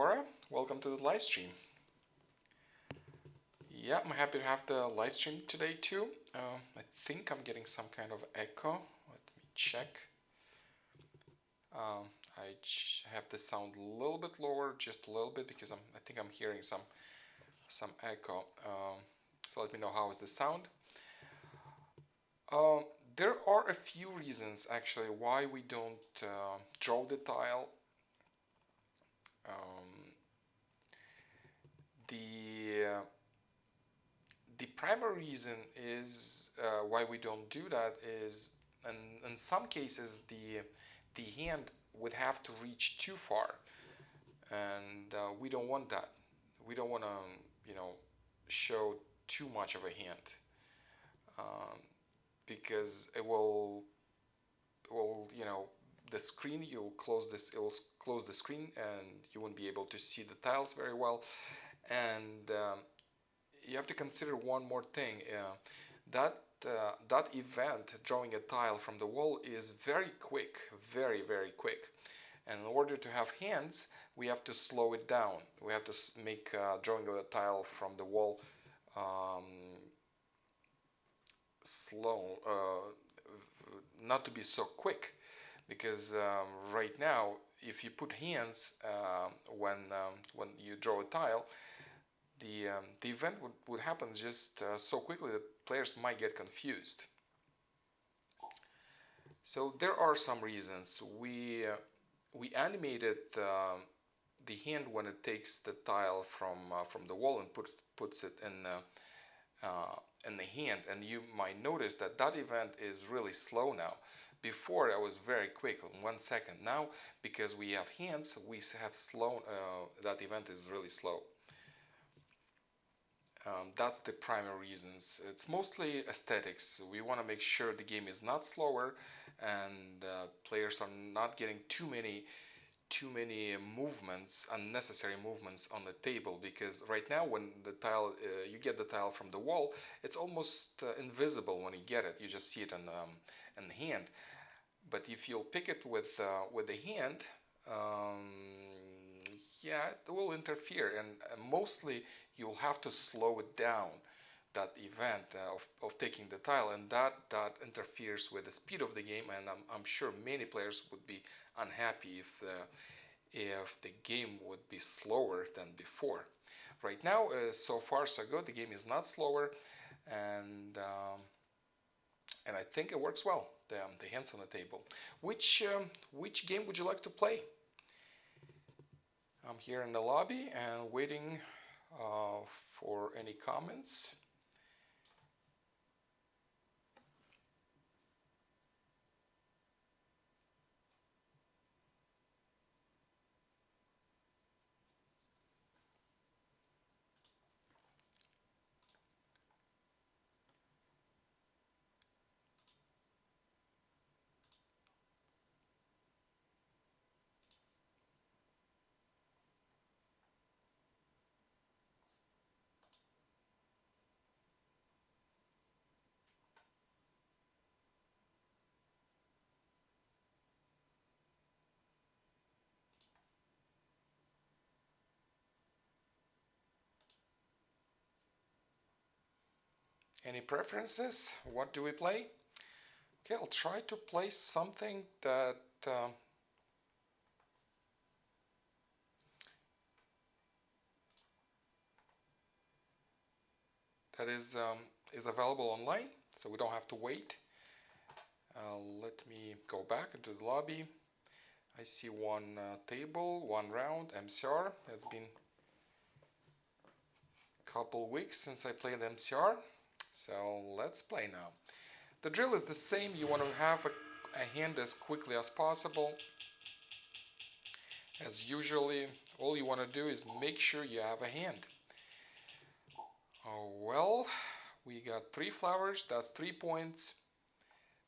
Laura. Welcome to the live stream. Yeah, I'm happy to have the live stream today too. I think I'm getting some kind of echo. Let me check. I have the sound a little bit lower, just a little bit, because I think I'm hearing some echo. So let me know how is the sound. There are a few reasons actually why we don't draw the tile. The primary reason is why we don't do that is, in some cases, the hand would have to reach too far, and we don't want that. We don't want to, show too much of a hand, because it will, the screen, it will close the screen, and you won't be able to see the tiles very well, and you have to consider one more thing. That event, drawing a tile from the wall, is very quick, very, very quick. And in order to have hands, we have to slow it down. We have to make drawing a tile from the wall slow, not to be so quick. Because right now, if you put hands when you draw a tile, the event would happen just so quickly that players might get confused. So there are some reasons. We animated the hand when it takes the tile from the wall and puts it in the hand, and you might notice that event is really slow now. Before I was very quick, in 1 second. Now, because we have hands, we have slow. That event is really slow. That's the primary reasons. It's mostly aesthetics. We want to make sure the game is not slower, and players are not getting too many movements, unnecessary movements on the table. Because right now, when the tile, you get the tile from the wall, it's almost invisible when you get it. You just see it in the hand. But if you'll pick it with the hand, yeah, it will interfere, and mostly you'll have to slow it down, that event of taking the tile, and that interferes with the speed of the game, and I'm sure many players would be unhappy if the game would be slower than before. Right now, so far so good. The game is not slower, and I think it works well. The hands on the table. Which game would you like to play? I'm here in the lobby and waiting for any comments. Any preferences? What do we play? Okay, I'll try to play something that is available online, so we don't have to wait. Let me go back into the lobby. I see one table, one round, MCR. It's been a couple weeks since I played MCR, so let's play now. The drill is the same. You want to have a hand as quickly as possible. As usually, all you want to do is make sure you have a hand. Oh, well, we got 3 flowers, that's 3 points,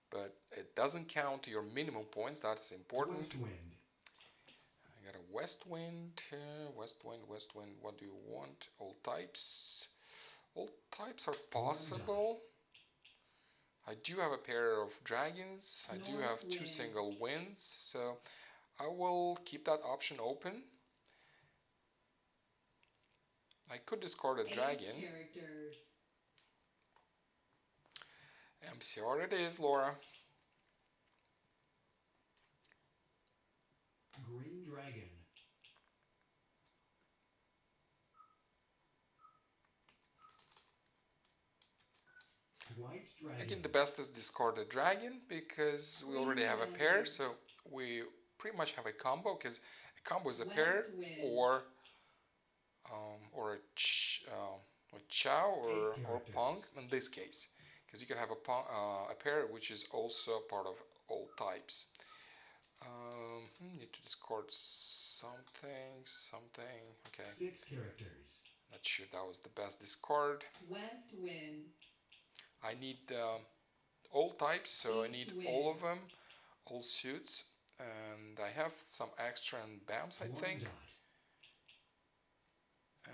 but it doesn't count your minimum points. That's important. West wind. I got a west wind, west wind. What do you want? All types. All types are possible. I do have a pair of dragons. I do have 2 single winds, so I will keep that option open. I could discard a dragon. MCR it is, Laura. Green dragon. White dragon. Again, the best is discard a dragon because we already have a pair, so we pretty much have a combo, because a combo is a pair or a chow or pong in this case, because you can have a pair which is also part of all types. Need to discard something. Okay. 6 characters. Not sure that was the best discard. West wind. I need all types, so I need all of them, all suits, and I have some extra in BAMs, I think. Dot.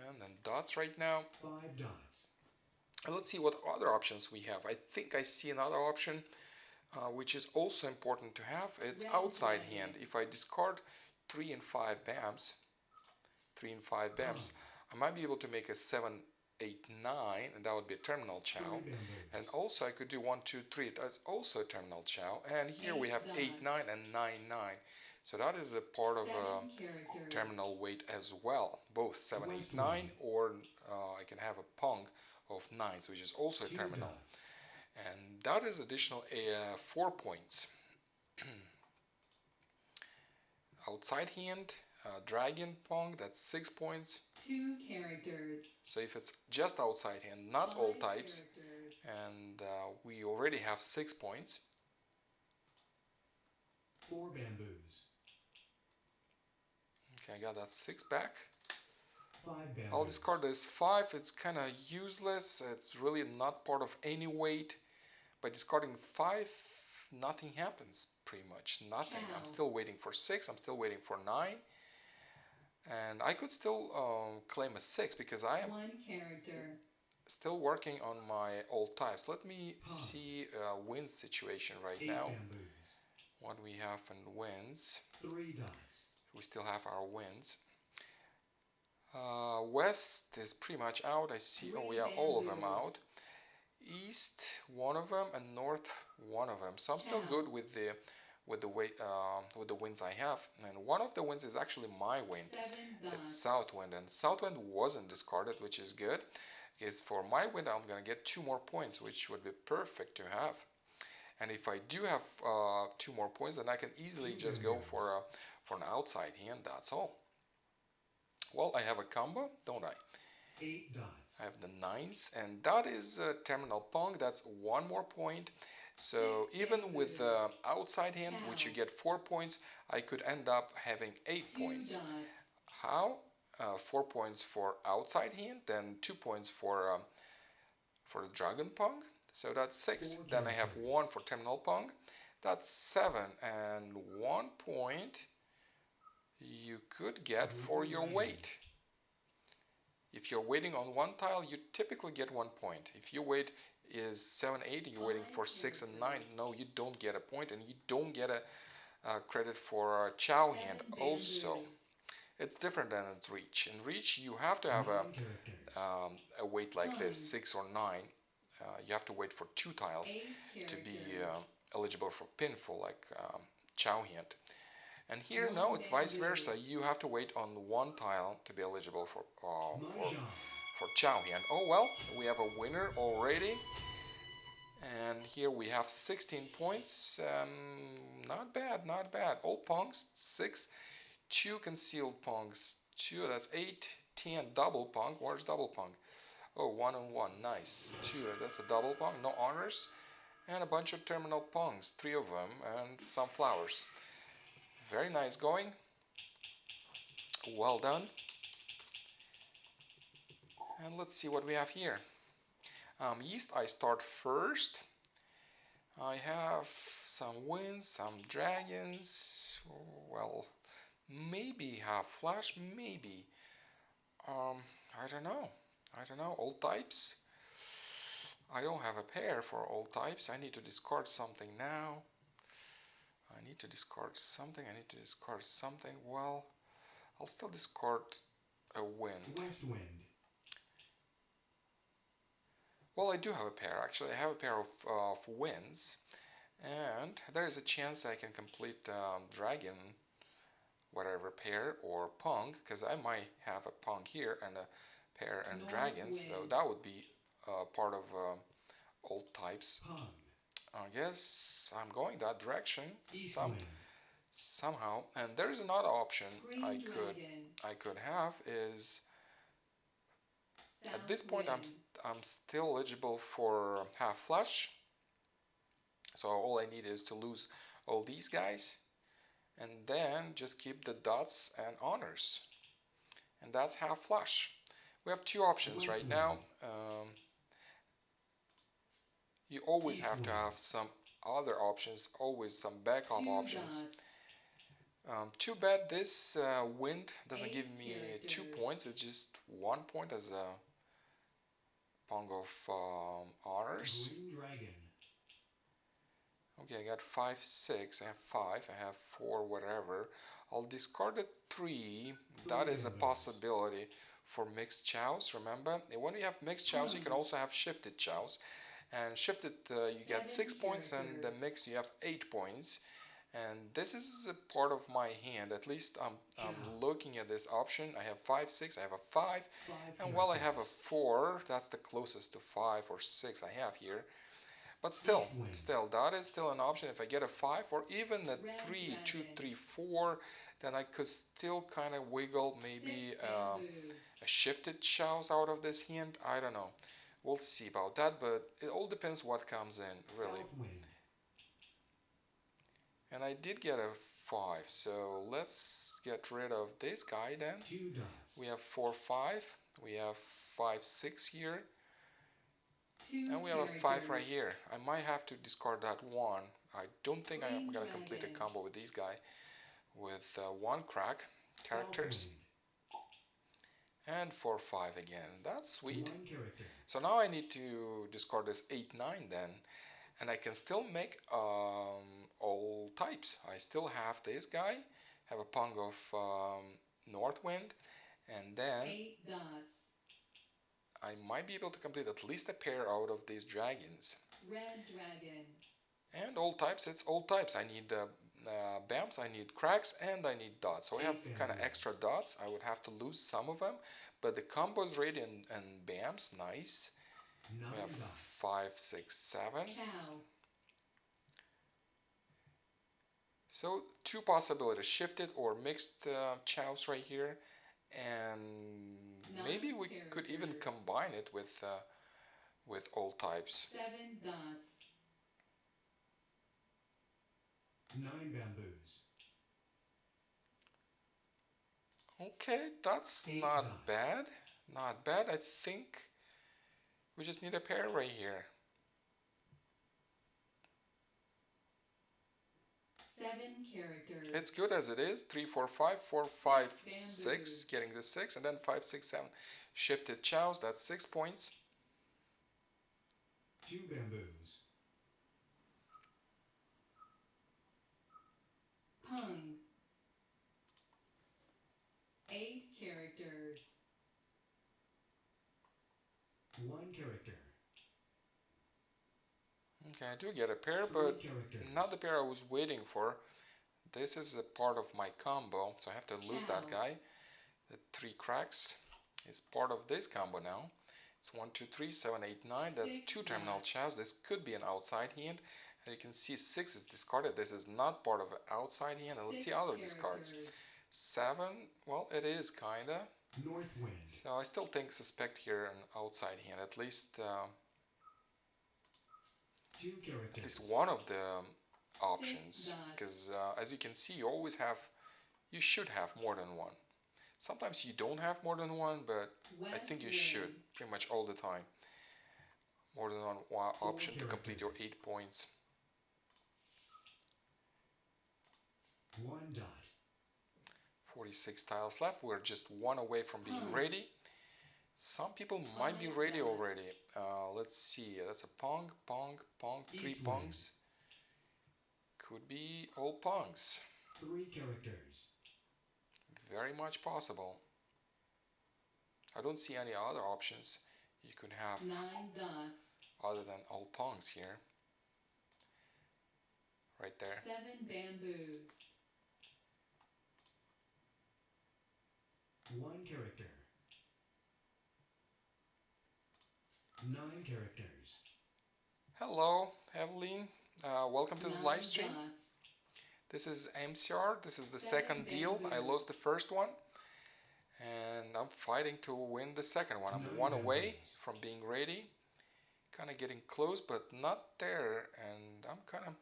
And then dots right now. 5 dots. And let's see what other options we have. I think I see another option which is also important to have. It's outside hand. If I discard 3 and 5 BAMs, I might be able to make a 7, 8, 9, and that would be a terminal chow. And also I could do 1, 2, 3. That's also a terminal chow. And here we have 8, 9, and 9, 9. So that is a part of a terminal weight as well. Both 7, 8, 9, or I can have a pong of 9s, which is also a terminal. And that is additional 4 points. Outside hand, dragon pong, that's 6 points. 2 characters. So if it's just outside hand, not all types, and we already have 6 points. 4 bamboos. Okay, I got that 6 back. 5 bamboos. I'll discard this 5. It's kind of useless. It's really not part of any weight. By discarding 5, nothing happens, pretty much. Nothing. Chow. I'm still waiting for 6. I'm still waiting for 9. And I could still claim a 6 because I am 1 character. still working on my old types. Let me see wins situation right 8 now. bamboos. What we have in wins. 3 dots. We still have our wins. West is pretty much out. I see. Oh, we have all of them out. East, one of them, and north, one of them. So I'm still good with the wins I have. And one of the wins is actually my win. 7 dots. It's south wind, and south wind wasn't discarded, which is good. Because for my win, I'm gonna get 2 more points, which would be perfect to have. And if I do have 2 more points, then I can easily just go for an outside hand. That's all. Well, I have a combo, don't I? 8 dots. I have the 9s, and that is terminal pong. That's 1 more point. So even with the outside hand, which you get 4 points, I could end up having 8 points. How? 4 points for outside hand, then 2 points for the dragon pong. So that's 6. Then I have 1 for terminal pong. That's 7, and 1 point you could get for your weight. If you're waiting on 1 tile, you typically get 1 point. If your weight is 7, 8, and you're waiting for 6 and 9, no, you don't get a point, and you don't get a credit for a chow hand also. It's different than in Riichi. In Riichi, you have to have a weight like this, 6 or 9. You have to wait for 2 tiles to be eligible for pinfall, like chow hand. And here, no, it's vice versa. You have to wait on 1 tile to be eligible for chow hand. Oh well, we have a winner already. And here we have 16 points. Not bad, not bad. All pongs, 6. 2 concealed pongs, 2. That's 8, 10. Double pong. Where's double pong? Oh, 1 and 1. Nice. 2. That's a double pong. No honors. And a bunch of terminal pongs. 3 of them. And some flowers. Very nice going. Well done. And let's see what we have here. East, I start first. I have some wins, some dragons. Well, maybe half flash, maybe. I don't know. All types. I don't have a pair for all types. I need to discard something now. I need to discard something. Well, I'll still discard a wind. West wind. Well, I do have a pair. Actually, I have a pair of wins, and there is a chance I can complete dragon, whatever pair or pong, because I might have a pong here and a pair and North dragons. So wind. that would be part of old types. Pong. I guess I'm going that direction East wind. somehow. And there is another option Green dragon. I could have is South at this point wind. I'm still eligible for half flush. So all I need is to lose all these guys and then just keep the dots and honors. And that's half flush. We have two options right now. You always have to have some other options, always some backup Two options. dots. Too bad this wind doesn't give me 2 characters. points, it's just 1 point as a pong of honors. Green dragon. Okay, I got 5, 6, I have 5, I have 4, whatever. I'll discard a 3, that is a possibility for mixed chows, remember? When you have mixed chows, you can also have shifted chows. And shifted, you get 6 points, and the mix, you have 8 points. And this is a part of my hand, at least I'm looking at this option. I have 5, 6, I have a 5, and while I have a 4, that's the closest to 5 or 6 I have here. But still, that is still an option. If I get a 5 or even a 3, 2, 3, 4, then I could still kind of wiggle maybe a shifted chows out of this hand. I don't know. We'll see about that, but it all depends what comes in, really. And I did get a 5, so let's get rid of this guy then. We have 4, 5, we have 5, 6 here, and we have a 5 right here. I might have to discard that 1. I don't think I'm going to complete a combo with these guys with 1 crack characters. And 4, 5 again. That's sweet. So now I need to discard this 8, 9 then. And I can still make all types. I still have this guy, have a pong of north wind, and then 8 dots. I might be able to complete at least a pair out of these dragons. Red dragon. And all types, it's all types. I need bams, I need cracks, and I need dots. So I have kind of extra dots. I would have to lose some of them, but the combo is ready and bams, nice. We have 5, 6, 7. Chow. So 2 possibilities, shifted or mixed chows right here, and maybe we could even combine it with all types. 7 dots. 9 bamboos. Okay, that's not bad. Not bad. I think we just need a pair right here. 7 characters. It's good as it is. 3, 4, 5, 4, 5, 6, getting the 6, and then 5, 6, 7. Shifted chows, that's 6 points. 2 bamboos. Pong. 8 characters. 1 character. Okay, I do get a pair, but not the pair I was waiting for. This is a part of my combo, so I have to lose that guy. The 3 cracks is part of this combo now. It's 1, 2, 3, 7, 8, 9. That's 2 terminal chows. This could be an outside hand. And you can see 6 is discarded. This is not part of an outside hand. And let's see other discards. 7, well, it is kinda. North wind. So I still suspect here an outside hand. At least 2 characters. at least one of the options, because as you can see, you should have more than one. Sometimes you don't have more than one, but I think you should pretty much all the time. More than one option to complete your 8 points. 1 dot. 46 tiles left. We're just 1 away from being ready. Some people might be ready already. Let's see. That's a pong, pong, pong. 3 pongs. Could be all pongs. 3 characters. Very much possible. I don't see any other options you can have 9 dots, other than all pongs here. Right there. 7 bamboos, 1 character. 9 characters. Hello, Evelyn. Welcome to the 9 live stream. dots, This is MCR. This is the 7 second deal. I bamboos. lost the first one, and I'm fighting to win the second one. I'm 9 one away bamboos. from being ready. Kind of getting close, but not there. And I'm kind of.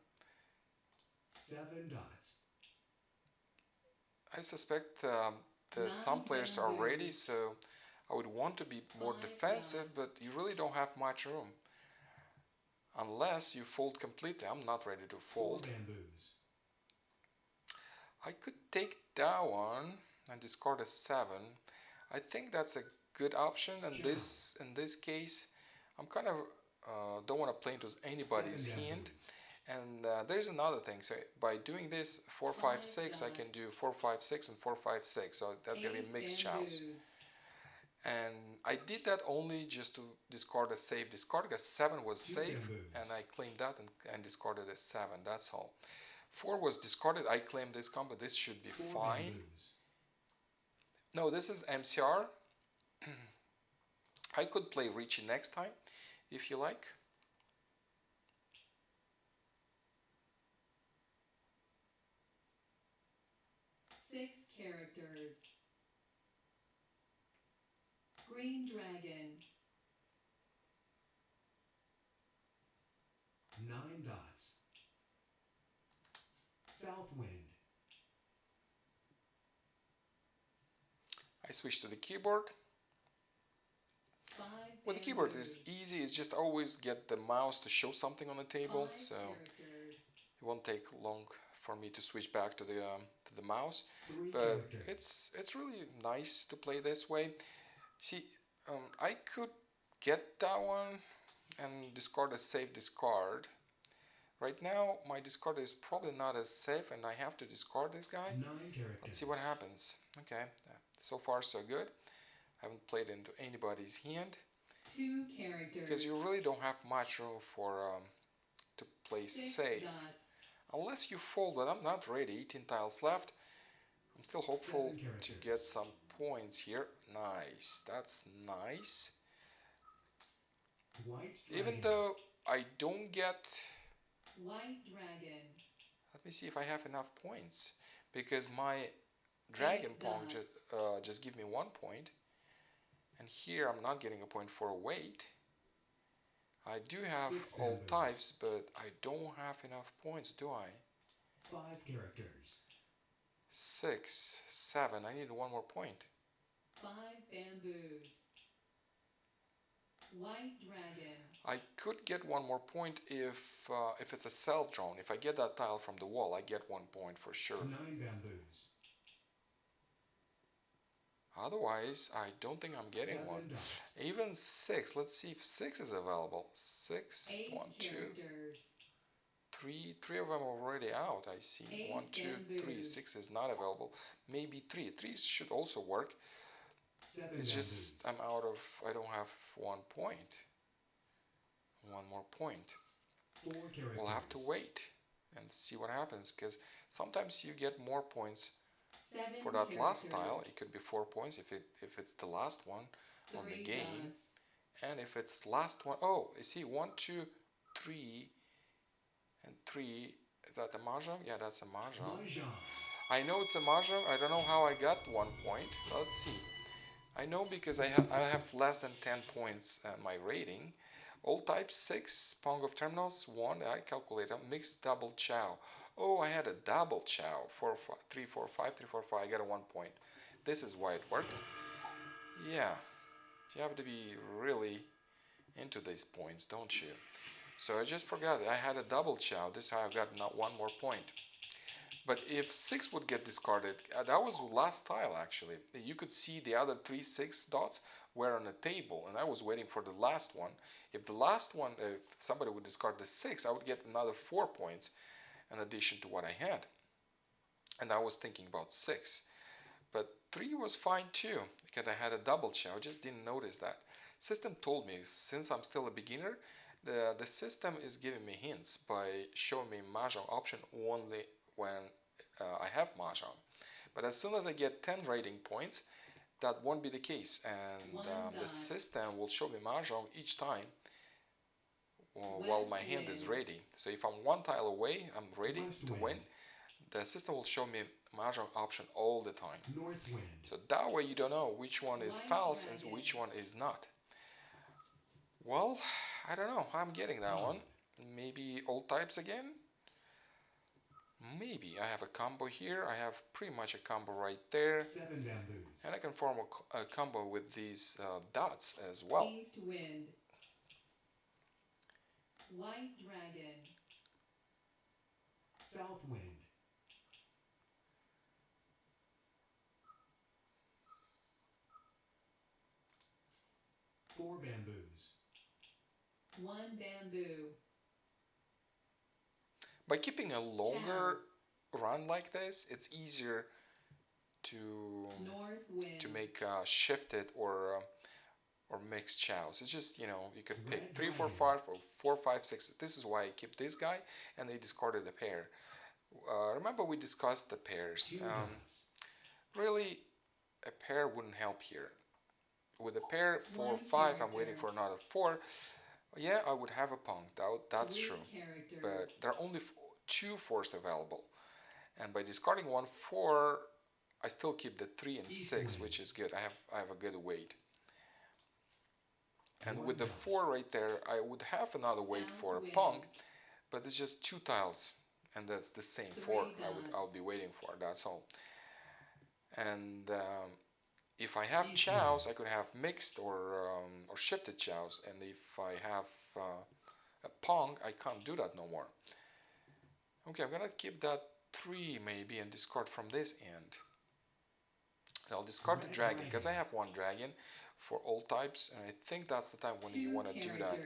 7 dots. I suspect 9 some players are ready, bamboos. so I would want to be more 5 defensive, dots, but you really don't have much room. Unless you fold completely. I'm not ready to 4 fold. bamboos. I could take that one and discard a 7. I think that's a good option in Chow. this case. I'm kind of don't want to play into anybody's 7 hand. bamboos. And there's another thing. So by doing this 4 5 5 6, I can dots, do 4 5 6 and 4 5 6. So that's gonna be 8 mixed chows. bamboos, And I did that only just to discard a safe discard because 7 was 2 safe, bamboos. and I claimed that and discarded a 7. That's all. 4 was discarded. I claimed this combo. This should be 4 fine. bamboos. No, this is MCR. I could play Riichi next time if you like. Six characters. Green dragon, 9 dots. South wind. I switch to the keyboard. 5 With the keyboard, bamboos, it's easy. It's just always get the mouse to show something on the table, 5 so characters, it won't take long for me to switch back to the mouse. 3 But characters. it's really nice to play this way. See, I could get that one and discard a safe discard. Right now, my discard is probably not as safe, and I have to discard this guy. 9 characters. Let's see what happens. Okay, so far so good. Haven't played into anybody's hand 2 characters, because you really don't have much room for to play 6 safe dots, unless you fold. But I'm not ready. 18 tiles left. I'm still hopeful 7 to characters. get some points here. Nice, that's nice. White Even dragon. though I don't get, white dragon, let me see if I have enough points because my dragon pong just give me 1 point, and here I'm not getting a point for a weight. I do have 6 all bamboos. types, but I don't have enough points, do I? 5 characters. 6, 7. I need 1 more point. 5 bamboos, white dragon, I could get 1 more point if it's a self-drawn. If I get that tile from the wall, I get 1 point for sure. 9 bamboos. Otherwise, I don't think I'm getting 7 one. dots. Even 6. Let's see if 6 is available. 6, 8 1, 2, characters, 3. 3 of them already out. I see. 8 1, 2, 3. bamboos. 6 is not available. Maybe 3. 3 should also work. 7 It's bamboos. just I'm out of. I don't have 1 point. 1 more point. 4 characters. We'll have to wait and see what happens because sometimes you get more points 7 for that last characters, tile. It could be 4 points if it's the last one on the 3 game. dots, And if it's last one, oh, you see, 1, 2, 3, and 3. Is that a Mahjong? Yeah, that's a Mahjong. Mahjong. I know it's a Mahjong. I don't know how I got 1 point. Let's see. I know because I have less than 10 points my rating. All types 6, Pong of Terminals 1. I calculate a mixed double chow. Oh, I had a double chow. 4, 5, 3, 4, 5, 3, 4, 5. I got a 1 point. This is why it worked. Yeah. You have to be really into these points, don't you? So I just forgot I had a double chow. This I got not 1 more point. But if 6 would get discarded, that was the last tile actually. You could see the other 3 6 dots were on the table, and I was waiting for the last one. If the last one, if somebody would discard the 6, I would get another 4 points in addition to what I had. And I was thinking about 6. But 3 was fine too, because I had a double chow. I just didn't notice that. System told me, since I'm still a beginner, the system is giving me hints by showing me Mahjong option only when I have Mahjong. But as soon as I get 10 rating points, that won't be the case, and the system will show me Mahjong each time while my hand is ready. So if I'm one tile away, I'm ready to win, the system will show me Mahjong option all the time. North wind. So that way you don't know which one is false and which one is not. Well, I don't know. I'm getting that one. Maybe old types again? Maybe. I have a combo here. I have pretty much a combo right there. 7 bamboos. And I can form a combo with these dots as well. East wind. White dragon. South wind. Four bamboos. One bamboo. By keeping a longer run like this, it's easier to North wind. make shifted or mixed chows. It's just, you know, you could pick 3, 4, 5 or 4, 5, 6. This is why I keep this guy, and they discarded a pair. Remember we discussed the pairs. Two dots. Really, a pair wouldn't help here. With a pair 4, One 5, I'm character. waiting for another 4. Yeah, I would have a pong. That's Three true. characters. But there are only 2 4s available, and by discarding 1 4, I still keep the 3 and 6, which is good. I have a good weight. And with the 4 right there, I would have another weight for a pong, but it's just 2 tiles, and that's the same 4 I would be waiting for. That's all. And if I have chows, I could have mixed or shifted chows, and if I have a pong, I can't do that no more. Okay, I'm gonna keep that 3 maybe and discard from this end. I'll discard the dragon because I have 1 dragon for all types, and I think that's the time when you want to do that,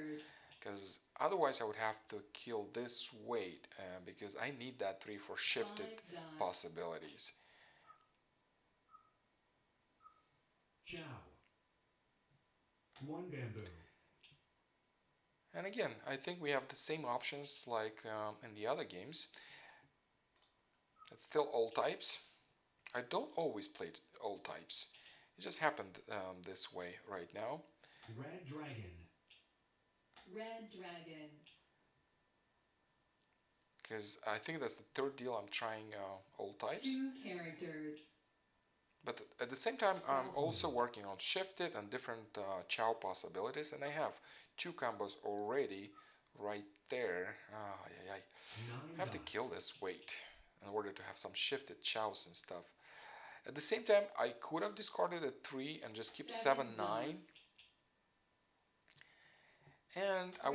because otherwise I would have to kill this weight because I need that 3 for shifted possibilities. Chow. 1 bamboo. And again, I think we have the same options like in the other games. It's still all types. I don't always play all types. It just happened this way right now. Red dragon. Red dragon. Because I think that's the 3rd deal I'm trying all types. 2 characters. But at the same time, I'm also working on shifted and different chow possibilities, and I have 2 combos already right there. I have to kill this weight in order to have some shifted chows and stuff. At the same time, I could have discarded a 3 and just keep 7, 9. And I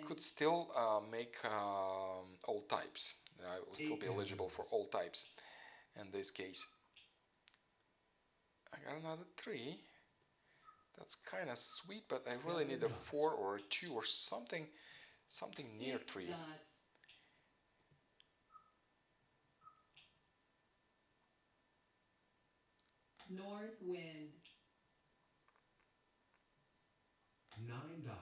could still make all types. I would still be eligible for all types in this case. I got another 3. That's kind of sweet, but I really need a 4 or a 2 or something near 3. North wind. 9 dots.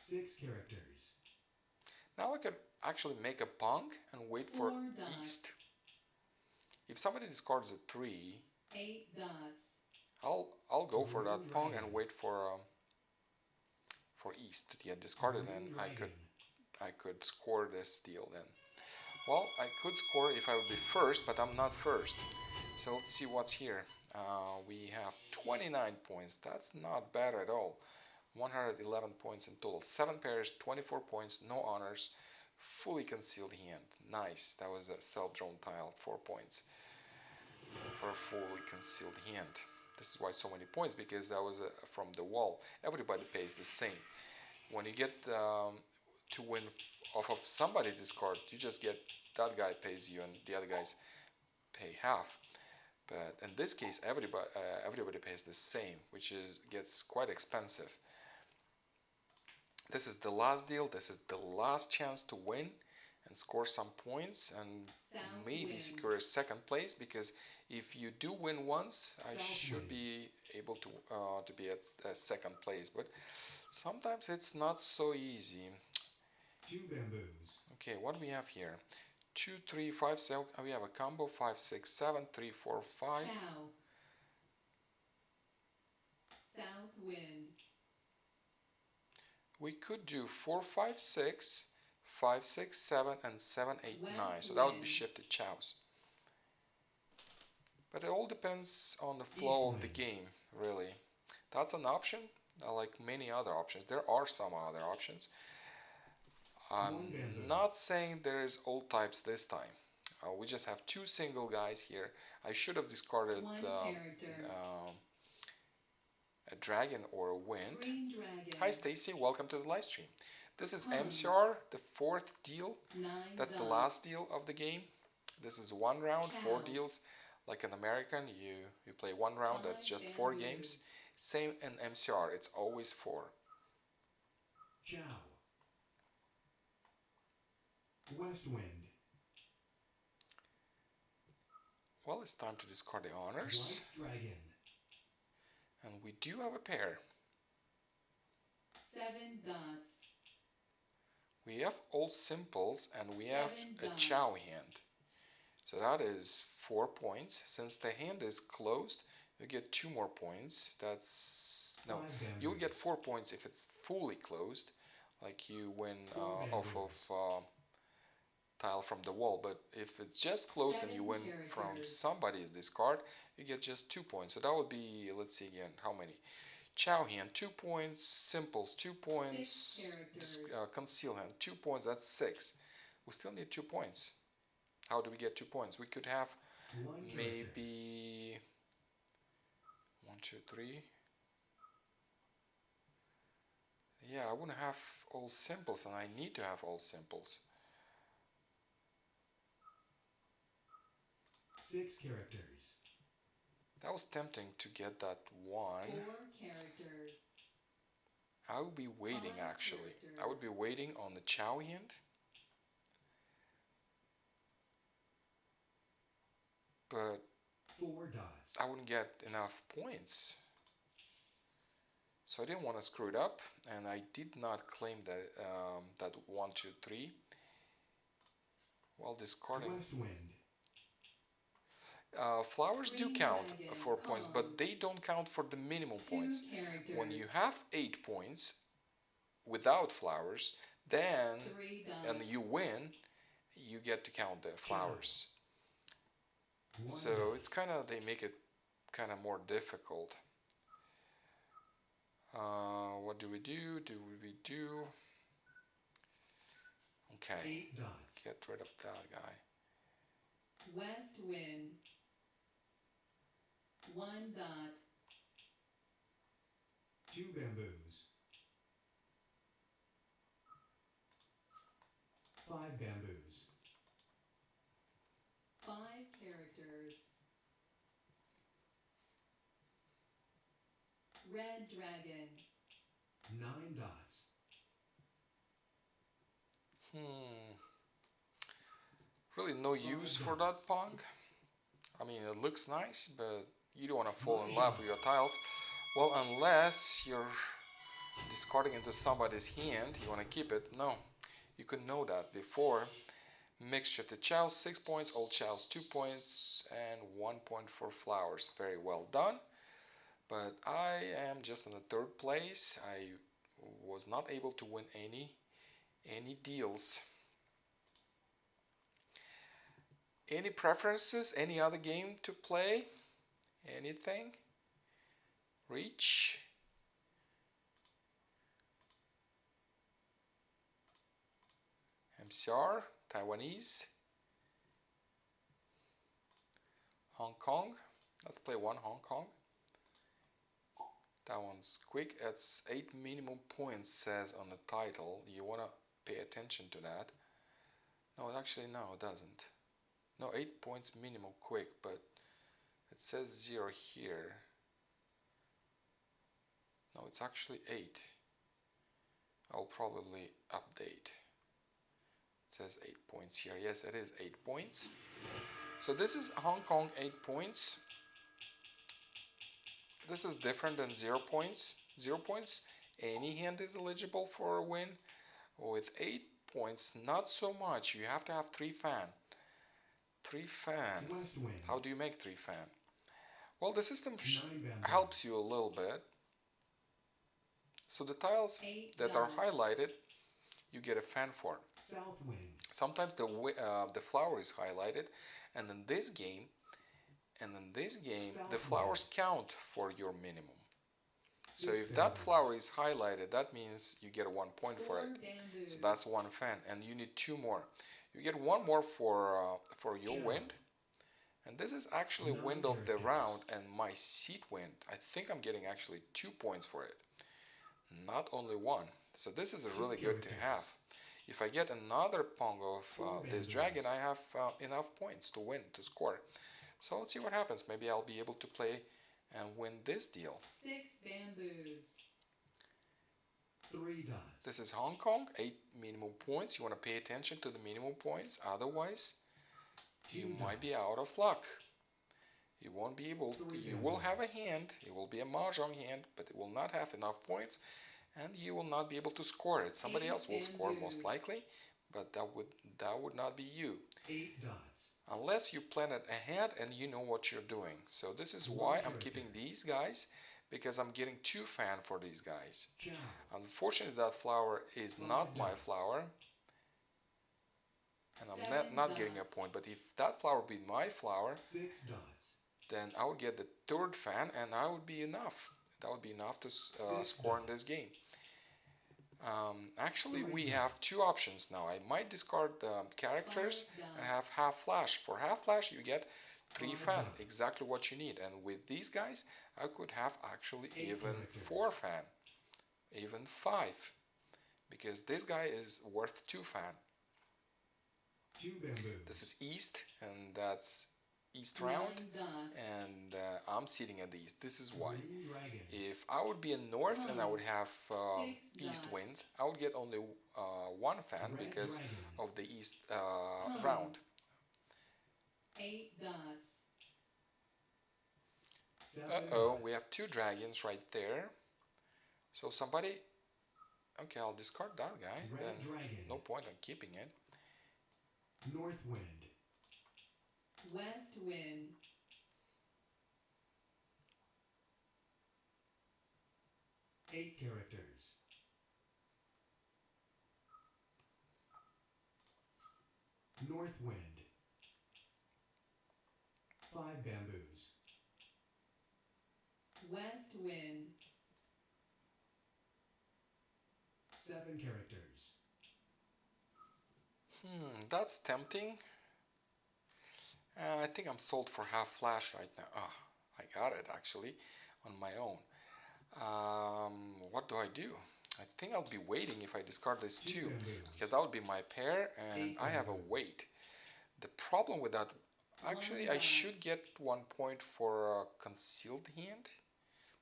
Six characters. Now I could actually make a pong and wait for 4 dots. east. If somebody discards a 3, 8 dots. I'll go for that pong and wait for east to get discarded, and I could score this deal then. Well, I could score if I would be first, but I'm not first. So let's see what's here. We have 29 points. That's not bad at all. 111 points in total. 7 pairs, 24 points, no honors, fully concealed hand. Nice. That was a self-drawn tile, 4 points for a fully concealed hand. This is why so many points, because that was from the wall. Everybody pays the same. When you get to win off of somebody discard, you just get that guy pays you and the other guys pay half. But in this case, everybody pays the same, which gets quite expensive. This is the last deal. This is the last chance to win, and score some points and South maybe wind. secure a second place, because if you do win once, I South should wind. be able to be at second place, but sometimes it's not so easy. 2 bamboos. Okay, what do we have here? 2, 3, 5, 7. We have a combo 5, 6, 7, 3, 4, 5. Chow. South wind. We could do 4, 5, 6, 5, 6, 7, and 7, 8, West 9. So that would be wind. shifted chows. But it all depends on the flow of the wind. game, really. That's an option, like many other options. There are some other options. I'm One bamboo. not saying there's all types this time. We just have 2 single guys here. I should have discarded One character. a dragon or a wind. Green dragon. Hi Stacy, welcome to the live stream. This is Hum. MCR, the 4th deal. 9 That's the dots. last deal of the game. This is 1 round, 4 Chow. deals. Like an American, you play 1 round, that's 5 just 4 bamboos. games. Same in MCR, it's always 4. Chow. West wind. Well, it's time to discard the honors. White dragon. And we do have a pair. 7 dots. We have all simples and we have 7 a dots. chow hand. So that is 4 points. Since the hand is closed, you get 2 more points. That's no, 5 bamboos. you'll get 4 points if it's fully closed, like you win 4 off bamboos. of tile from the wall. But if it's just closed and you 7 win from characters. somebody's discard, you get just 2 points. So that would be, let's see again, how many? Chow hand 2 points, simples 2 points, 6 characters. conceal hand 2 points. That's 6. We still need 2 points. How do we get 2 points? We could have 1 character. maybe 1, 2, 3. Yeah, I want to have all simples, and I need to have all simples. 6 characters. That was tempting to get that 1. 4 characters. I would be waiting 5 actually. characters. I would be waiting on the chow hand. But 4 dots. I wouldn't get enough points. So I didn't want to screw it up, and I did not claim that 1, 2, 3 while discarding. West wind. Flowers do Green count dragon, 4 points, pong. but they don't count for the minimum 2 points. characters. When you have 8 points without flowers, then 3 dots. and you win, you get to count the flowers. 1 So dot. it's kind of, they make it kind of more difficult. What do we do? Okay, 8 dots. get rid of that guy. West wind. 1 dot. 2 bamboos. 5 bamboos. 5 characters. Red dragon. 9 dots. Really no use for that pong. I mean, it looks nice, but you don't want to fall in love with your tiles. Well, unless you're discarding into somebody's hand, you want to keep it. No, you could know that before. Mixture the chows 6 points, all chows 2 points, and 1 point for flowers. Very well done. But I am just in the 3rd place. I was not able to win any deals. Any preferences? Any other game to play? Anything? Reach? MCR? Taiwanese? Hong Kong? Let's play one Hong Kong. That one's quick. It's 8 minimum points, says on the title. You want to pay attention to that. No, actually, no, it doesn't. No, 8 points minimum quick, but it says 0 here. No, it's actually 8. I'll probably update. It says 8 points here. Yes, it is 8 points. So this is Hong Kong 8 points. This is different than 0 points. 0 points, any hand is eligible for a win. With 8 points, not so much. You have to have 3 fan. 3 fan. West wind. How do you make 3 fan? Well, the system 9 bamboo. helps you a little bit. So the tiles 8 that are dots. highlighted, you get a fan for. South wind. Sometimes the flower is highlighted, and in this game, the flowers count for your minimum. So if that flower is highlighted, that means you get 1 point for 4 it. bamboos. So that's 1 fan, and you need 2 more. You get 1 more for your Chow. wind, and this is actually 9 wind of the characters. round and my seat wind. I think I'm getting actually 2 points for it, not only 1. So this is really good to have. If I get another pong of this dragon, I have enough points to win, to score. So let's see what happens. Maybe I'll be able to play and win this deal. 6 bamboos. 3 dots. This is Hong Kong, 8 minimum points. You want to pay attention to the minimum points, otherwise 2 you dots. might be out of luck. You won't be able, 3 you will bamboos. have a hand, it will be a Mahjong hand, but it will not have enough points, and you will not be able to score it. Somebody 8 else will score most bamboos. likely, but that would not be you. 8 dots. Unless you plan it ahead and you know what you're doing. So this is One why I'm character. keeping these guys, because I'm getting 2 fan for these guys. Chow. Unfortunately, that flower is not my flower, and I'm 7 not getting a dots. point. But if that flower be my flower, 6 dots. then I would get the 3rd fan, and I would be enough. That would be enough to score in this game. Actually, we have 2 options now. I might discard the characters 5 and dots. have half flash. For half flash, you get 3 5 fan, dots. exactly what you need. And with these guys, I could have actually 8 even characters. 4 fan, even 5, because this guy is worth 2 fan. 2 bamboos. This is east, and that's east 9 round, dots. and I'm sitting at the east. This is why. Green dragon. If I would be in north and I would have 6 east dots. winds, I would get only 1 fan Red because dragon. of the east round. 8 dots. 7 Uh-oh, dots. we have 2 dragons right there. So somebody... Okay, I'll discard that guy. Red Then dragon. no point in keeping it. North wind. West wind. 8 characters. North wind. 5 bamboos. West wind. 7 characters. That's tempting. I think I'm sold for half flash right now. Ah, I got it actually on my own. What do I do? I think I'll be waiting if I discard this 2 2, bamboos. because that would be my pair, and 8 I have a bamboos. wait. The problem with that, actually, I should get 1 point for a concealed hand,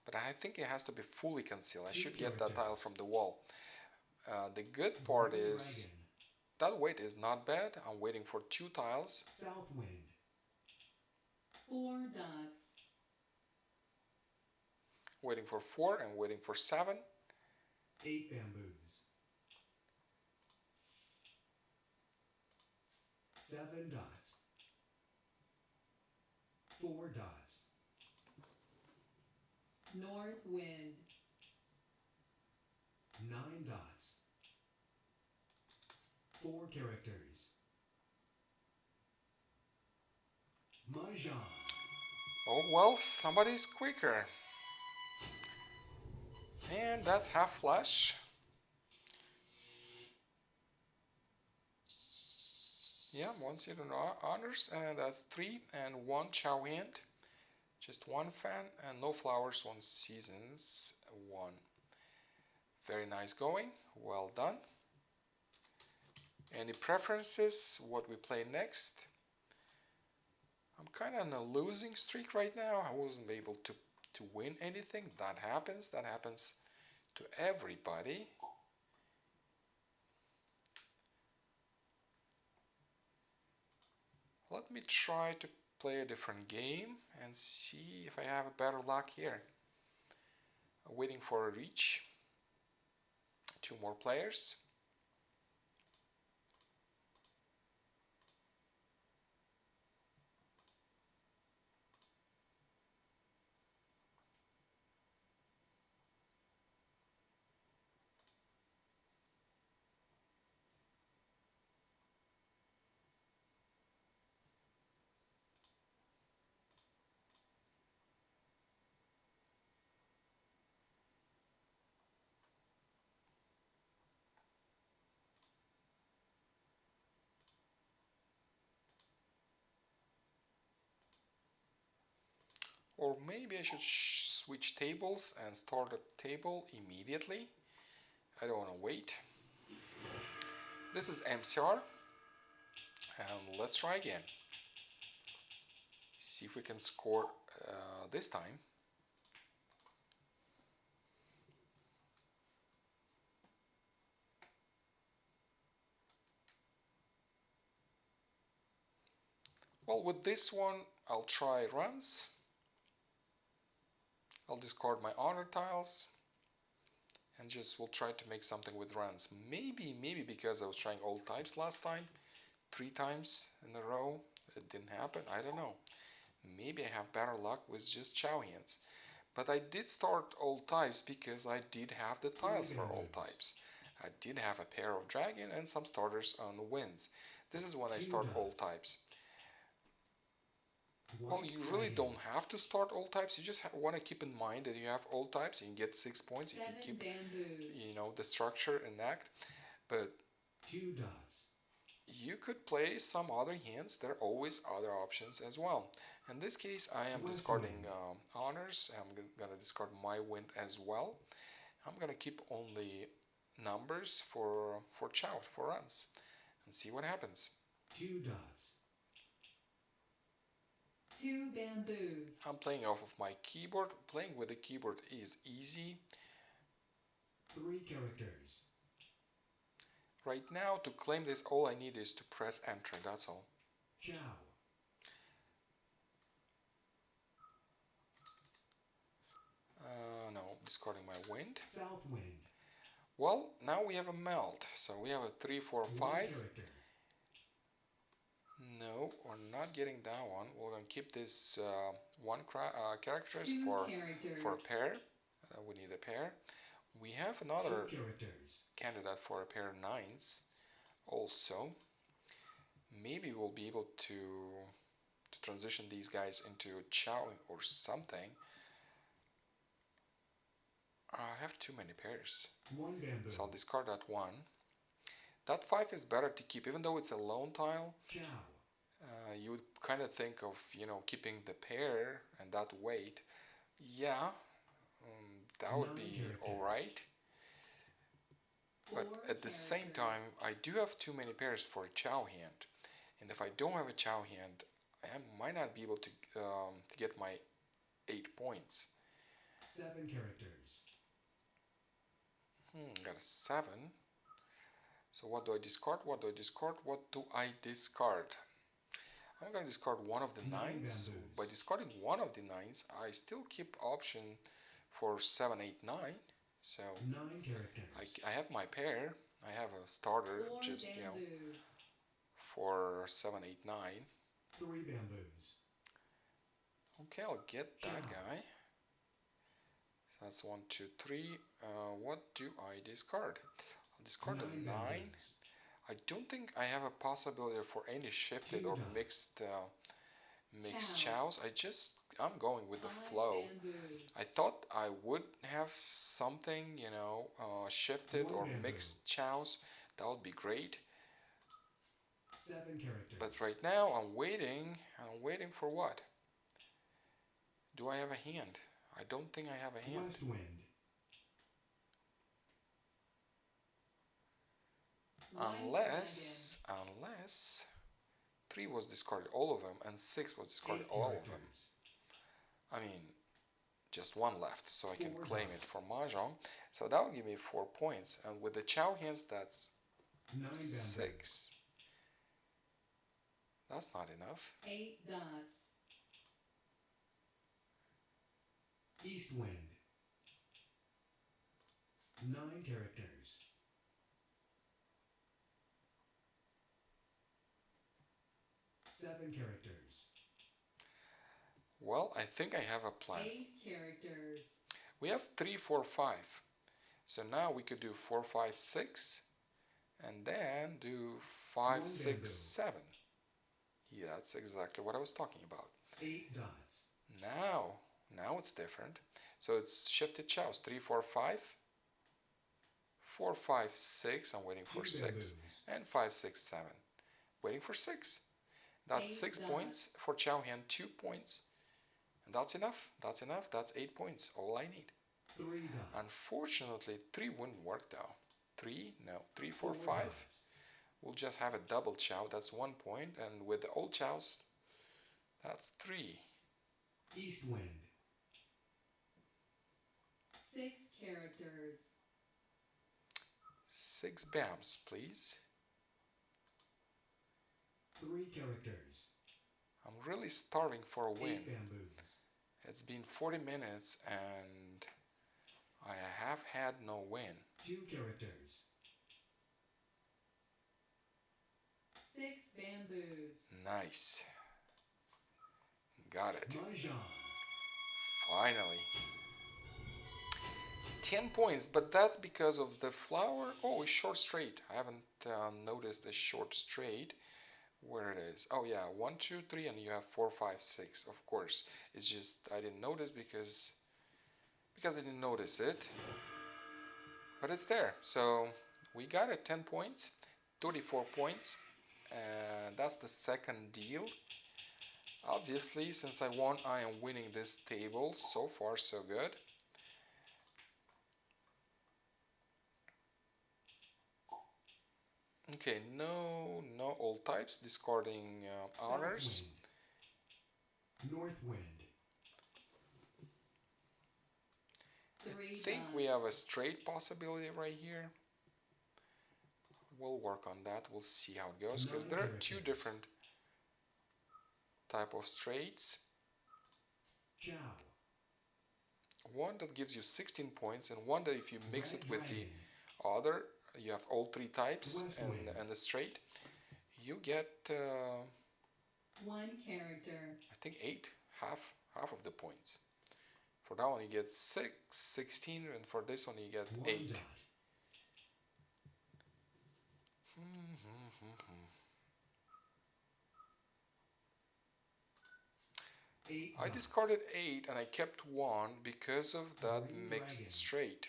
but I think it has to be fully concealed. I 2 should get that characters. tile from the wall. The good part Blue is dragon. that wait is not bad. I'm waiting for 2 tiles. South wind. 4 dots. Waiting for 4 and waiting for 7. 8 bamboos. 7 dots. 4 dots. North wind. 9 dots. 4 characters. Mahjong. Oh well, somebody's quicker. And that's half flash. Yeah, 1 seat on honors, and that's 3 and 1 chow hand. Just 1 fan and no flowers, 1 seasons, 1. Very nice going. Well done. Any preferences? What we play next? I'm kind of on a losing streak right now. I wasn't able to win anything. That happens. That happens to everybody. Let me try to play a different game and see if I have a better luck here. Waiting for a reach. 2 more players. Or maybe I should switch tables and start a table immediately. I don't want to wait. This is MCR, and let's try again. See if we can score this time. Well, with this one, I'll try runs. I'll discard my honor tiles and just will try to make something with runs. Maybe because I was trying all types last time, 3 times in a row, it didn't happen. I don't know. Maybe I have better luck with just chow hands. But I did start all types because I did have the tiles for all types. I did have a pair of dragon and some starters on winds. This is when I start all types. Well, you really don't have to start all types. You just want to keep in mind that you have all types and you get 6 points if you keep, the structure intact. But 2 dots. you could play some other hands. There are always other options as well. In this case, I am discarding honors. I'm going to discard my wind as well. I'm going to keep only numbers for chow, for runs, and see what happens. 2 dots. 2 bamboos. I'm playing off of my keyboard. Playing with the keyboard is easy. 3 characters. Right now, to claim this, all I need is to press enter, that's all. Chow. No, discarding my wind. South wind. Well, now we have a melt. So we have a 3, 4, 5. 1 character. No, we're not getting that one. We're going to keep this characters 2 for characters. a pair. We need a pair. We have another 2 characters. candidate for a pair of 9s also. Maybe we'll be able to transition these guys into chow or something. I have too many pairs. 1 bamboo. So I'll discard that 1. That 5 is better to keep, even though it's a lone tile. Chow. You would kind of think of, keeping the pair and that weight. Yeah, that would be alright. But at the same time, I do have too many pairs for a chow hand. And if I don't have a chow hand, I might not be able to get my 8 points. 7 characters. Got a 7. So what do I discard? What do I discard? What do I discard? I'm going to discard one of the 9s. By discarding one of the 9s, I still keep option for 7, 8, 9. So 9 characters. I have my pair. I have a starter 4 just, bamboos. for 7, 8, 9. 3 bamboos. Okay, I'll get that guy. So that's 1, 2, 3. What do I discard? I'll discard a 9. bamboos. I don't think I have a possibility for any shifted or mixed chows. I'm going with the 5 flow. bamboos. I thought I would have something, shifted or mixed chows. That would be great. 7 characters. But right now I'm waiting. I'm waiting for what? Do I have a hand? I don't think I have a hand. West wind. Unless 3 was discarded, all of them, and 6 was discarded, all of them. I mean, just 1 left, so I can claim it for Mahjong. So that will give me 4 points, and with the chow hands, that's 9 bamboos. 6. That's not enough. 8 dots. East wind. 9 characters. Seven characters. Well, I think I have a plan. 8 characters. We have 3, 4, 5. So now we could do 4, 5, 6, and then do 5, One 6, bamboo. 7. Yeah, that's exactly what I was talking about. 8 dots. Now it's different. So it's shifted chows. 3, 4, 5. 4, 5, 6. I'm waiting for 2 6. bamboos. And 5, 6, 7. Waiting for 6. That's 8 6 dots. points for chow hand. 2 points. And that's enough. That's enough. That's 8 points. All I need. 3 dots. Unfortunately, 3 wouldn't work though. 3? No. 3, 4, 4 5. dots. We'll just have a double chow. That's 1 point. And with the old chows, that's 3. East wind. 6 characters. 6 bams, please. 3 characters. I'm really starving for a 8 win. bamboos. It's been 40 minutes and I have had no win. 2 characters. 6 bamboos. Nice. Got it. Mahjong. Finally. 10 points, but that's because of the flower. Oh, it's short straight. I haven't noticed the short straight. Where it is. Oh yeah, 1, 2, 3, and you have 4, 5, 6. Of course. It's just I didn't notice because I didn't notice it. But it's there. So we got it. 10 points. 34 points. And that's the second deal. Obviously, since I won, I am winning this table. So far, so good. Okay, no all types. Discarding honors. South wind. North wind. I 3 think dots. we have a straight possibility right here. We'll work on that. We'll see how it goes because there are 2 different type of straights. Chow. One that gives you 16 points and one that if you mix Red it with dragon. the other, you have all 3 types West wind. and the straight, you get 1 character. I think 8, half of the points. For that one you get 6, 16, and for this one you get 1 8. dot. Eight I dots. discarded 8 and I kept 1 because of that Green mixed dragon. straight.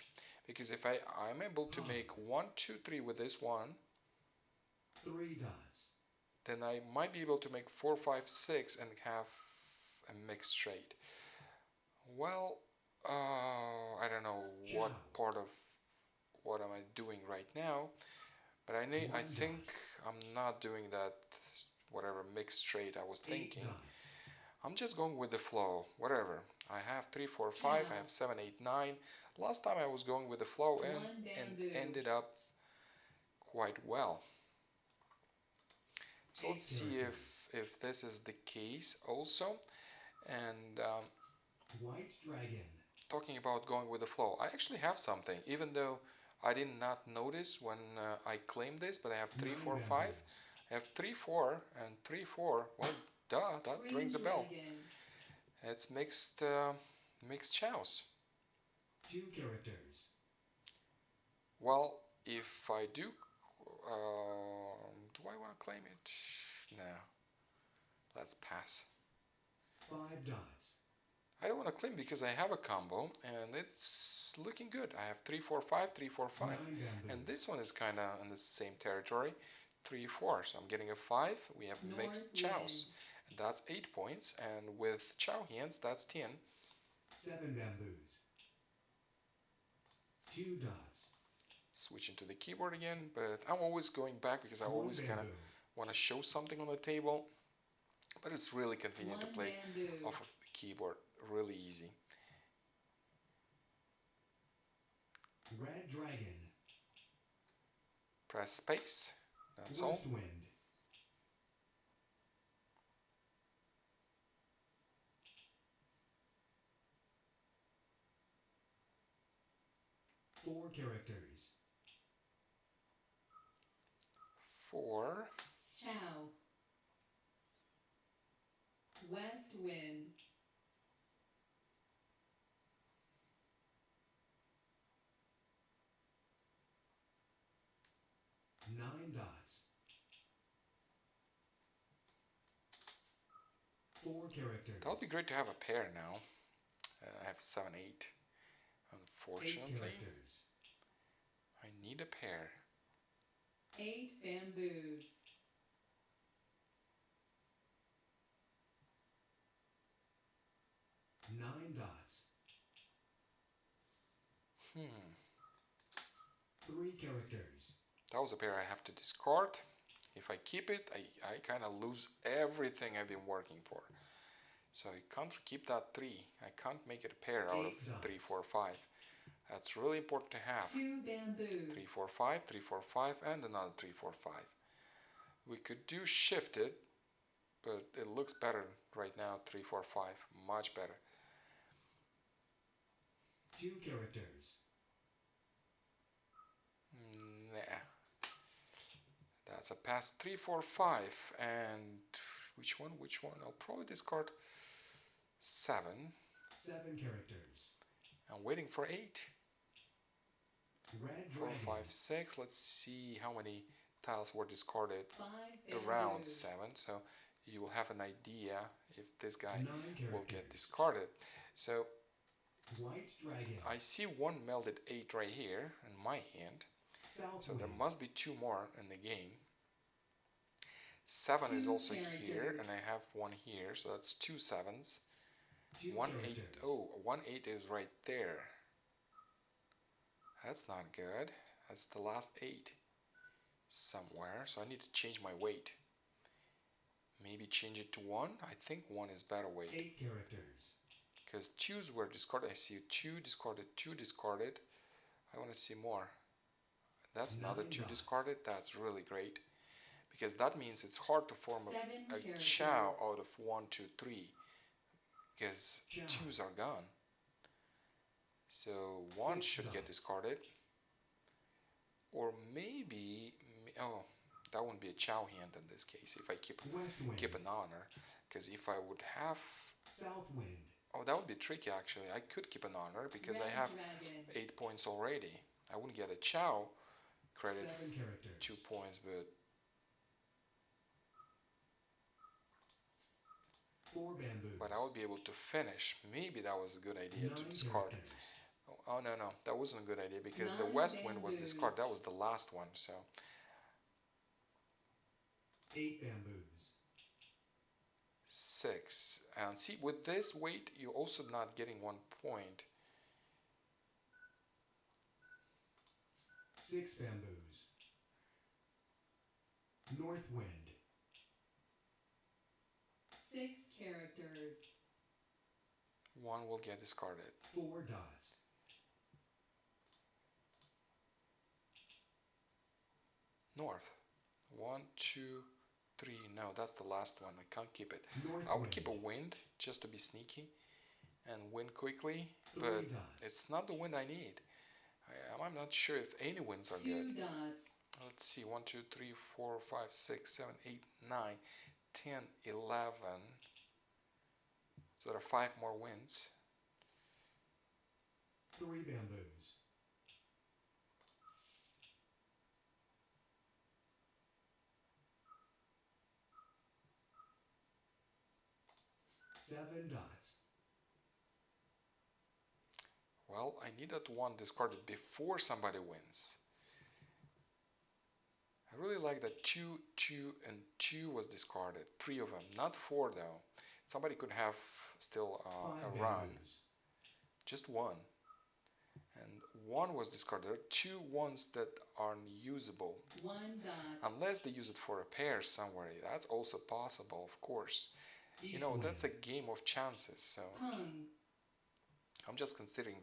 Because if I'm able to make 1, 2, 3 with this one, 3 dots. then I might be able to make 4, 5, 6 and have a mixed straight. Well, I don't know what Chow. part of what am I doing right now, but I One think I'm not doing that whatever mixed straight I was 8 thinking. dots. I'm just going with the flow, whatever. I have 3, 4, 5, I have 7, 8, 9. Last time I was going with the flow and 1 bamboo. ended up quite well. So let's see if this is the case also. And White dragon. talking about going with the flow, I actually have something, even though I did not notice when I claimed this, but I have 3, 9 4, 5. bamboos. I have 3, 4, and 3, 4. Well, duh, that Green rings a bell. dragon. It's mixed chows. 2 characters. Well, if I do I want to claim it? No. Let's pass. 5 dots. I don't want to claim because I have a combo and it's looking good. I have 3, 4, 5, 3, 4, 5. 9 bamboos. And this one is kind of in the same territory. 3, 4. So I'm getting a 5. We have mixed North chows. wind. And that's 8 points. And with chow hands, that's 10. 7 bamboos. 2 dots. Switching to the keyboard again. But I'm always going back because I 1 always kind of bamboo. want to show something on the table. But it's really convenient to 1 play bamboo. off of the keyboard. Really easy. Red dragon. Press space. That's all. West wind. 4 characters. 4. Chow. West wind. 9 dots. 4 characters. That would be great to have a pair now. I have 7, 8. 8 Unfortunately, characters. I need a pair. 8 bamboos. 9 dots. 3 characters. That was a pair I have to discard. If I keep it, I kind of lose everything I've been working for. So I can't keep that 3. I can't make it a pair out of 3, 4, 5. That's really important to have. 2 bamboos. 3, 4, 5, 3, 4, 5, and another 3, 4, 5. We could do shifted, but it looks better right now, 3, 4, 5. Much better. 2 characters. Nah. That's a pass. 3, 4, 5. And which one? Which one? I'll probably discard 7. 7 characters. I'm waiting for 8. Red 4, dragon. 5, 6. Let's see how many tiles were discarded 5 around bamboos. 7. So you will have an idea if this guy 9 will get characters. discarded. So White dragon. I see one melded 8 right here in my hand. South So there wind. must be 2 more in the game. 7 is 2 also here, characters. and I have one here, so that's 2 7s. 2 1 8. characters. Oh, 1 8 is right there. That's not good. That's the last 8 somewhere, so I need to change my weight. Maybe change it to 1. I think 1 is better weight. 8 characters. Because 2s were discarded. I see 2 discarded, 2 discarded. I want to see more. That's another 2 dots. discarded. That's really great. Because that means it's hard to form 7 a characters. chow out of 1, 2, 3. Because Chow. 2s are gone. So 1 6 should get dots. discarded. Or maybe, oh, that wouldn't be a chow hand in this case if I keep West wind. an honor. Because if I would have, South wind. oh, that would be tricky actually. I could keep an honor because I Red have dragon. 8 points already. I wouldn't get a chow credit 7 characters. 2 points, but 4 bamboos. I would be able to finish. Maybe that was a good idea 9 to discard. characters. Oh no, that wasn't a good idea because the 9 west wind was bamboos. discarded. That was the last one. So 8 bamboos. 6. And see, with this weight, you're also not getting 1 point. 6 bamboos. North wind. 6 characters. 1 will get discarded. 4 dots. North. 1, 2, 3. No, that's the last one. I can't keep it. North I would wind. keep a wind just to be sneaky and win quickly, 3 but dots. it's not the wind I need. I'm not sure if any winds are 2 good. dots. Let's see, 1, 2, 3, 4, 5, 6, 7, 8, 9, 10, 11. So there are 5 more winds. 3 bamboos. 7 dots. Well, I need that 1 discarded before somebody wins. I really like that 2, 2, and 2 was discarded. 3 of them, not 4 though. Somebody could have still 5 a run. bamboos. Just 1. And 1 was discarded. There are 2 ones that are unusable. 1 dot. Unless they use it for a pair somewhere. That's also possible, of course. East You know, wind. that's a game of chances. So Pong. I'm just considering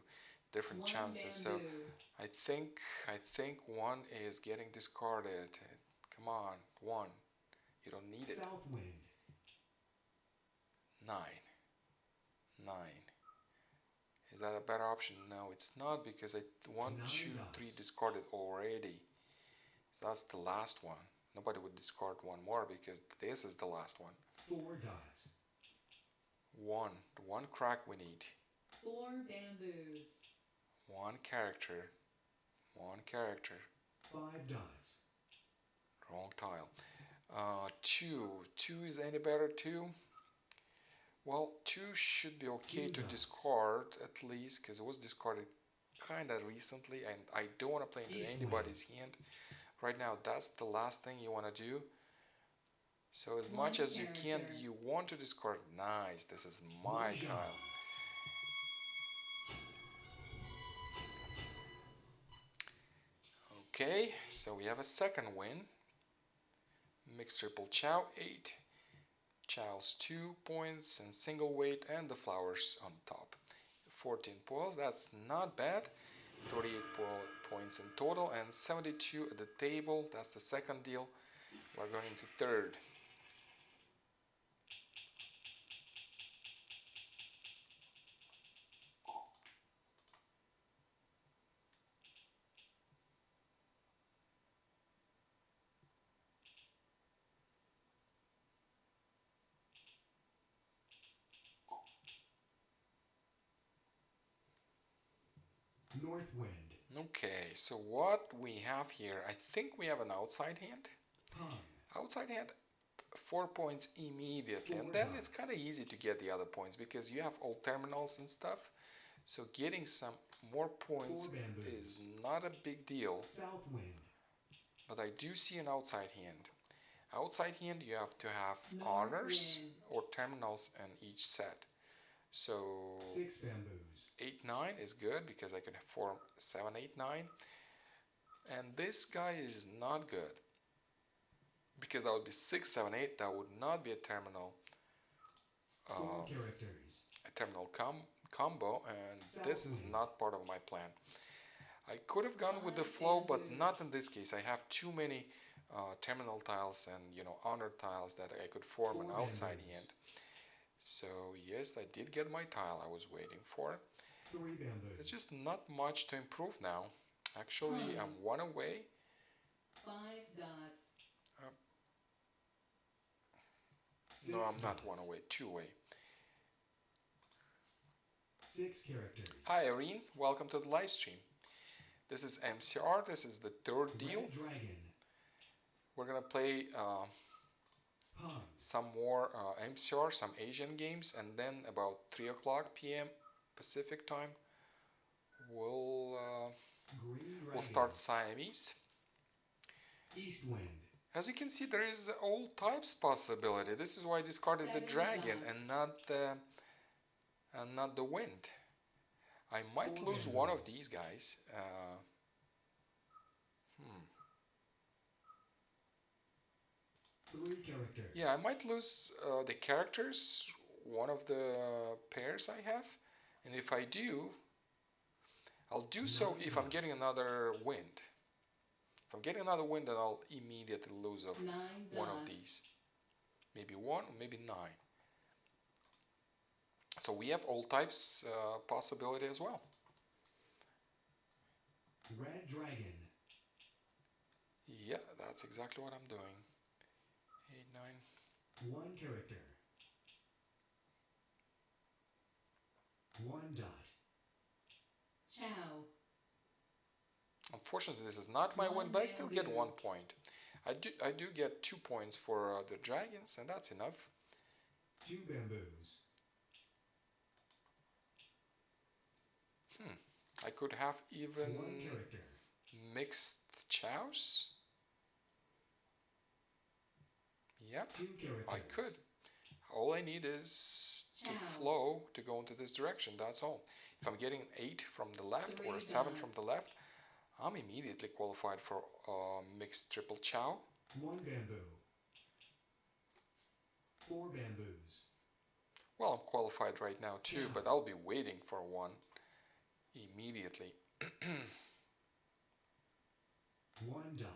different 1 chances. So bamboo. I think 1 is getting discarded. Come on, 1. You don't need it. South wind. 9. 9. Is that a better option? No, it's not, because I 1, 2, 3 discarded already. So that's the last one. Nobody would discard one more because this is the last one. 4 dots. The one crack we need. 4 bamboos. One character. 5 dots. Wrong tile. 2. 2 is any better? 2? Well, 2 should be okay to discard at least, because it was discarded kind of recently, and I don't want to play into anybody's hand right now. That's the last thing you want to do. So as much as you can, you want to discard. Nice, this is my tile. Okay, so we have a second win. Mixed triple chow, 8. Chows 2 points and single weight, and the flowers on top. 14 points, that's not bad. 38 points in total and 72 at the table. That's the second deal. We're going into third. North wind. Okay, so what we have here, I think we have an outside hand. Pong. Outside hand, 4 points immediately, and then it's kind of easy to get the other points because you have all terminals and stuff. So getting some more points is not a big deal. South wind. But I do see an outside hand. Outside hand, you have to have honors or terminals in each set. So 6 bamboos. 8, 9 is good because I can form 7, 8, 9. And this guy is not good because that would be 6, 7, 8. That would not be a terminal. 4 characters. A terminal combo, and this is not part of my plan. I could have gone with the flow, but not in this case. I have too many terminal tiles and honor tiles that I could form an outside hand. So yes, I did get my tile I was waiting for. 3 bamboos. It's just not much to improve now. Actually, I'm 1 away. 5 dots. No, I'm not 1 away, 2 away. 6 characters. Hi Irene, welcome to the live stream. This is MCR, this is the third deal. Red dragon. We're gonna play Pong. some more MCR, some Asian games, and then about 3 o'clock p.m. Pacific time, we'll start Siamese. East wind. As you can see, there is all types possibility. This is why I discarded the dragon and not the wind. I might lose one of these guys. Three characters. Yeah, I might lose the characters, one of the pairs I have. And if I do, I'll do so if I'm getting another wind. If I'm getting another wind, then I'll immediately lose one of these. Maybe 1, maybe 9. So we have all types possibility as well. Red dragon. Yeah, that's exactly what I'm doing. 8, 9. 1 character. 1 dot. Chow. Unfortunately, this is not my win, but I still get 1 point. I do get 2 points for the dragons, and that's enough. 2 bamboos. I could have even 1 character. mixed chows. Yep, 2 characters. I could. All I need is to flow to go into this direction, that's all. If I'm getting 8 from the left or a 7 from the left, I'm immediately qualified for mixed triple chow. 1 bamboo. 4 bamboos. Well, I'm qualified right now too, but I'll be waiting for 1 immediately. 1 dot.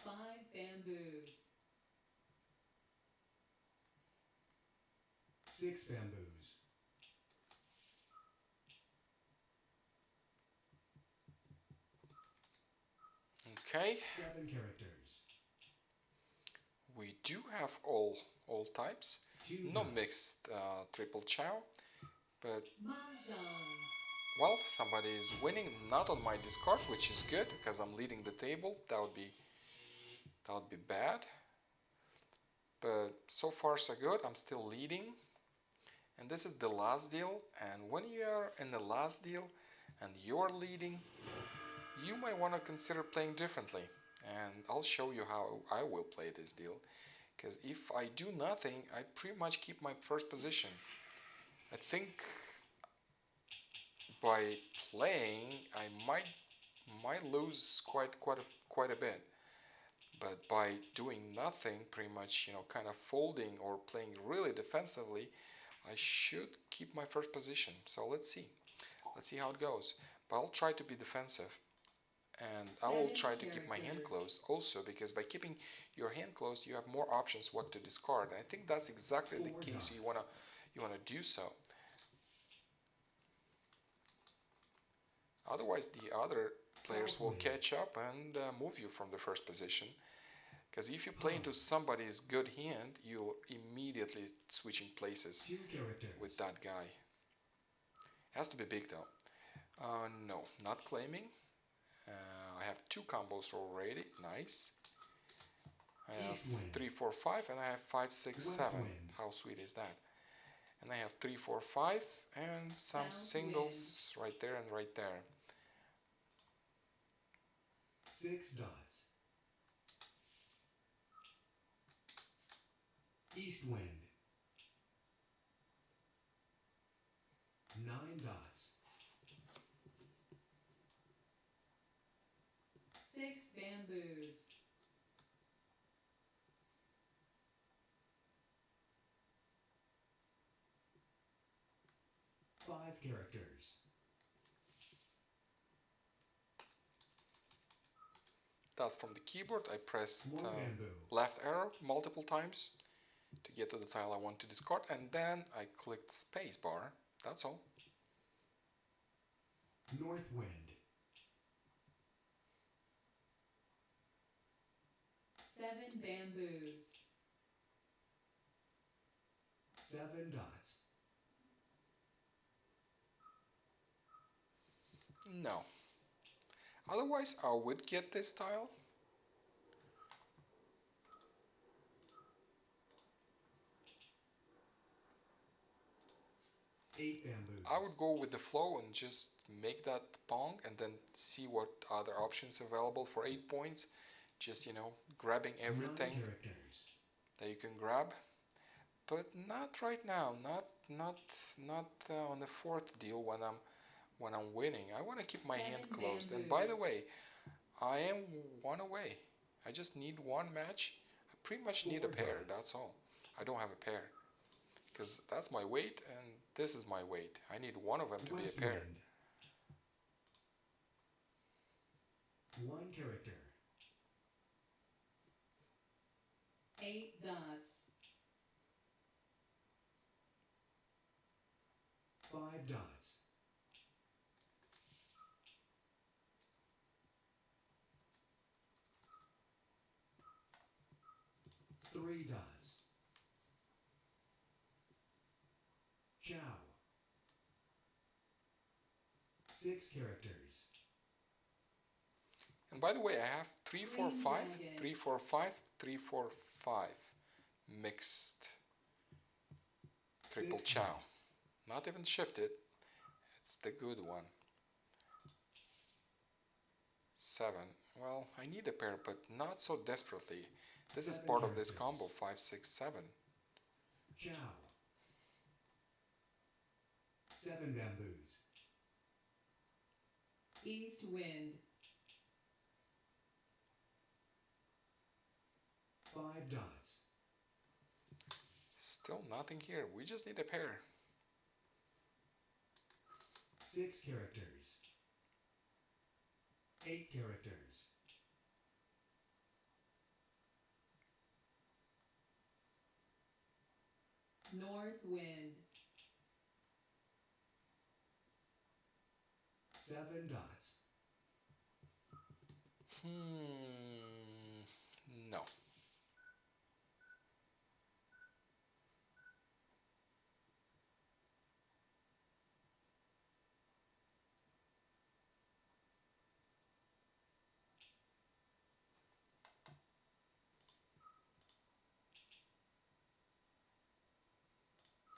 Five bamboos. 6 bamboos. Okay, 7 characters. we do have all types. 2 No dots. mixed triple chow, but Mahjong. well, somebody is winning, not on my discard, which is good because I'm leading the table. That would be bad. But so far so good. I'm still leading. And this is the last deal. And when you are in the last deal and you're leading, you might want to consider playing differently. And I'll show you how I will play this deal. Because if I do nothing, I pretty much keep my first position. I think by playing, I might lose quite a bit. But by doing nothing, pretty much, kind of folding or playing really defensively, I should keep my first position. So let's see. Let's see how it goes. But I'll try to be defensive. And I will 7 try to keep my hand characters. closed also, because by keeping your hand closed, you have more options what to discard. And I think that's exactly the 4 case. dots. You wanna do so. Otherwise, the other players will catch up and move you from the first position. Because if you play into somebody's good hand, you'll immediately switching places 2 characters. with that guy. Has to be big though. No, not claiming. I have 2 combos already. Nice. I have East wind. 3, 4, 5, and I have 5, 6, West 7. wind. How sweet is that? And I have 3, 4, 5, and some South singles right there and right there. 6 dots. East wind. 9 dots. 6 bamboos. 5 characters. That's from the keyboard. I pressed 1 bamboo. left arrow multiple times to get to the tile I want to discard, and then I clicked spacebar. That's all. North wind. 7 bamboos. 7 dots. No. Otherwise, I would get this tile. Eight bamboos. I would go with the flow and just make that pong and then see what other options available for 8 points. Just, grabbing 9 everything characters. that you can grab. But not right now. Not on the fourth deal when I'm winning. I want to keep my hand 7 closed. And by the bamboos. way, I am 1 away. I just need 1 match. I pretty much need a 4 pair. dots. That's all. I don't have a pair. Because that's my weight and this is my weight. I need 1 of them to be a West pair. wind. 1 character. 8 dots. 5 dots. 3 dots. Chow. 6 characters. And by the way, I have 3, 4, 5, Dragon. 3, 4, 5, 3, 4, 5 mixed triple 6 chow. dots. Not even shifted. It's the good one. 7. Well, I need a pair, but not so desperately. This is 7 part of this characters. combo, 5, 6, 7. Chow. 7 bamboos. East wind. 5 dots. Still nothing here. We just need a pair. 6 characters. 8 characters. North wind. 7 dots. No.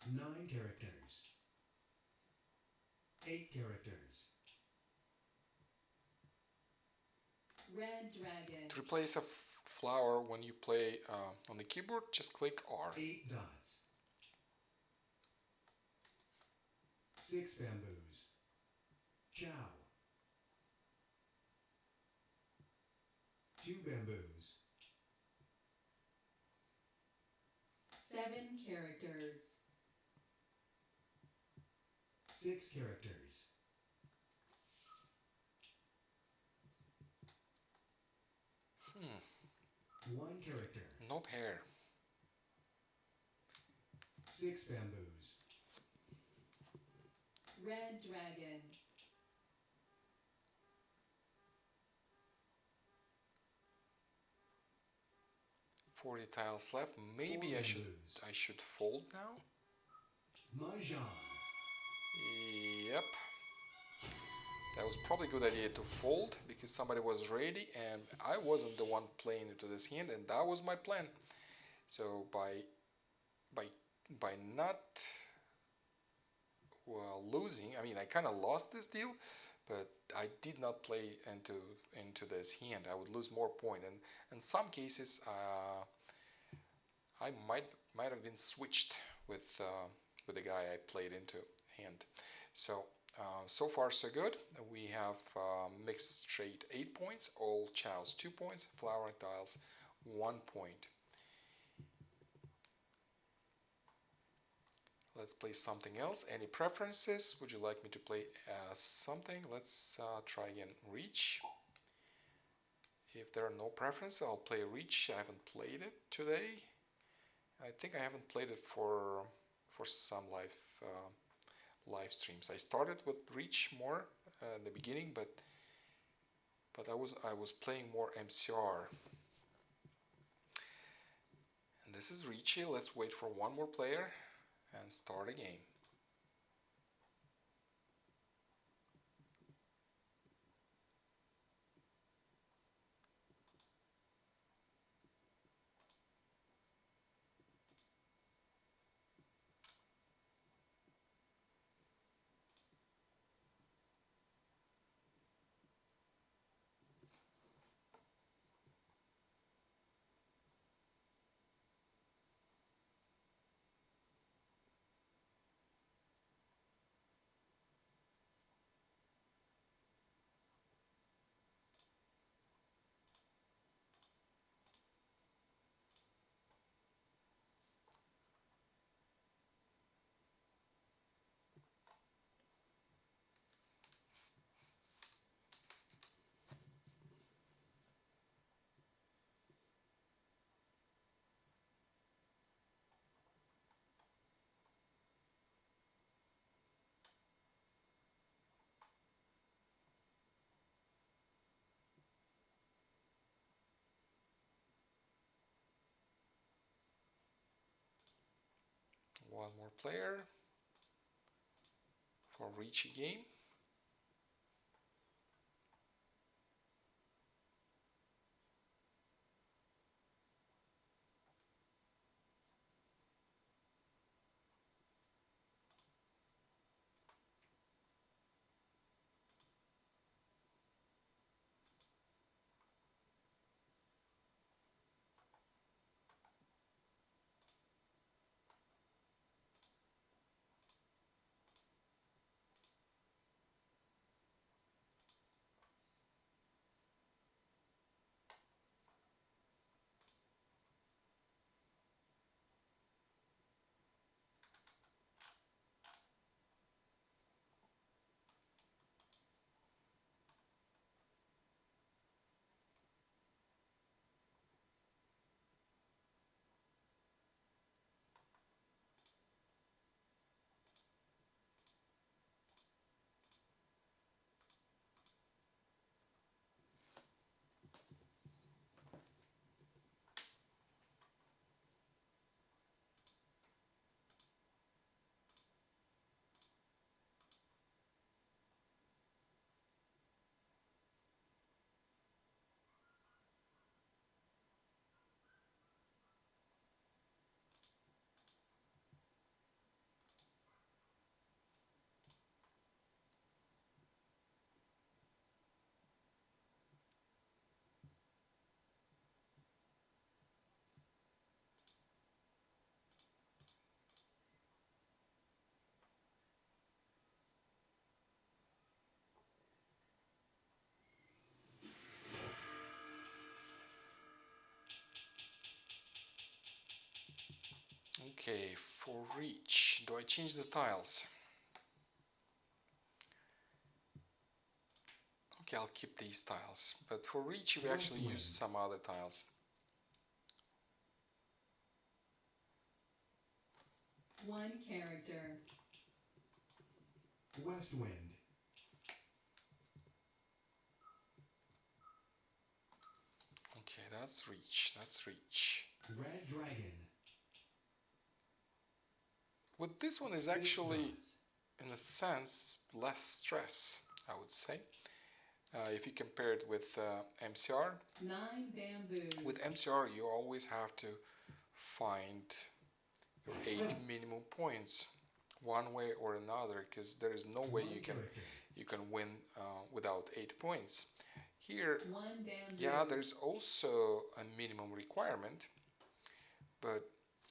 Nine characters. 8 characters. Red dragon. To replace a flower when you play on the keyboard, just click R. 8 dots. 6 bamboos. Chow. 2 bamboos. 7 characters. 6 characters. Hmm. 1 character. No pair. 6 bamboos. Red dragon. 40 tiles left. Maybe 4 I bamboos. should fold now. Mahjong. Yep. That was probably a good idea to fold because somebody was ready and I wasn't the one playing into this hand, and that was my plan. So by not losing, I mean I kind of lost this deal, but I did not play into this hand. I would lose more point, and in some cases I might have been switched with the guy I played into hand. So so far so good. We have mixed straight 8 points, all chows 2 points, flower tiles 1 point. Let's play something else. Any preferences? Would you like me to play something? Let's try again Riichi. If there are no preferences, I'll play Riichi. I haven't played it today. I think I haven't played it for some live streams. I started with Riichi more in the beginning, but I was playing more MCR. And this is Riichi. Let's wait for one more player and start a game. One more player for Riichi game. Okay, for reach, do I change the tiles? Okay, I'll keep these tiles, but for reach we actually use some other tiles. One character. West wind. Okay, that's reach, that's reach. Red dragon. With this one is 6 actually, dots. in a sense, less stress, I would say. If you compare it with MCR, 9 bamboos. with MCR you always have to find your 8 minimum points one way or another, because there is no way One character. you can win without 8 points. Here, 1 bamboo. yeah, there's also a minimum requirement, but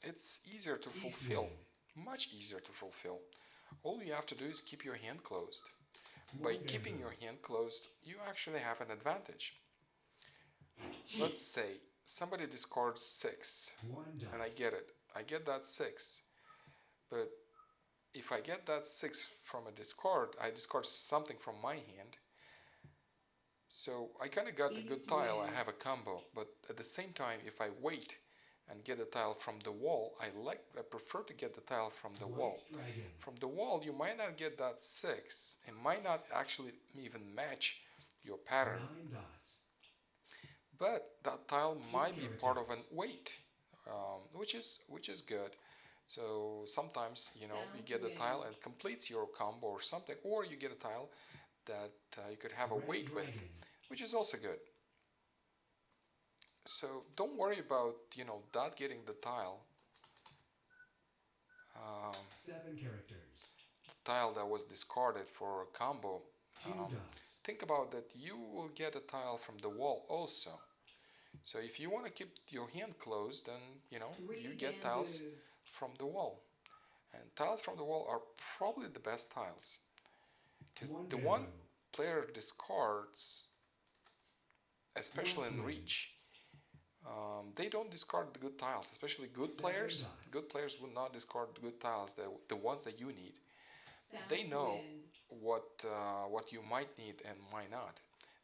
it's easier to East fulfill, wind. much easier to fulfill. All you have to do is keep your hand closed. By One keeping bamboo. your hand closed, you actually have an advantage. Let's say somebody discards 6, 1 dot. and I get it. I get that 6, but if I get that 6 from a discard, I discard something from my hand. So I kind of got a good East tile, I wind. have a combo, but at the same time, if I wait and get a tile from the wall, I prefer to get the tile from the White wall. dragon. From the wall, you might not get that 6. It might not actually even match your pattern, 9 dots. but that tile might be part of characters. an wait, which is good. So sometimes you get the tile and completes your combo or something, or you get a tile that you could have a Red wait with, dragon. which is also good. So don't worry about not getting the tile. 7 characters. Tile that was discarded for a combo. 2 dots. Think about that you will get a tile from the wall also. So if you want to keep your hand closed, then you 3 get tiles bamboos. from the wall. And tiles from the wall are probably the best tiles, because 1 the bamboo. one player discards, especially in West wind. reach, they don't discard the good tiles, especially good 7 players. dots. Good players will not discard good tiles, the ones that you need. South They know wind. what you might need and might not.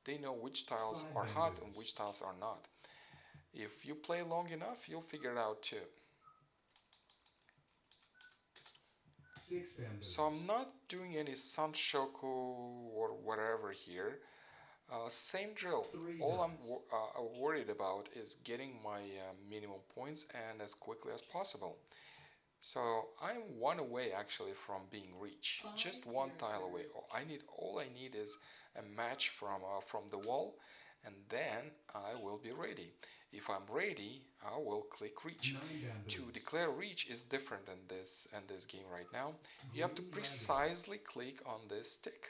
They know which tiles 5 are hot and bamboos. which tiles are not. If you play long enough, you'll figure it out too. 6 bamboos. So I'm not doing any Sanshoku or whatever here. Same drill. 3 All I'm dots. worried about is getting my minimum points and as quickly as possible. So I'm one away actually from being reach, just one tile away. All I need is a match from the wall, and then I will be ready. If I'm ready, I will click reach. 9 bamboos. To declare reach is different in this game right now. You have to Green dragon. precisely click on this stick.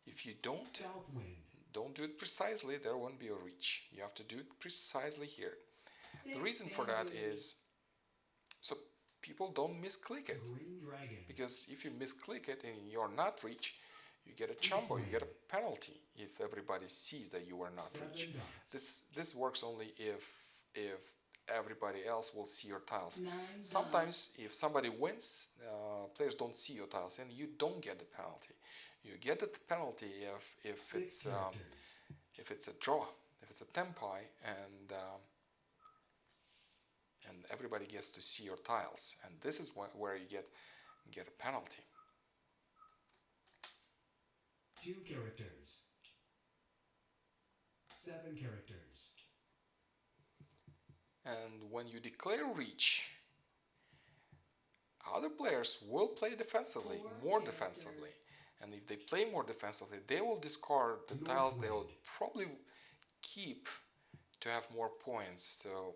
If you don't South wind. do it precisely, there won't be a reach. You have to do it precisely here. 6 The reason for that bamboos. is so people don't misclick it. Green dragon. Because if you misclick it and you're not reach, you get a chumbo, you get a penalty if everybody sees that you are not 7 reach. dots. This works only if everybody else will see your tiles. 9 dots. Sometimes if somebody wins, players don't see your tiles and you don't get the penalty. You get the penalty if 6 it's characters. if it's a draw, if it's a tempai, and everybody gets to see your tiles, and this is where you get a penalty. 2 characters. 7 characters. And when you declare reach, other players will play defensively, 4 more characters. defensively. And if they play more defensively, they will discard the North tiles they will wind. probably keep to have more points. So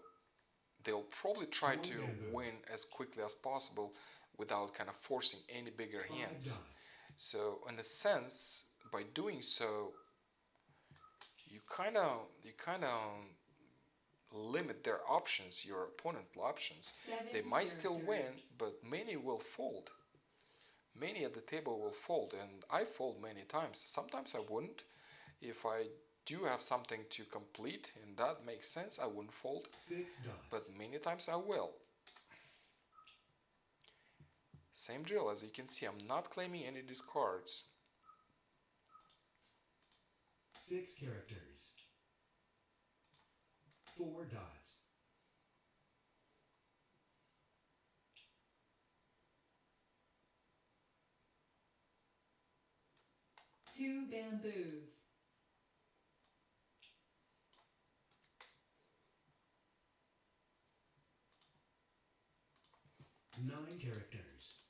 they'll probably try One to bamboo. win as quickly as possible without kind of forcing any bigger 5 hands. dots. So in a sense, by doing so, you kind of limit their options, your opponent's options. 7 They might still win, characters. but many will fold. Many at the table will fold, and I fold many times. Sometimes I wouldn't. If I do have something to complete and that makes sense, I wouldn't fold, 6 dots. but many times I will. Same drill. As you can see, I'm not claiming any discards. 6 characters. 4 dots. Two bamboos. 9 characters.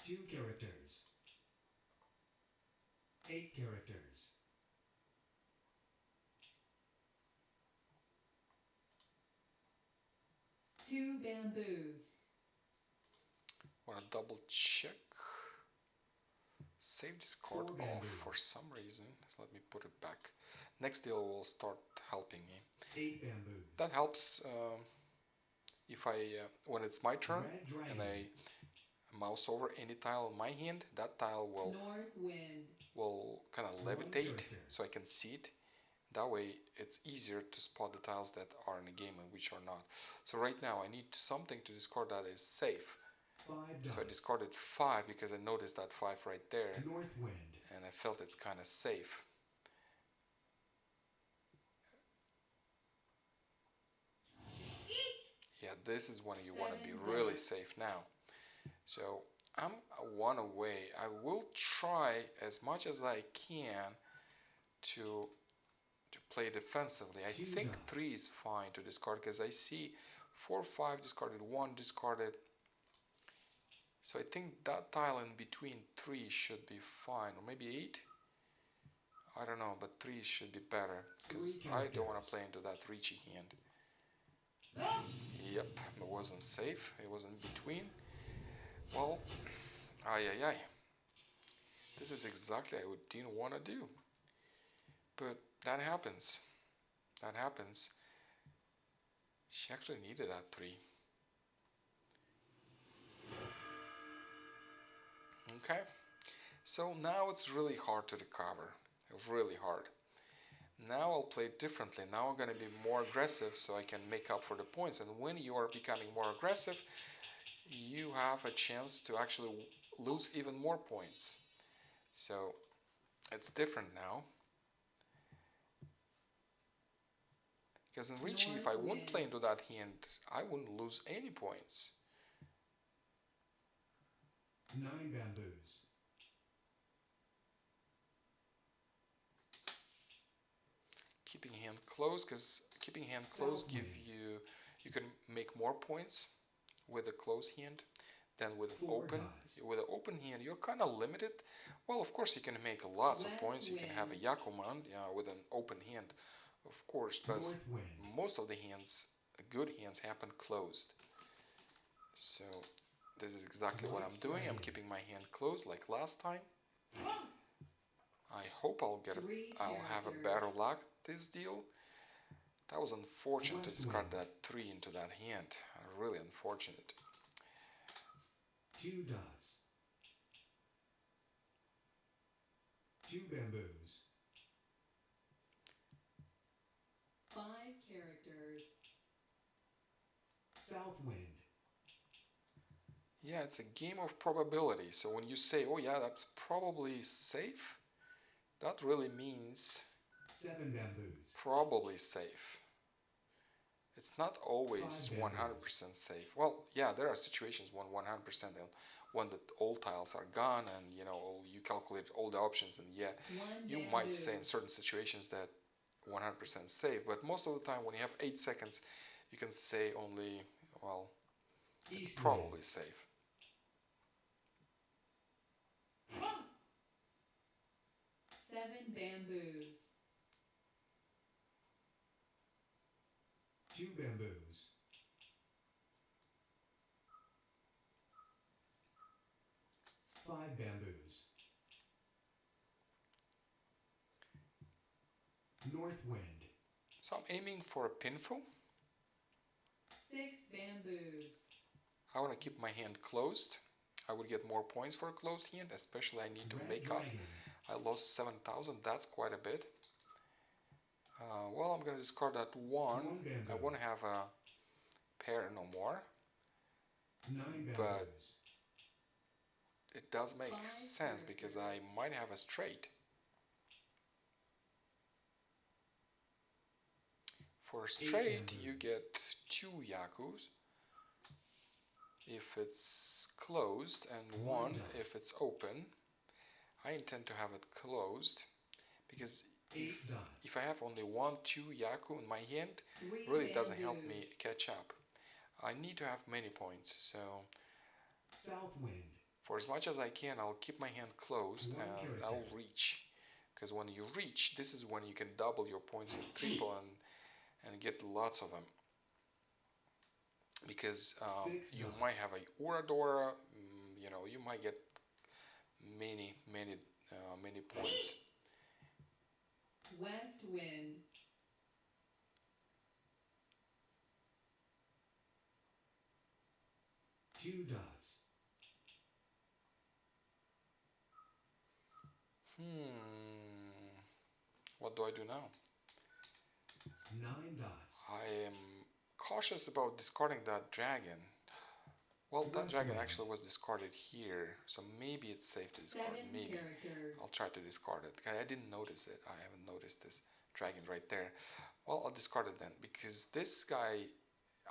2 characters. 8 characters. 2 bamboos. Want to double check. Save this card 4 off bamboos. for some reason. So let me put it back. Next deal will start helping me. 8 bamboos. That helps if I when it's my turn Red dragon. and I mouse over any tile in my hand, that tile North wind. will kind of One levitate character. so I can see it. That way it's easier to spot the tiles that are in the game and which are not. So right now I need something to discard that is safe. 5 So I dots. discarded 5 because I noticed that 5 right there North wind. and I felt it's kind of safe. Yeah, this is when you want to be 7 really dots. safe now. So I'm 1 away. I will try as much as I can to play defensively. I 2 think dots. 3 is fine to discard because I see 4, 5 discarded, 1 discarded. So I think that tile in between 3 should be fine, or maybe 8. I don't know, but 3 should be better because 3 I don't want to characters. play into that Riichi hand. Yep, it wasn't safe. It was in between. Well, ay. This is exactly what I didn't want to do. But that happens. That happens. She actually needed that 3. Okay. So now it's really hard to recover. Really hard. Now I'll play it differently. Now I'm going to be more aggressive so I can make up for the points. And when you are becoming more aggressive, you have a chance to actually lose even more points. So it's different now. Because in Riichi, if I wouldn't play into that hand, I wouldn't lose any points. 9 bamboos. Keeping hand closed, because keeping hand closed South give wind. you can make more points with a closed hand than with an 4 open. dots. With an open hand, you're kind of limited. Well, of course, you can make lots of West points. You can have a wind. Yakuman with an open hand, of course, but North wind. most of the hands, good hands, happen closed. So this is exactly what I'm doing. I'm keeping my hand closed like last time. I hope I'll have a better luck this deal. That was unfortunate to West discard wind. that 3 into that hand. Really unfortunate. 2 dots. 2 bamboos. 5 characters. South wind. Yeah, it's a game of probability. So when you say, oh yeah, that's probably safe, that really means 7 bamboos. probably safe. It's not always 5 100% bamboos. safe. Well, yeah, there are situations when 100% when the all tiles are gone and you calculate all the options and yeah, 1 you bamboo. might say in certain situations that 100% safe, but most of the time when you have 8 seconds, you can say only, well, it's East probably wind. safe. 7 bamboos. 2 bamboos. 5 bamboos. North wind. So I'm aiming for a pinful. 6 bamboos. I want to keep my hand closed. I would get more points for a closed hand, especially I need to Red make up. dragon. I lost 7,000, that's quite a bit. Well, Well, I'm gonna discard that one. One bamboo. I won't have a pair no more, 9 but bamboos. it does make 5 sense because I characters. might have a straight. For straight, bamboos. you get 2 yakus if it's closed and One 1 dot. if it's open. I intend to have it closed because 8 dots. if I have only 1, 2 yaku in my hand, 3 really doesn't help me bamboos. catch up. I need to have many points, so South wind. for as much as I can, I'll keep my hand closed One and character. I'll reach. Because when you reach, this is when you can double your points in triple and get lots of them. Because 6 you dots. might have a Oradora, you know, you might get many points. West wind. 2 dots. What do I do now? 9 dots. I am cautious about discarding that dragon. Well, that West dragon wind. actually was discarded here, so maybe it's safe to discard. 7 Maybe. characters. I'll try to discard it. I didn't notice it. I haven't noticed this dragon right there. Well, I'll discard it then, because this guy,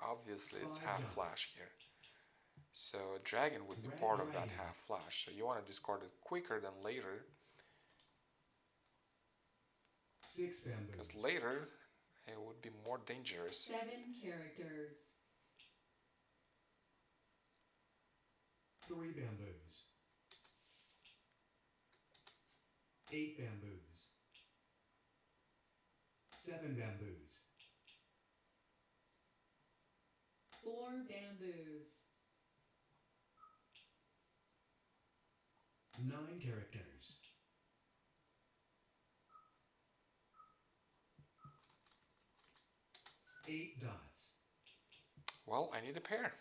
obviously, it's 5 half dots. flash here. So a dragon would be Red part of that dragon. half flash. So you want to discard it quicker than later, 6 bamboos. because later it would be more dangerous. 7 characters. 3 bamboos. 8 bamboos. 7 bamboos. 4 bamboos. 9 characters. 8 dots. Well, I need a pair.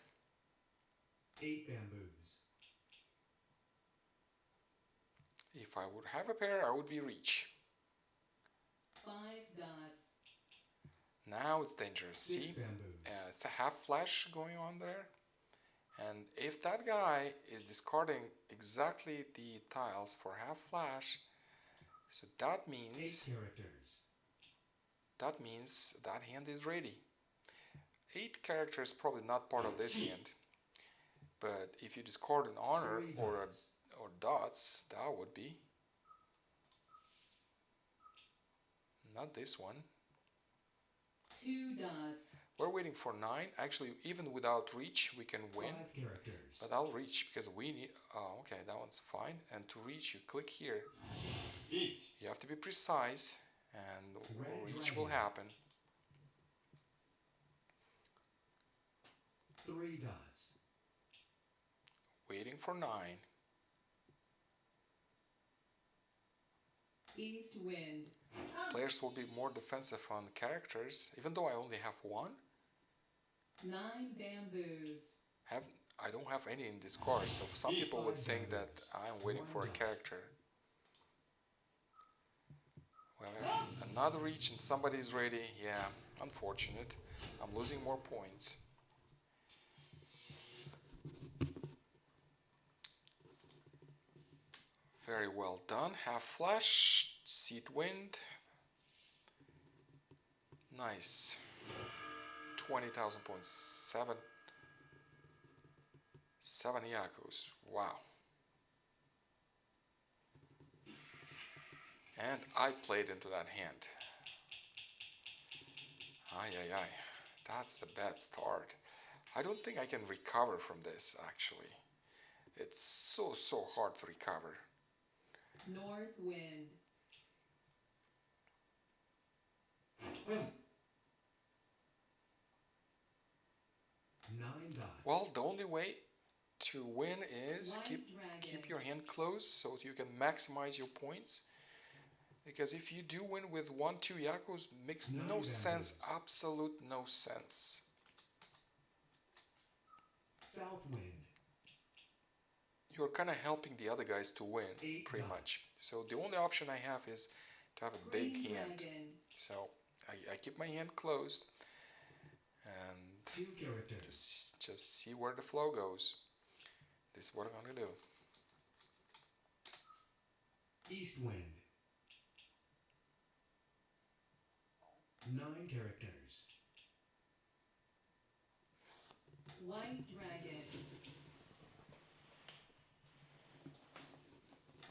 8 bamboos. If I would have a pair, I would be Reach. 5 dots. Now it's dangerous. 6 See? bamboos. It's a half flash going on there. And if that guy is discarding exactly the tiles for half flash, so that 8 means characters. that hand is ready. 8 characters probably not part of this hand, but if you discard an honor 3 or dots. dots, that would be. Not this one. 2 dots. We're waiting for 9. Actually, even without reach, we can win. 5 characters. But I'll reach because we need. Oh, okay, that one's fine. And to reach, you click here. You have to be precise, and Red reach will dragon. happen. 3 dots. Waiting for 9. East wind. Players will be more defensive on characters, even though I only have 1. 9 bamboos. I don't have any in discard, so some people would think that I'm waiting for a character. Well, another reach and somebody's ready. Yeah, unfortunate. I'm losing more points. Very well done. Half flash, seat wind. Nice. 20,000 points. 7 yakus. Wow. And I played into that hand. Ay, ay, ay. That's a bad start. I don't think I can recover from this, actually. It's so hard to recover. North wind. 9 dots. Well, the only way to win is White keep dragon. your hand closed so you can maximize your points. Because if you do win with 1, 2 yakus, makes Nine no sense, bamboos. absolute no sense. South wind. You're kind of helping the other guys to win, 8 pretty dots. much. So the only option I have is to have a big Green hand. dragon. So I keep my hand closed and 2 characters. just see where the flow goes. This is what I'm gonna do. East wind. 9 characters. White dragon.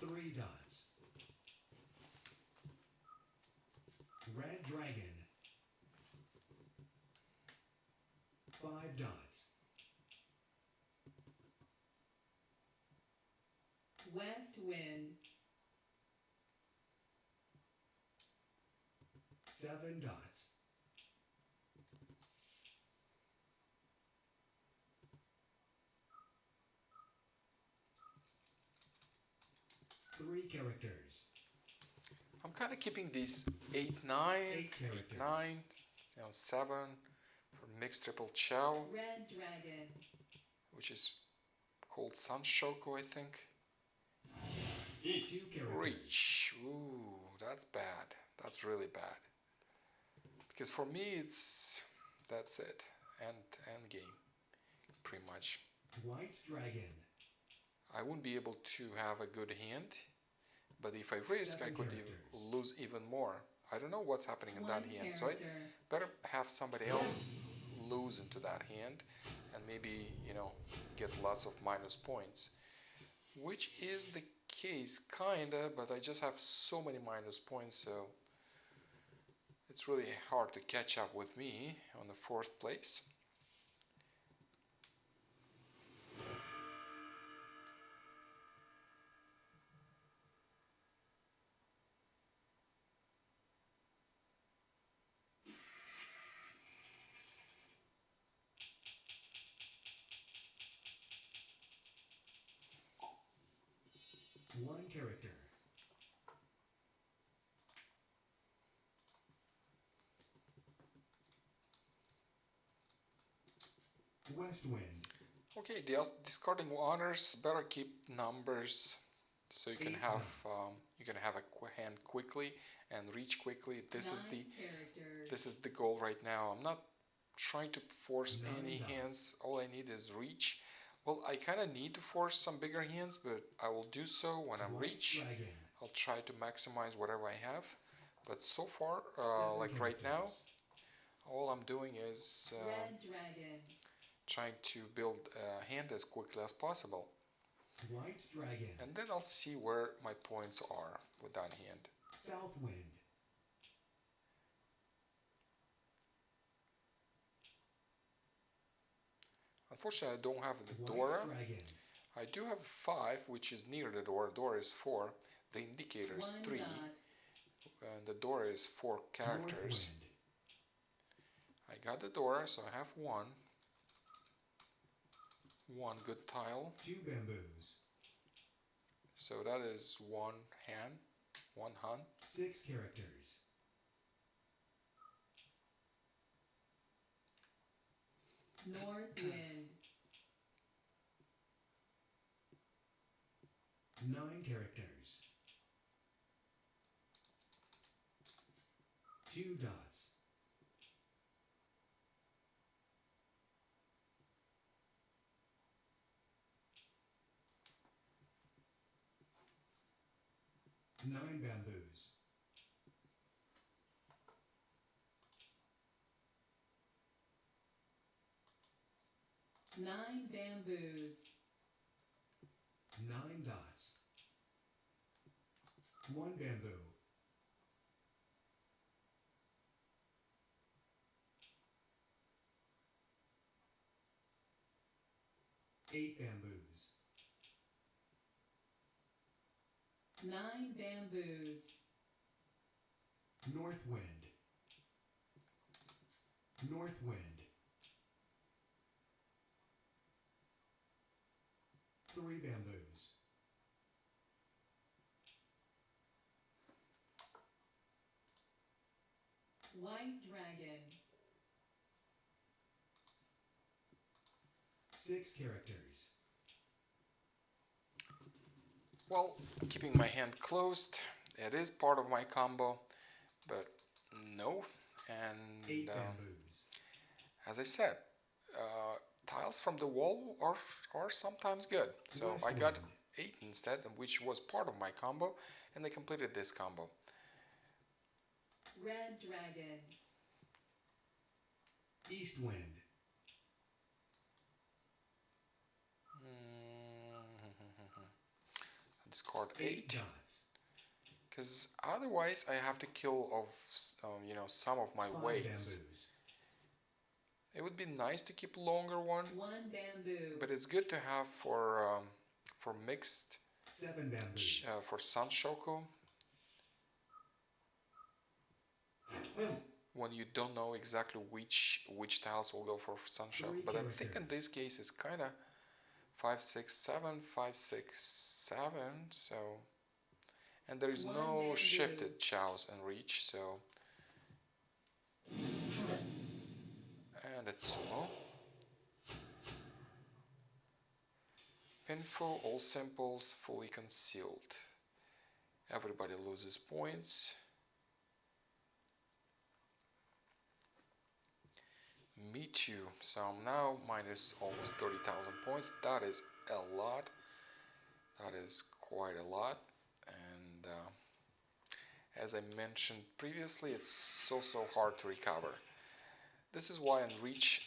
3 dots. Red dragon. 5 dots. West wind. 7 dots. Three characters. I'm kind of keeping these 8, 9, 8 characters. 8, 9, 7 for mixed triple chow, Red dragon. which is called Sanshoko, I think. 2 characters. Reach. Ooh, that's bad. That's really bad. Because for me, that's it. End game, pretty much. White dragon. I wouldn't be able to have a good hand, but if I risk, I 7 could characters. lose even more. I don't know what's happening in that One hand, so I character. better have somebody else lose into that hand and maybe, get lots of minus points, which is the case kinda, but I just have so many minus points, so it's really hard to catch up with me on the 4th place. One character. West wind. Okay, discarding honors, better keep numbers so you can 8 have dots. a hand quickly and reach quickly. This is 9 characters. this is the goal right now. I'm not trying to force 9 any dots. hands. All I need is reach. Well, I kind of need to force some bigger hands, but I will do so when I'm White reach. dragon. I'll try to maximize whatever I have. But so far, 7 like right now, characters. all I'm doing is Red dragon. trying to build a hand as quickly as possible. White dragon. And then I'll see where my points are with that hand. South wind. Unfortunately, I don't have the White Dora. dragon. I do have 5, which is near the door. Door is 4. The indicator is 1 3. dot. And the door is 4 characters. North wind. I got the door, so I have 1. 1 good tile. 2 bamboos. So that is 1 hand, 1 hun. 6 characters. North wind. 9 characters. 2 dots. Nine bamboos. 9 bamboos. 9 dots. 1 bamboo. 8 bamboos. 9 bamboos. North wind. North wind. 3 bamboos. White dragon. 6 characters. Well, keeping my hand closed, it is part of my combo, but no. 8 And bamboos. as I said, tiles from the wall are sometimes good. So West I got wind. 8 instead, which was part of my combo, and I completed this combo. Red dragon. East wind. Discard 8 8, dots. because otherwise I have to kill of some of my 5 weights. bamboos. It would be nice to keep a longer one, 1 bamboo. but it's good to have for mixed 7 bamboos. for Sanshoku, when you don't know exactly which tiles will go for Sanshoku. But I think in this case it's kind of 5 6 7 5 6 7. So, and there is One no bamboo. shifted chows and reach. So, and it's sumo. Pinfo, all simples, fully concealed. Everybody loses points. Me too. So I'm now minus almost 30,000 points. That is a lot. That is quite a lot. And as I mentioned previously, it's so hard to recover. This is why in Reach,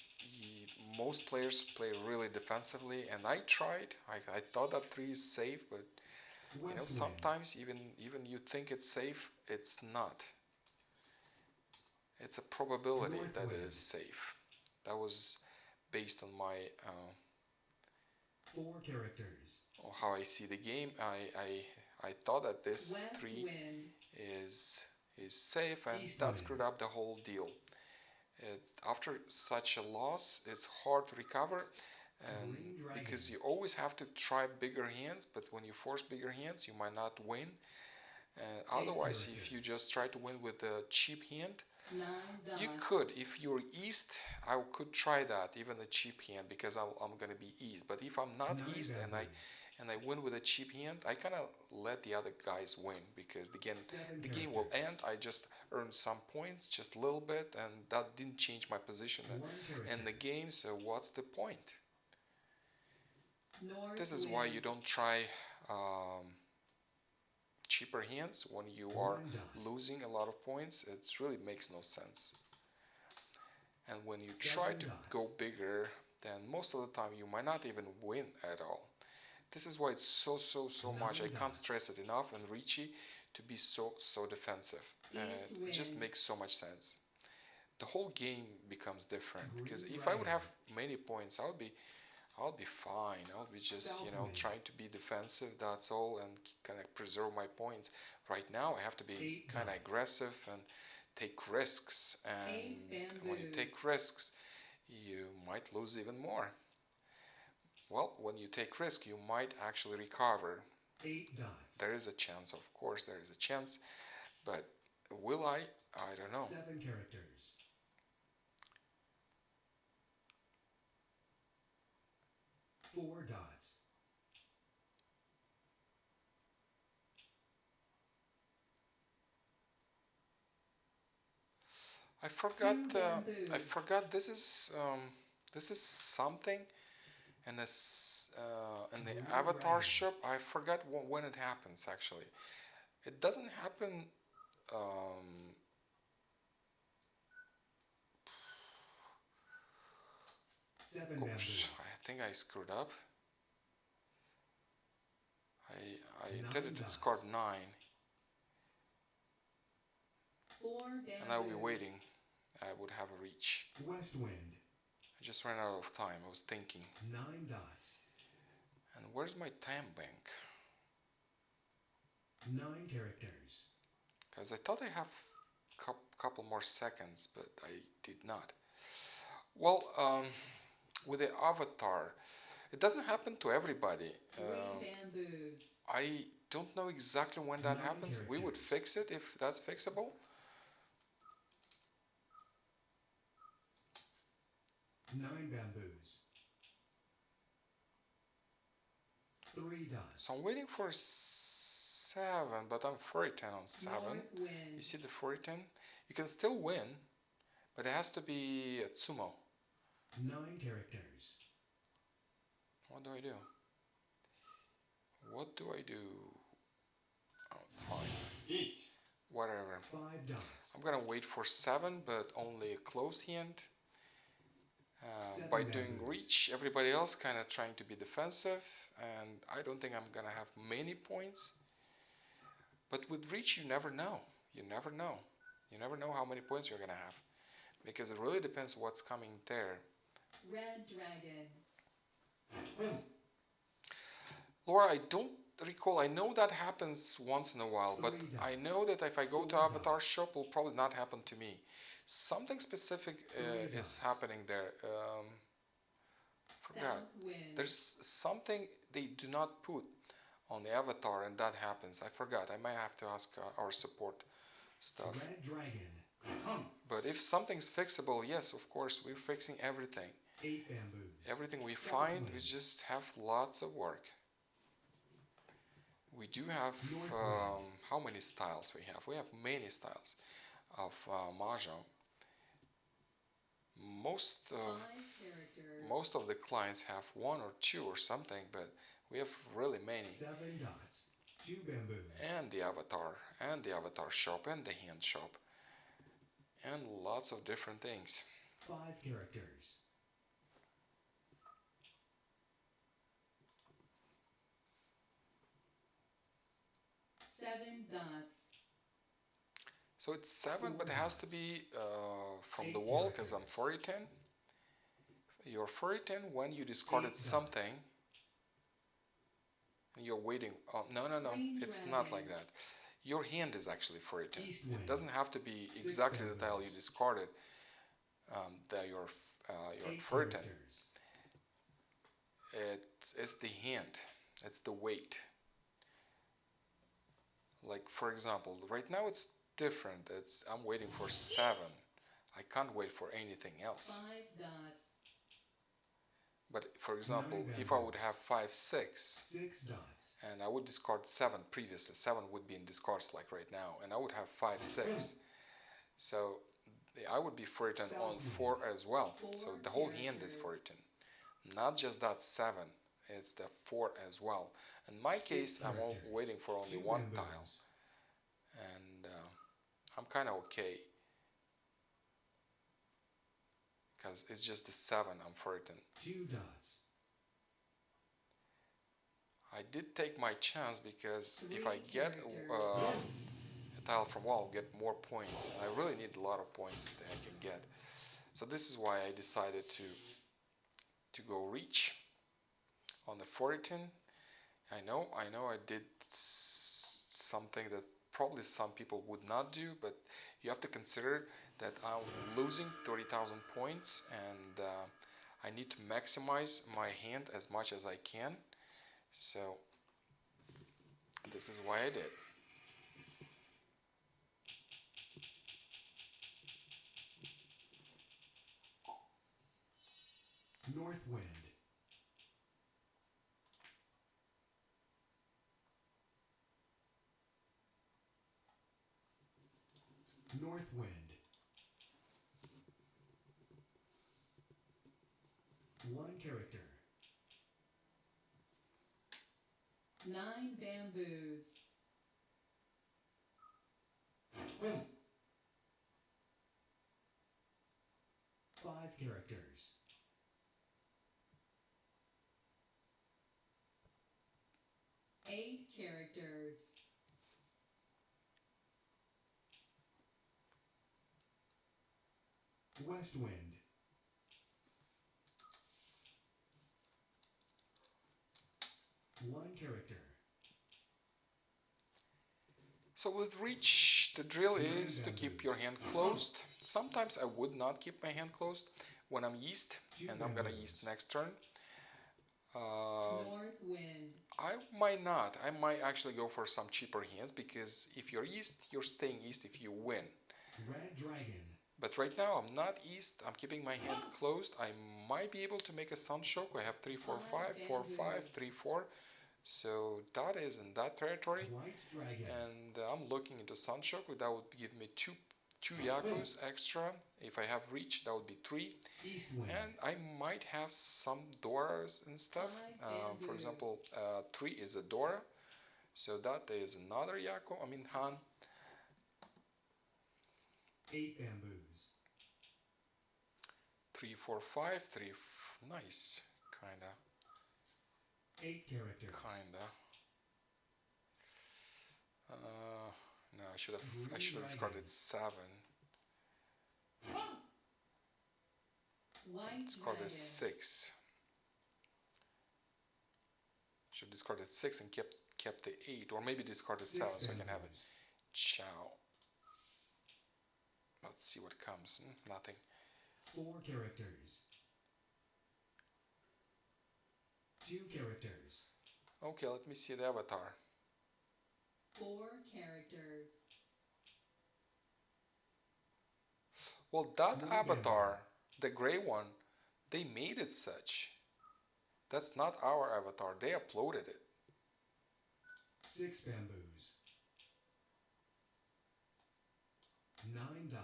most players play really defensively, and I tried. I thought that 3 is safe, but you know, sometimes even you think it's safe, it's not. It's a probability that it is safe. That was based on my 4 characters. or how I see the game. I thought that this West 3 wind. is safe, and East that wind. screwed up the whole deal. After such a loss, it's hard to recover, and because you always have to try bigger hands. But when you force bigger hands, you might not win. Otherwise, if you just try to win with a cheap hand, 9 dots. you could. If you're east, I could try that, even a cheap hand, because I'm gonna be east. But if I'm not 9 east bamboos. and I win with a cheap hand, I kind of let the other guys win, because again, 7 the game will characters. end. I just earned some points, just a little bit, and that didn't change my position 1 in the character. game. So what's the point? North This is wind. why you don't try cheaper hands when you are 1 dot. losing a lot of points. It really makes no sense. And when you 7 try to dots. go bigger, then most of the time you might not even win at all. This is why it's so much. 9 I can't dots. stress it enough in Riichi to be so defensive. East It just wind. makes so much sense. The whole game becomes different, because Green if I would have dragon. many points, I'll be fine. I'll be just South wind. trying to be defensive. That's all, and kind of preserve my points. Right now, I have to be 8 kind of dots. aggressive and take risks. 8 And when you bamboos. take risks, you might lose even more. Well, when you take risk, you might actually recover. 8 dots. There is a chance, of course, there is a chance, but will I? I don't know. 7 characters. 4 dots. I forgot. 2 bamboos. I forgot. This is something, and in the Blue avatar dragon. shop. I forgot when it happens. Actually, it doesn't happen. Um, 7 oops, bamboos. I think I screwed up. I 9 intended to dots. discard 9, 4 bamboos. and I will be waiting. I would have a reach. West wind. I just ran out of time. I was thinking. 9 dots. And where's my time bank? 9 characters. Because I thought I have couple more seconds, but I did not. Well, with the avatar, it doesn't happen to everybody. 3 bamboos. I don't know exactly when that 9 happens. We would characters. fix it if that's fixable. 9 bamboos. 3 dots. So I'm waiting for 7, but I'm 410 on 7. North You wind. see the 410? You can still win. But it has to be a tsumo. 9 characters. What do I do? What do I do? Oh, it's fine. Whatever. 5 dots. I'm gonna wait for 7, but only a closed hand. Seven By doing bamboos. reach, everybody else kind of trying to be defensive, and I don't think I'm gonna have many points. But with reach, you never know. You never know. You never know how many points you're gonna have, because it really depends what's coming there. Red dragon. Laura, I don't recall. I know that happens once in a while, but Three I dots. know that if I go to Four Avatar dots. Shop, will probably not happen to me. Something specific Three is dots. happening there. Forgot. South wind. There's something they do not put on the avatar, and that happens. I forgot. I might have to ask our support stuff. Red dragon. But if something's fixable, yes, of course, we're fixing everything. 8 bamboos. Everything we South find, we wind. just have lots of work. We do have, North wind. how many styles we have? We have many styles of Mahjong. Most of 5 characters. most of the clients have 1 or 2 or something, but we have really many. 7 dots. 2 bamboos. And the avatar shop, and the hand shop, and lots of different things. 5 characters. Seven dots. So it's 7, but it has to be from Eight the wall, because I'm characters. 410. You're 410 when you discarded 8 dots. something. And you're waiting. Oh, no. Green It's not like dragon. that. Your hand is actually 410. East It wind. doesn't have to be 6 exactly the tile you bamboos. discarded. That you're 8 410. characters. It's the hand. It's the weight. Like, for example, right now it's different. I'm waiting for 7. I can't wait for anything else. 5 dots. But for example, Nine if I bamboo. would have 5, 6, 6 dots. and I would discard 7 previously, 7 would be in discards like right now, and I would have 5, 6. So I would be 410 on 4 as well. So the whole hand is 410. Not just that 7, it's the 4 as well. In my case, I'm waiting for only 2 1 bamboos. tile, and I'm kind of okay, because it's just the 7 I'm 410. 2 dots. I did take my chance, because if 3 I get characters. a tile from wall, I'll get more points. And I really need a lot of points that I can get. So this is why I decided to go reach on the 410. I know I did something that probably some people would not do, but you have to consider that I'm losing 30,000 points, and I need to maximize my hand as much as I can. So this is why I did. North wind. North wind. 1 character. 9 bamboos. 5 characters. 8 characters. West wind. 1 character. So with reach, the drill is to keep your hand closed. Sometimes I would not keep my hand closed when I'm yeast, and I'm gonna yeast next turn. North wind. I might not. I might actually go for some cheaper hands, because if you're east, you're staying east if you win. Red dragon. But right now I'm not east. I'm keeping my hand closed. I might be able to make a sun choke. I have 3, 4, 5, 4, 5, 3, 4. So that is in that territory. White dragon. And I'm looking into sun choke. That would give me 2 2 Yakus extra. If I have Reach, that would be 3. East wind. And I might have some Doras and stuff. 5 For bamboos. example, 3 is a Dora. So that is another Yako, Han. 8 bamboos. 3, 4, 5, 3, nice. Kinda. 8 characters. No, I should have discarded 7. White Discarded dragon. 6. Should have discarded 6 and kept the 8, or maybe discarded 6 7 so I can have it. bamboos. Chow. Let's see what comes. Nothing. 4 characters. 2 characters. Okay, let me see the avatar. 4 characters. Well, that Blue avatar, the gray one, they made it such. That's not our avatar. They uploaded it. 6 bamboos. 9 dots.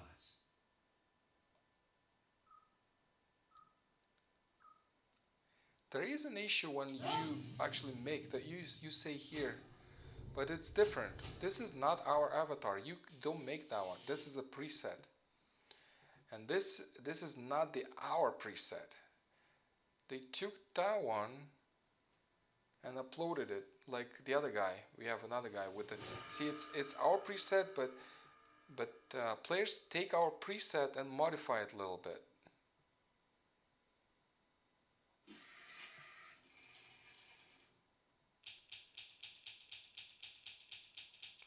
There is an issue when you actually make that you say here, but it's different. This is not our avatar. You don't make that one. This is a preset. And this is not the our preset. They took that one and uploaded it like the other guy. We have another guy with the see it's our preset, but players take our preset and modify it a little bit.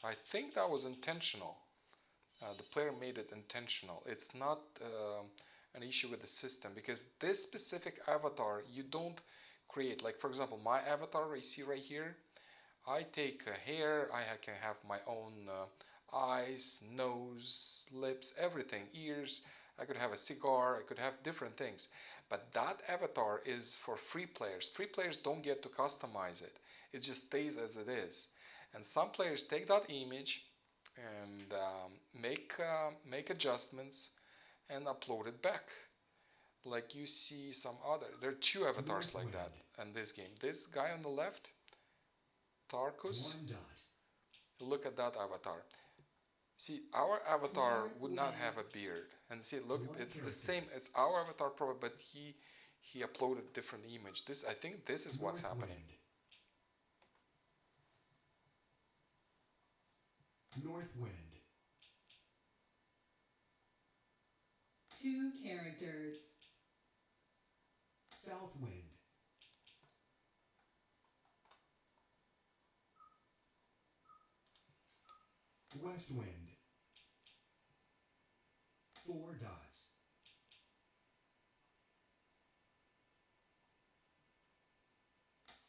I think that was intentional. The player made it intentional. It's not an issue with the system, because this specific avatar you don't create. Like, for example, my avatar you see right here, I take hair, I can have my own eyes, nose, lips, everything, ears. I could have a cigar, I could have different things. But that avatar is for free players. Free players don't get to customize it. It just stays as it is. And some players take that image and make adjustments and upload it back. Like you see some other, there are 2 avatars like that in this game. This guy on the left, Tarkus, 1 dot. look at that avatar. See, our avatar would not have a beard. And see, look, it's the same, it's our avatar probably, but he uploaded different image. I think this is what's North happening. Wind. North wind. 2 characters. South wind. West wind. 4 dots.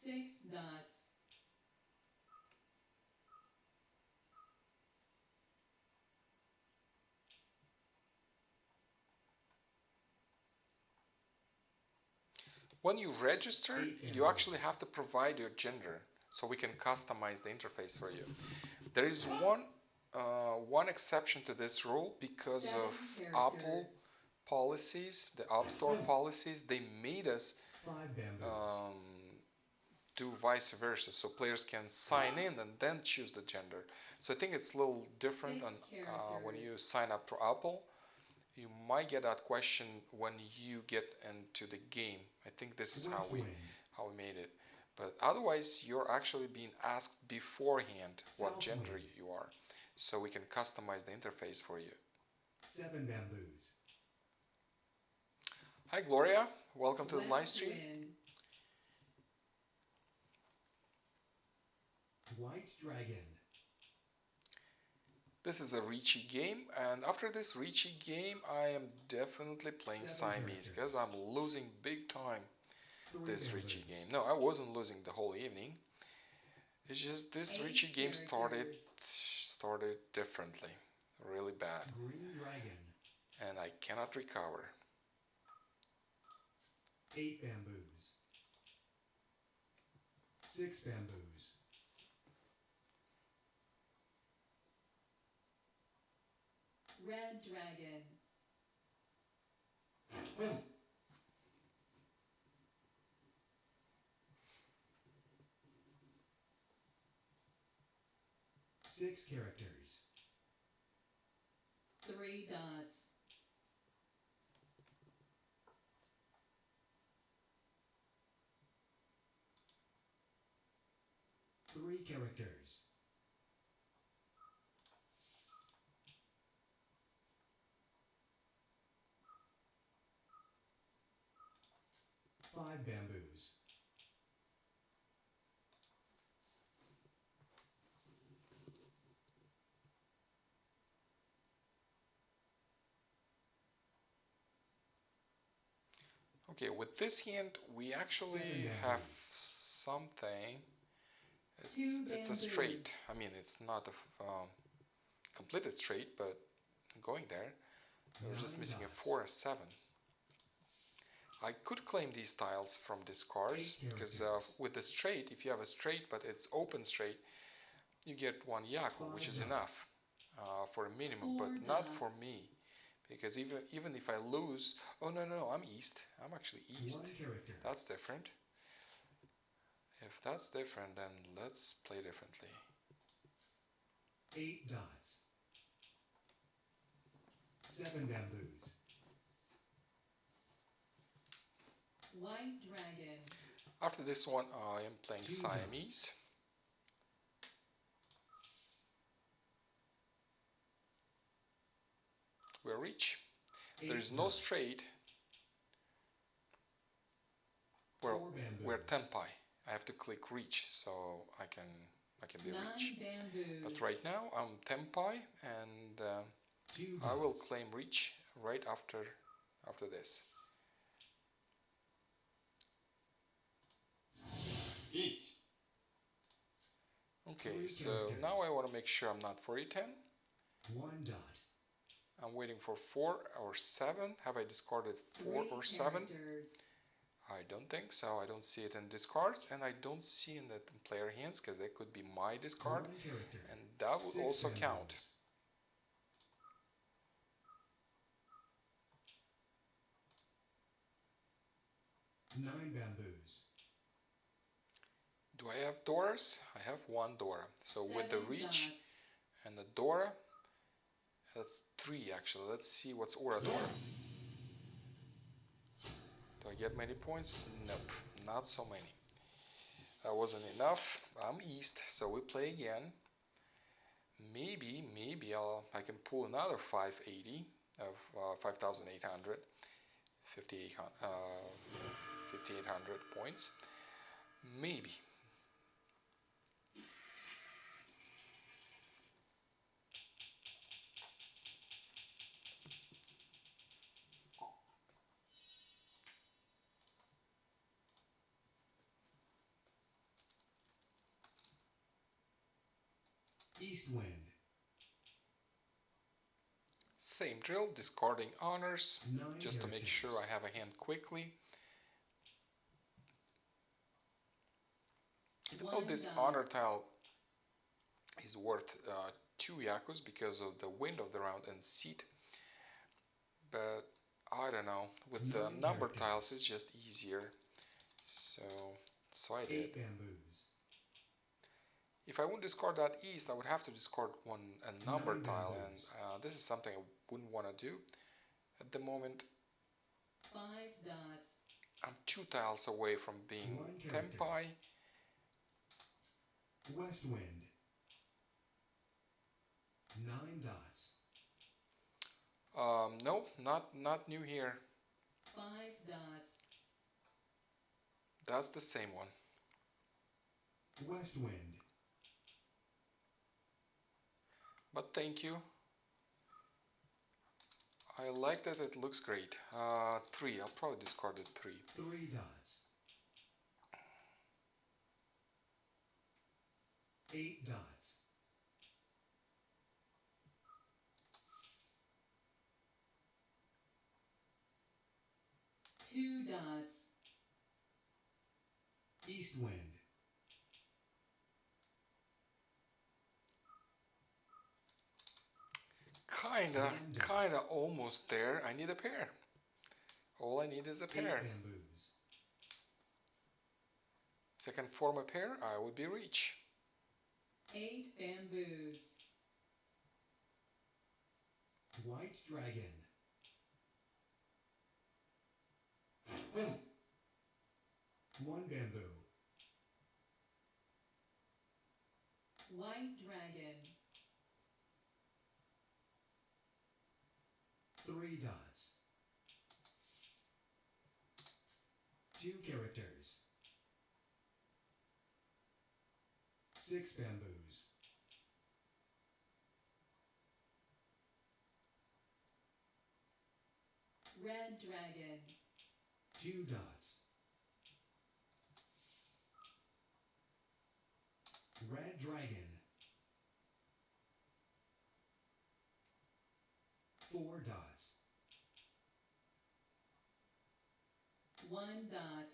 6 dots. When you register, 8 you emeralds. actually have to provide your gender so we can customize the interface for you. There is one exception to this rule because 7 of characters. Apple policies, the App Store policies. They made us 5 bamboos. do vice versa, so players can sign in and then choose the gender. So I think it's a little different 6 on when characters. you sign up to Apple. You might get that question when you get into the game. I think this is how West we wind. made it. But otherwise, you're actually being asked beforehand what South gender wind. you are, so we can customize the interface for you. 7 bamboos. Hi Gloria, welcome to the live West stream. wind. White dragon. This is a Riichi game, and after this Riichi game, I am definitely playing 7 Siamese characters. because I'm losing big time 3 this bamboos. Riichi game. No, I wasn't losing the whole evening. It's just this 8 Riichi game characters. started differently, really bad, Green dragon. and I cannot recover. 8 bamboos. 6 bamboos. Red dragon. Six characters. 3 dots. Three characters. Five bamboos. Okay, with this hand, we actually Seven have bamboos. something. Two It's a bamboos. straight. I mean, it's not a completed straight, but going there. We're just Nine missing a dots. 4 or 7. I could claim these tiles from discards, Eight because characters. with the straight, if you have a straight but it's open straight, you get 1 yaku, which Five is dots. enough for a minimum, but 4 not dots. for me. Because even if I lose, oh no, I'm east. I'm actually east. One character. That's different. If that's different, then let's play differently. 8 dots. 7 bamboos. White dragon. After this one, I am playing Two Siamese. We're Riichi. There is no straight. Well, Four bamboos. we're tenpai. I have to click reach, so I can be 9 reach. bamboos. But right now I'm tenpai, and Two I will dots. claim reach right after this. Okay, Three so characters. now I want to make sure I'm not 4e10. 1 dot. I'm waiting for 4 or 7. Have I discarded 4 3 or 7? characters. I don't think so. I don't see it in discards, and I don't see in the player hands, because they could be my discard, 1 character. and that would 6 also bamboos. count. Nine bamboos. Do I have Doras? I have 1 Dora. So with the 7 reach dots. and the Dora, that's 3 actually. Let's see what's Ora Dora. Do I get many points? Nope, not so many. That wasn't enough. I'm east, so we play again. Maybe I can pull another 580 of 5,800, 5,800 points. Maybe. East wind. Same drill, discarding honors, 9 just to make characters. sure I have a hand quickly. Even though 1 this dot. honor tile is worth 2 yakus because of the wind of the round and seat, but I don't know, with the 9 number characters. tiles it's just easier, so I did. 8 bamboos. If I wouldn't discard that east, I would have to discard a number 9 tile, bamboos. and this is something I wouldn't want to do at the moment. 5 dots. I'm 2 tiles away from being 1 character. tenpai. West wind. 9 dots. No, not new here. 5 dots. That's the same one. West wind. But thank you. I like that, it looks great. 3, I'll probably discard it 3. 3 dots. 8 dots. Two dots. East wind. kinda almost there. I need a pair. All I need is a 8 pair. bamboos. If I can form a pair, I would be rich. 8 bamboos. White dragon. 1 bamboo. White dragon. 3 dots. 2 characters. 6 bamboos. Red dragon. 2 dots. Red dragon. 4 dots. 1 dot.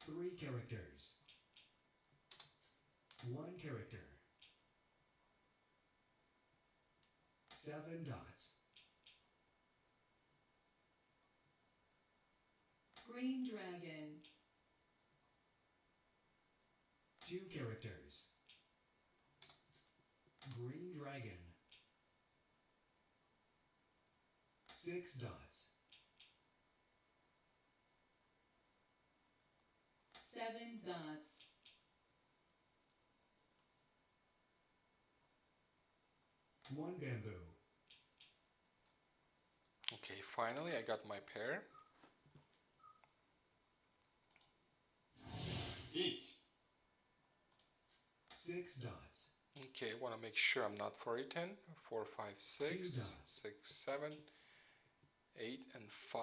3 characters. 1 character. 7 dots. Green dragon. 2 characters. Green dragon. 6 dots. 7 dots. 1 bamboo. Okay, finally I got my pair. 6 dots. Okay, I want to make sure I'm not forgetting. 4, 5, 6, 2 dots. 6, 7, 8, and 5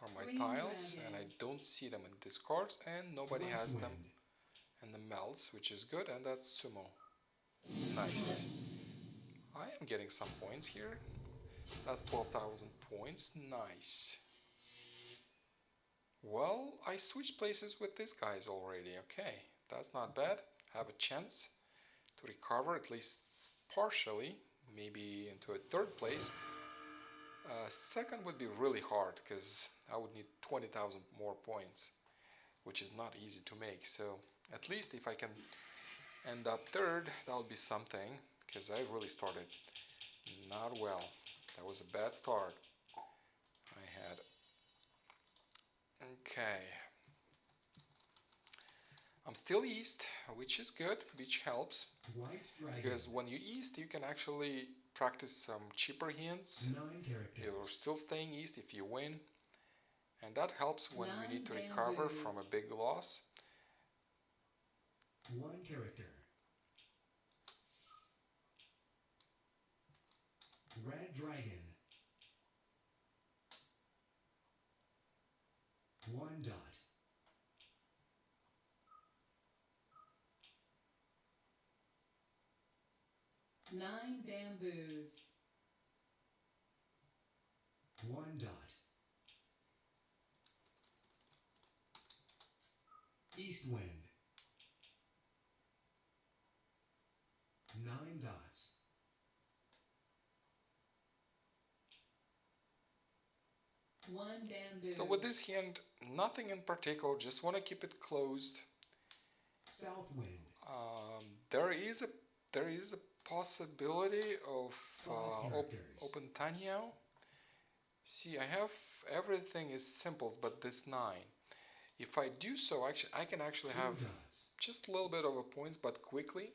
are my Green tiles, dragon. and I don't see them in discards, and nobody West has them wind. in the melts, which is good, and that's sumo. Nice. I am getting some points here. That's 12,000 points. Nice. Well, I switched places with these guys already. Okay, that's not bad. Have a chance to recover at least partially, maybe into a third place. Second would be really hard because I would need 20,000 more points, which is not easy to make. So at least if I can end up third, that would be something, because I really started not well. That was a bad start I had. Okay. I'm still east, which is good, which helps. White dragon. Because when you east, you can actually practice some cheaper hints. 9 characters. You're still staying east if you win. And that helps when you 9 need to recover bamboos. from a big loss. 1 character. Red dragon. 1 dot. 9 bamboos. 1 dot. East wind. 9 dots. 1 bamboo. So with this hint, nothing in particular, just want to keep it closed. South wind. There is a possibility of 5 characters. open Tanyao. See, I have everything is simples, but this 9. If I do so, actually, I can actually 2 have dots. just a little bit of a points, but quickly.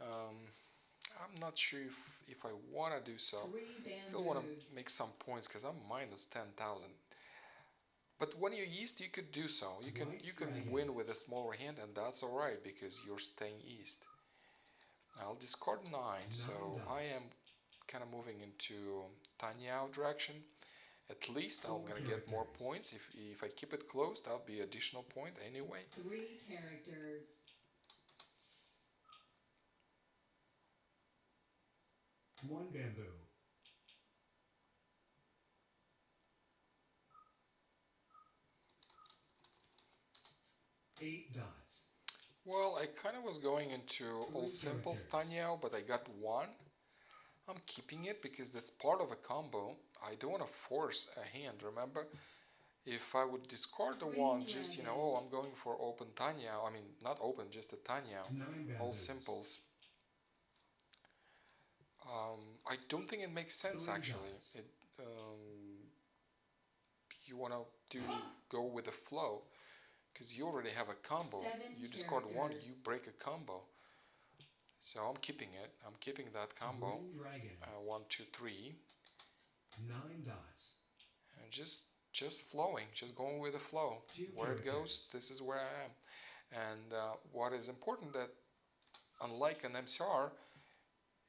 I'm not sure if I want to do so. 3 bamboos. Still want to make some points because I'm minus 10,000. But when you're east, you could do so. You can dragon. win with a smaller hand, and that's all right because you're staying east. I'll discard 9, so dots. I am kind of moving into Tanyao direction. At least I'm 4 gonna get more characters. points. If I keep it close, that'll be additional point anyway. 3 characters. 1 bamboo. 8 dots. Well, I kind of was going into all simples Tanyao, but I got one. I'm keeping it because that's part of a combo. I don't want to force a hand, remember? If I would discard the one, just, oh, I'm going for open Tanyao. I mean, not open, just a Tanyao. All simples. I don't think it makes sense actually. You want to go with the flow because you already have a combo. You discard one, you break a combo. So I'm keeping it. I'm keeping that combo. 1, 2, 3. 9 dots. And just flowing, just going with the flow. Where it goes, this is where I am. And what is important that unlike an MCR,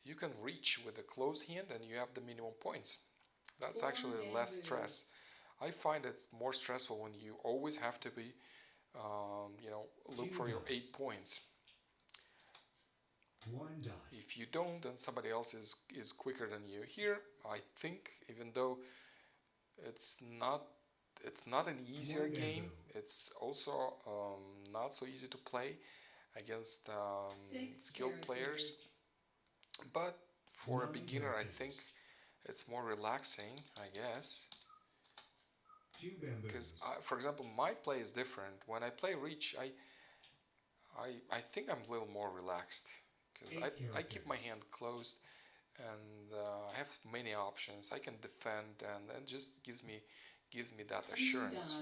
you can reach with a closed hand and you have the minimum points. That's actually less stress. I find it's more stressful when you always have to be, look for your 8 points. 1 dot. If you don't, then somebody else is quicker than you. Here, I think, even though it's not an easier game, it's also not so easy to play against skilled players. But for a beginner, I think it's more relaxing, I guess. Because, for example, my play is different. When I play Riichi, I think I'm a little more relaxed. Because I keep my hand closed and I have many options. I can defend and it just gives me that assurance,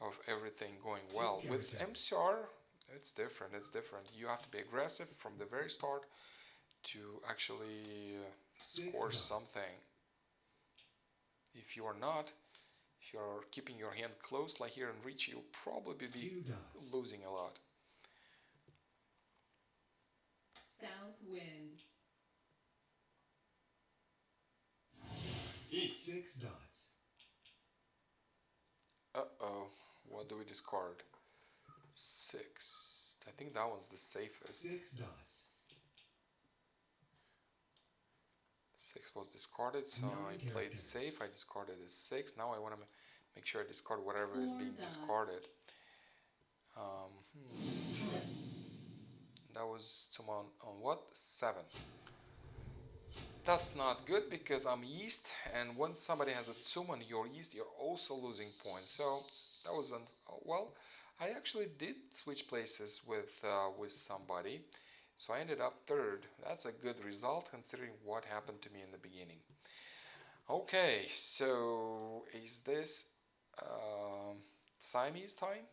of everything going well. With MCR, it's different. You have to be aggressive from the very start to actually score something. If you are not, if you're keeping your hand closed like here in Riichi, you'll probably be losing a lot. South wind. 6 dots. Uh-oh, what do we discard? 6. I think that one's the safest. 6 dots. 6 was discarded, so I played safe. I discarded a 6. Now I want to make sure I discard whatever is being discarded. That was someone on what? 7. That's not good because I'm east, and when somebody has a tsum and you're east, you're also losing points. So that wasn't well. I actually did switch places with somebody, so I ended up 3rd. That's a good result considering what happened to me in the beginning. Okay, so is this Siamese time?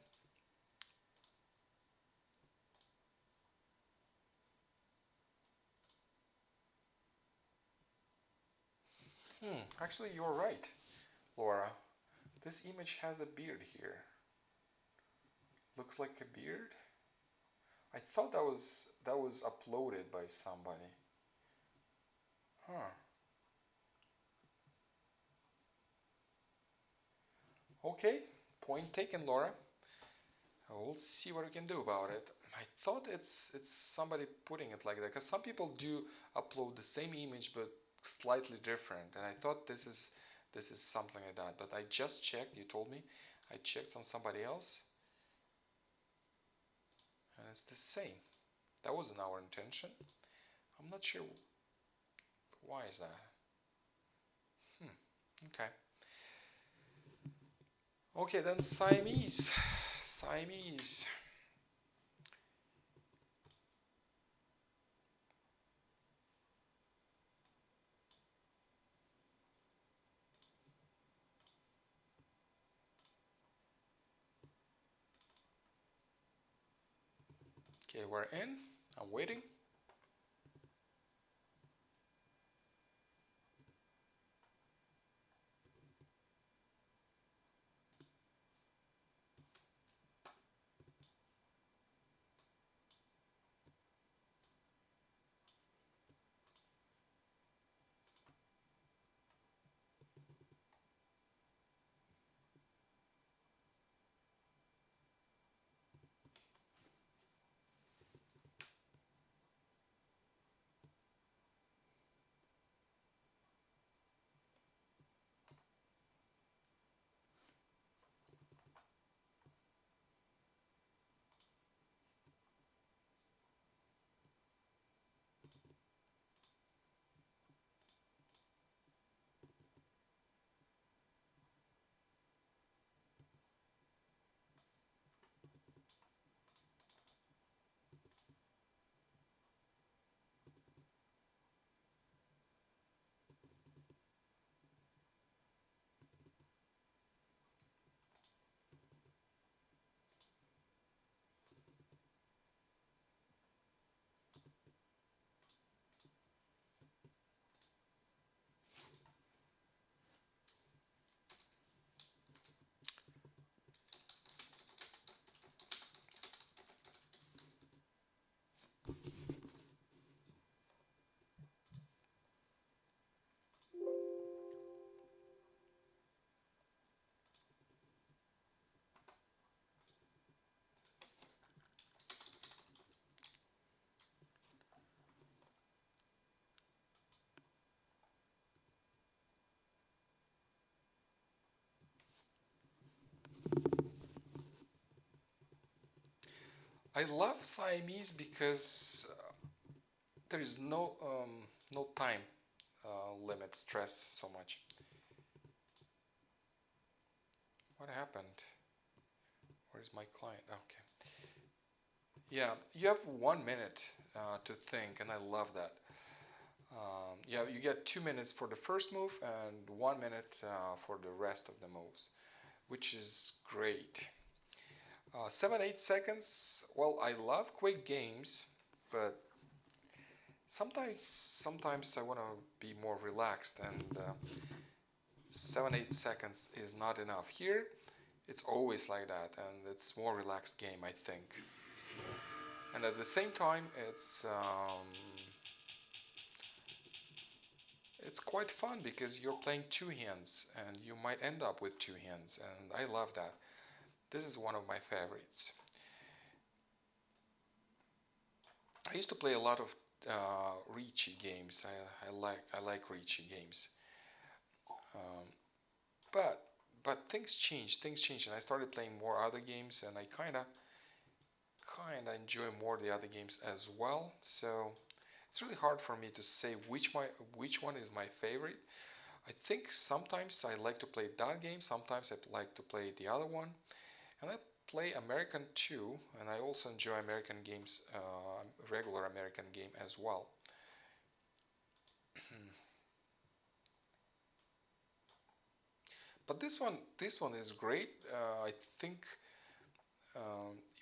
Actually, you're right, Laura. This image has a beard here. Looks like a beard. I thought that was uploaded by somebody. Okay, point taken, Laura. We'll see what we can do about it. I thought it's somebody putting it like that, because some people do upload the same image but slightly different, and I thought this is something like that. But I just checked. You told me. I checked on somebody else, and it's the same. That wasn't our intention. I'm not sure why is that. Okay. Okay, then Siamese. Siamese. Okay, we're in. I'm waiting. I love Siamese because there is no time limit stress so much. What happened? Where is my client? Okay. Yeah, you have 1 minute to think, and I love that. Yeah, you get 2 minutes for the first move and 1 minute for the rest of the moves, which is great. 7-8 seconds. Well, I love quick games, but sometimes I want to be more relaxed, and 7-8 seconds is not enough. Here, it's always like that, and it's more relaxed game, I think. And at the same time, it's quite fun because you're playing two hands, and you might end up with two hands, and I love that. This is one of my favorites. I used to play a lot of Riichi games. I like Riichi games. Um, but things changed. Things changed, and I started playing more other games, and I kinda enjoy more the other games as well. So it's really hard for me to say which one is my favorite. I think sometimes I like to play that game. Sometimes I like to play the other one, and I play American too. And I also enjoy American games, regular American game as well. But this one is great. I think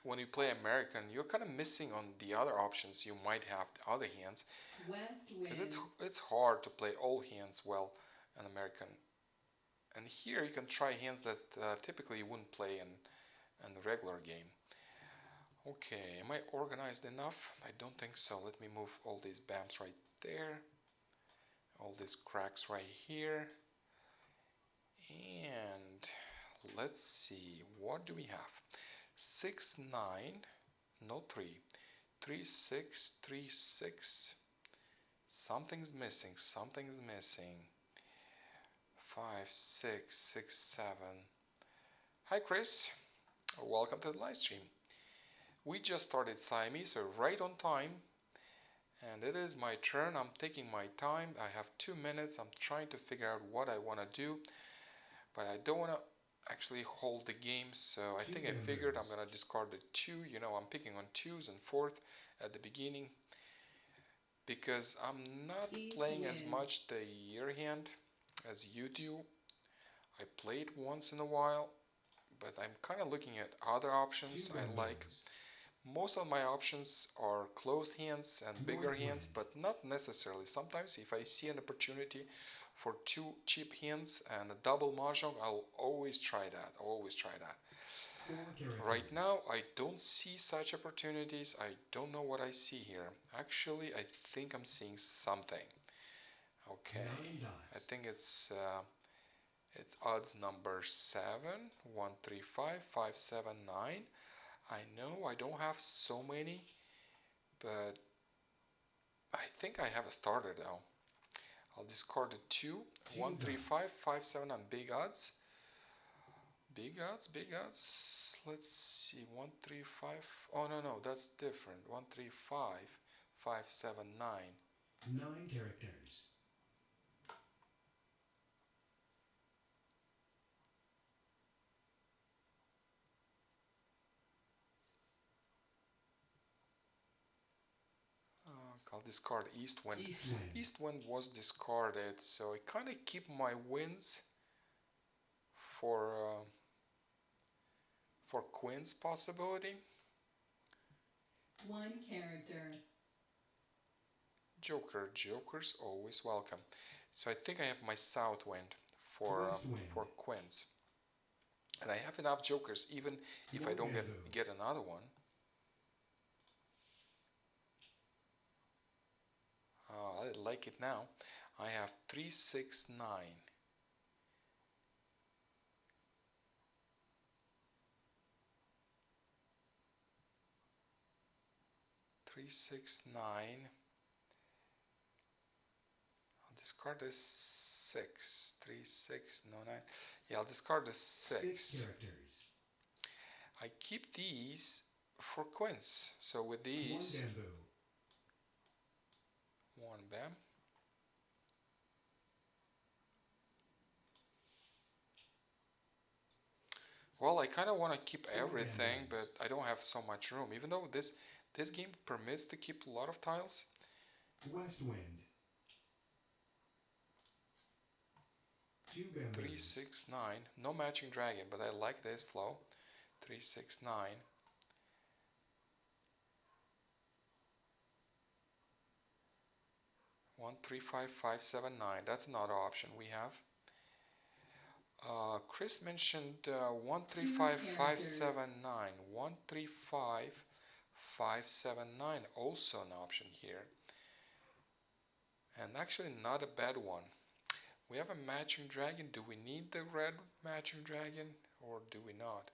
when you play American, you're kind of missing on the other options you might have the other hands, West because wind. it's hard to play all hands well in American. And here you can try hands that typically you wouldn't play in the regular game. Okay, am I organized enough? I don't think so. Let me move all these bumps right there, all these cracks right here, and let's see, what do we have? 6-9, no 3, 3-6, 3-6. Something's missing. Something's missing. 5-6, 6-7. Hi, Chris. Welcome to the live stream. We just started Siamese, so right on time. And it is my turn. I'm taking my time. I have 2 minutes. I'm trying to figure out what I want to do, but I don't want to actually hold the game. So I think I figured I'm going to discard the 2. I'm picking on 2s and 4th at the beginning, because I'm not playing as much the year hand as you do. I play it once in a while, but I'm kind of looking at other options I like. Most of my options are closed hands and bigger hands, but not necessarily. Sometimes if I see an opportunity for 2 cheap hands and a double mahjong, I'll always try that. Right now, I don't see such opportunities. I don't know what I see here. Actually, I think I'm seeing something. Okay, I think it's odds number 7, 1, 3, 5, 5, 7, 9. I know I don't have so many, but I think I have a starter though. I'll discard the 2, 1, 3, 5, 5, 7 on big odds. Big odds. Let's see, 1, 3, 5. Oh, no, that's different. 1, 3, 5, 5, 7, 9. 9 characters. I'll discard East Wind. East Wind was discarded, so I kind of keep my wins for Queen's possibility. 1 character. Joker's always welcome. So I think I have my South Wind for Queens, and I have enough Jokers even if I don't get another one. I like it now. I have 3, 6, 9. 3, 6, 9. I'll discard the 6. 3, 6, no 9. Yeah, I'll discard the 6. 6 characters. I keep these for quints. So with One these, bamboo. one bam. Well, I kind of want to keep Four everything, bamboos. but I don't have so much room. Even though this game permits to keep a lot of tiles. West wind. Two bamboos. 3, 6, 9. No matching dragon, but I like this flow. 3, 6, 9. 1, 3, 5, 5, 7, 9. That's another option we have. Chris mentioned 1, 3, 5, 5, 7, 9. 1, 3, 5, 5, 7, 9. Also an option here. And actually not a bad one. We have a matching dragon. Do we need the red matching dragon or do we not?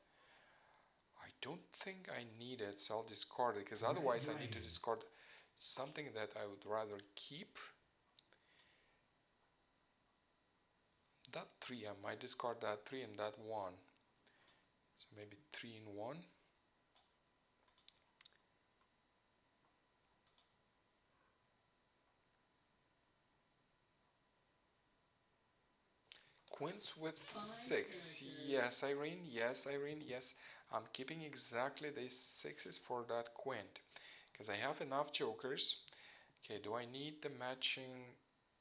I don't think I need it, so I'll discard it, because otherwise I need to discard something that I would rather keep. That 3, I might discard that 3 and that 1. So maybe 3 in 1. Queens with 6. Yes, Irene. Yes, Irene. Yes. I'm keeping exactly these 6s for that quint, because I have enough jokers. Okay, do I need the matching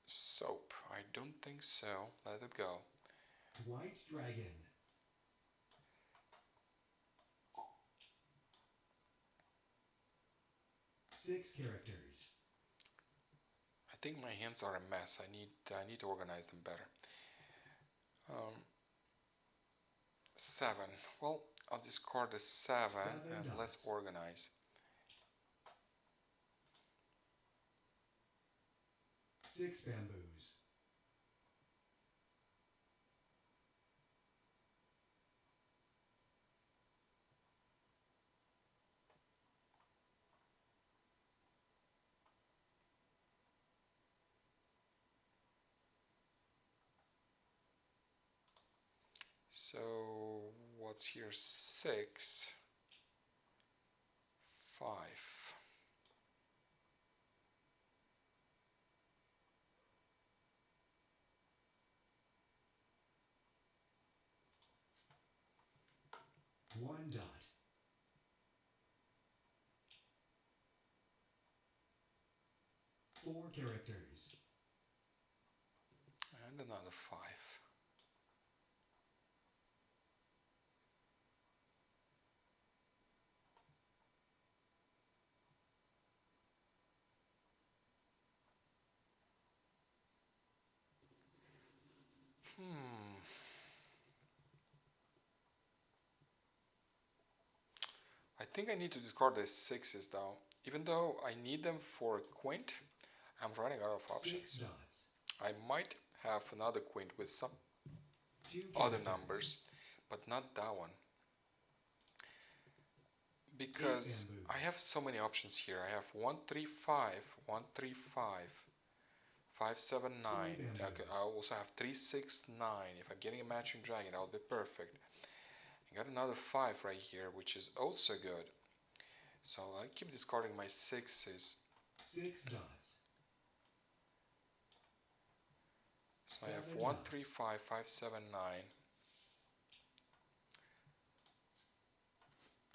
soap? I don't think so. Let it go. White dragon. Six characters. I think my hands are a mess. I need to organize them better. 7. Well, I'll discard the 7 and dots. let's organize. Six bamboos. So what's here? 6, 5. One dot. Four characters. And another 5. I think I need to discard the 6s though. Even though I need them for a quint, I'm running out of options. 6 dots. I might have another quint with some Two other characters. numbers, but not that one. Because I have so many options here. I have 1, 3, 5, 1, 3, 5, 5, 7, 9. Okay, I also have 3, 6, 9. If I'm getting a matching dragon, that'll be perfect. I got another 5 right here, which is also good. So I keep discarding my 6s. 6 dots. So I have 1, 3, 5, 5, 7, 9.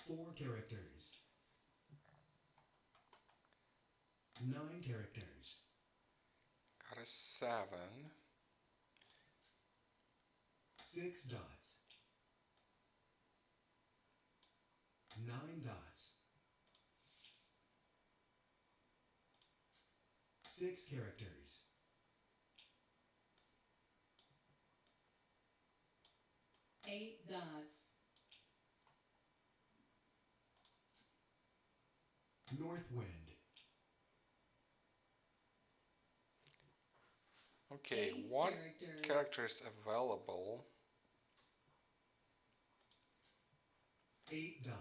Four characters. 9 characters. Got a 7. 6 dots. 9 dots. 6 characters. 8 dots. North wind. Okay, 8 1 characters. character is available. 8 dots.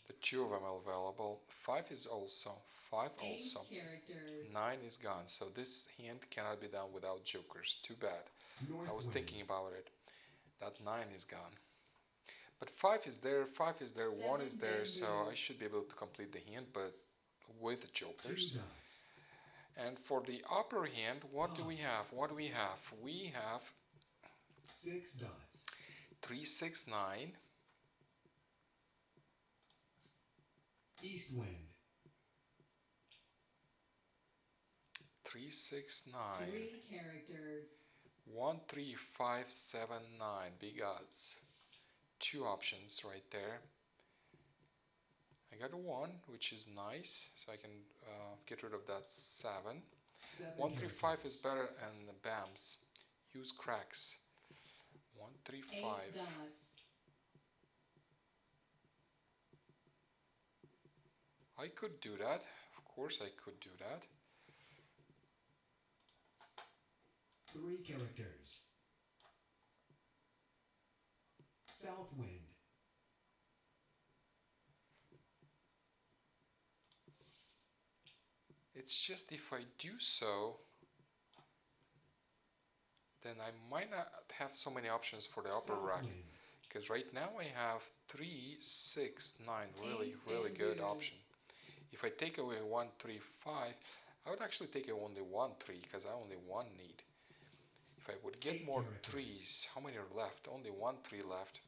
The 2 of them are available. 5 is also. 5 8 also. characters. 9 is gone. So this hand cannot be done without jokers. Too bad. North I was wind. thinking about it. That 9 is gone. But 5 is there, 5 is there, 1 is Seven there, so I bamboos. should be able to complete the hand, but with 2 jokers. dots. And for the upper hand, what do we Pong. have? What do we have? We have 6 dots. 3, 6, 9, East wind. 3, 6, 9, 3 characters. 1, 3, 5, 7, 9. Big odds. 2 options right there. I got a 1, which is nice, so I can get rid of that 7. 7 1, 3, 5 characters. is better, and bams. Use cracks. 1, 3, 8 5. dots. I could do that. Of course, I could do that. 3 characters. South wind. It's just if I do so, then I might not have so many options for the upper South rack. wind. Because right now I have 3, 6, 9. Really, 8 really good bamboos. option. If I take away 1, 3, 5, I would actually take away only 1, 3 because I only 1 need. If I would get 8 more characters. 3s, how many are left? Only 1 3 left.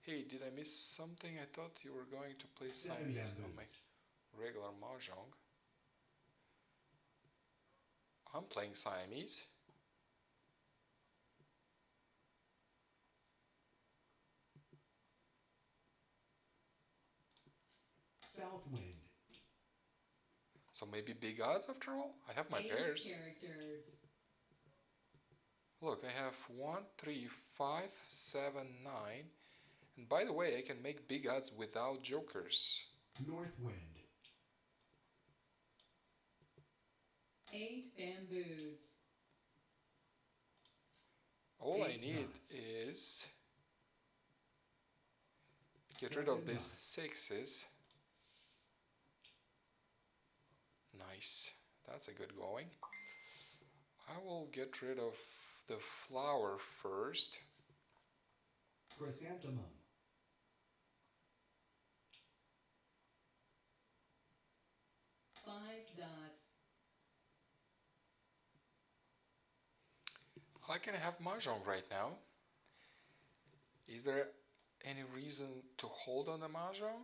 Hey, did I miss something? I thought you were going to play 7 Siamese on my bamboos. regular Mahjong. I'm playing Siamese. South wind. So maybe big odds after all? I have my 8 pairs. characters. Look, I have 1, 3, 5, 7, 9. And by the way, I can make big odds without jokers. North wind. 8 bamboos. All I 8 need dots. is get 7 rid of these dots. 6s. Nice. That's a good going. I will get rid of the flower first. Chrysanthemum. 5 dots. I can have Mahjong right now. Is there any reason to hold on the Mahjong?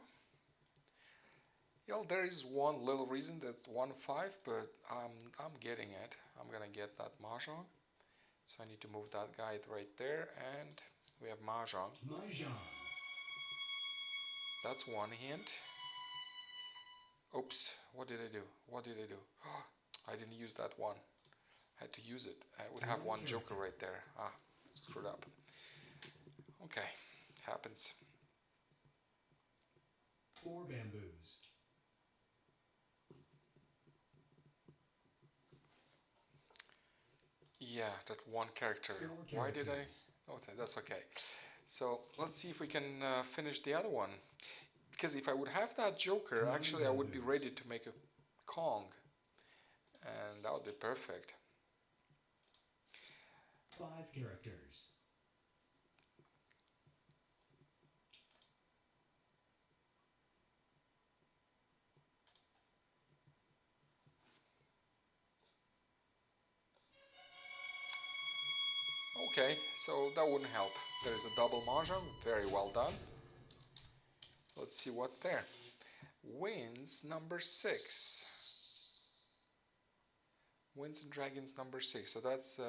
There is one little reason, that's 1, 5, but I'm getting it. I'm gonna get that Mahjong. So I need to move that guy right there, and we have Mahjong. Mahjong. That's one hint. Oops, what did I do? What did I do? I didn't use that one. I had to use it. I would have one joker right there. Screwed up. Okay, happens. 4 bamboos. Yeah, that one character. 4 Why did I? characters. Okay, that's okay. So let's see if we can finish the other one. Because if I would have that joker, Nine actually I would be bamboos. ready to make a Kong. And that would be perfect. 5 characters. Okay, so that wouldn't help. There's a double Mahjong, very well done. Let's see what's there. Wins number 6. Wins and Dragons number 6. So that's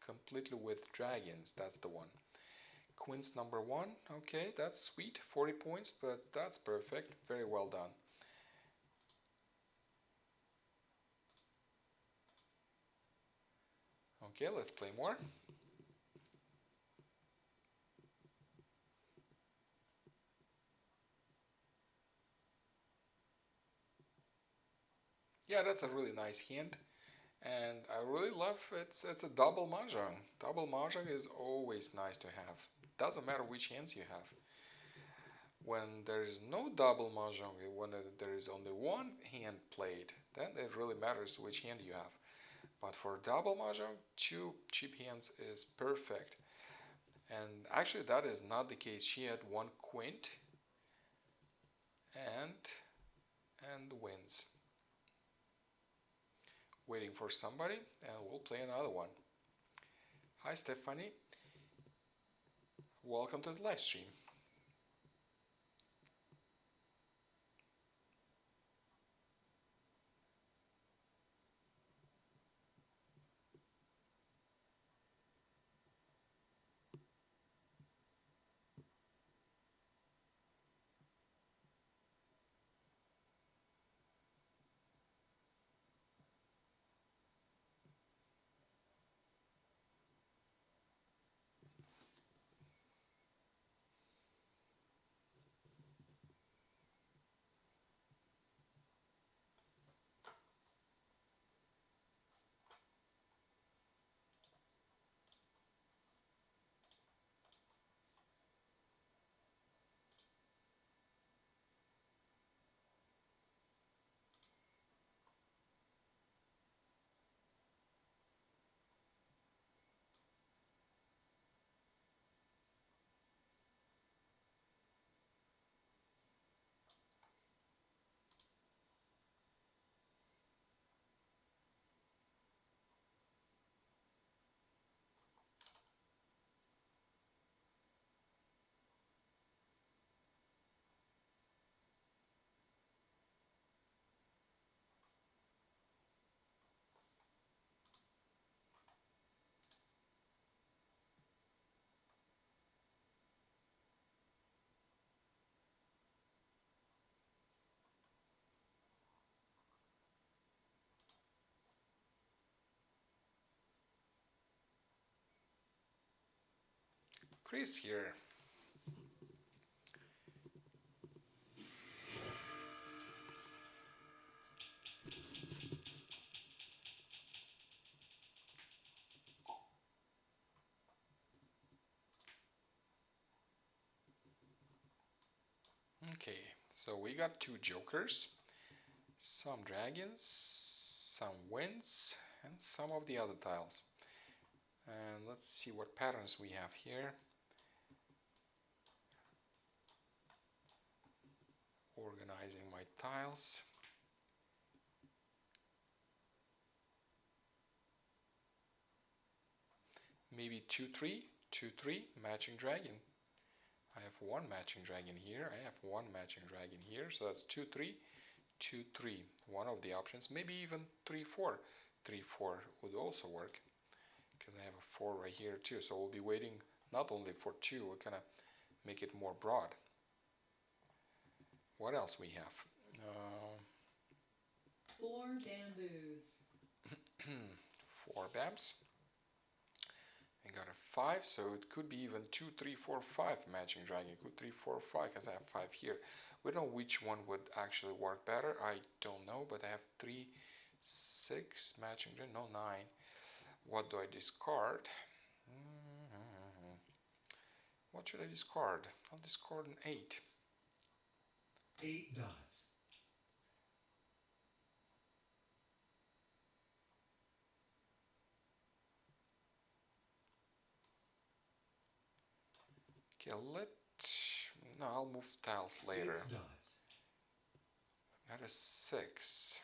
completely with dragons. That's the one. Queens number 1. Okay, that's sweet. 40 points, but that's perfect. Very well done. Okay, let's play more. Yeah, that's a really nice hint. And I really love it's a double Mahjong. Double Mahjong is always nice to have. Doesn't matter which hands you have. When there is no double Mahjong, when there is only one hand played, then it really matters which hand you have. But for double Mahjong, 2 cheap hands is perfect. And actually that is not the case. She had one quint and wins. Waiting for somebody, and we'll play another one. Hi Stephanie, welcome to the live stream. Chris here. Okay, so we got two jokers, some dragons, some winds, and some of the other tiles. And let's see what patterns we have here. Organizing my tiles. Maybe 2-3, 2-3, matching dragon. I have one matching dragon here, I have one matching dragon here, so that's 2-3, 2-3. One of the options, maybe even 3-4. 3-4 would also work, because I have a 4 right here too, so we'll be waiting not only for 2, we'll kind of make it more broad. What else we have? 4 bamboos. 4 bams. I got a 5, so it could be even 2, 3, 4, 5 matching dragon. It could 3, 4, 5, because I have 5 here. We don't know which one would actually work better. I don't know, but I have 3, 6 matching dragon. No, 9. What do I discard? What should I discard? I'll discard an 8. 8 dots. Okay, no, I'll move tiles later. 6 dots. Got a 6.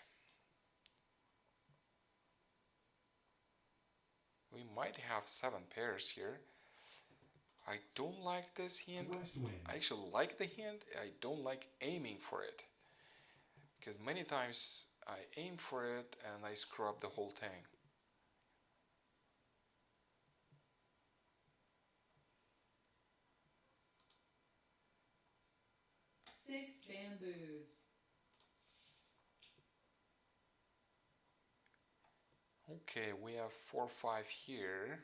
We might have 7 pairs here. I don't like this hint. West wind. I actually like the hint. I don't like aiming for it, because many times I aim for it and I screw up the whole thing. 6 bamboos. Okay, we have 4, 5 here.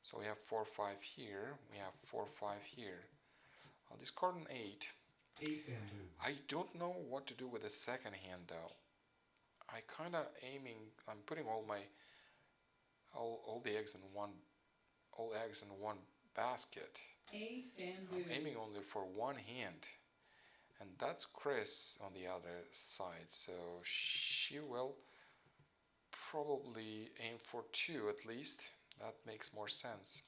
So we have 4, 5 here. We have 4, 5 here. I'll discard an 8. 8 bamboo. I don't know what to do with the second hand though. I kind of I'm putting all the eggs in one basket. 8 bamboos. I'm aiming only for one hand, and that's Chris on the other side, so she will probably aim for 2 at least. That makes more sense.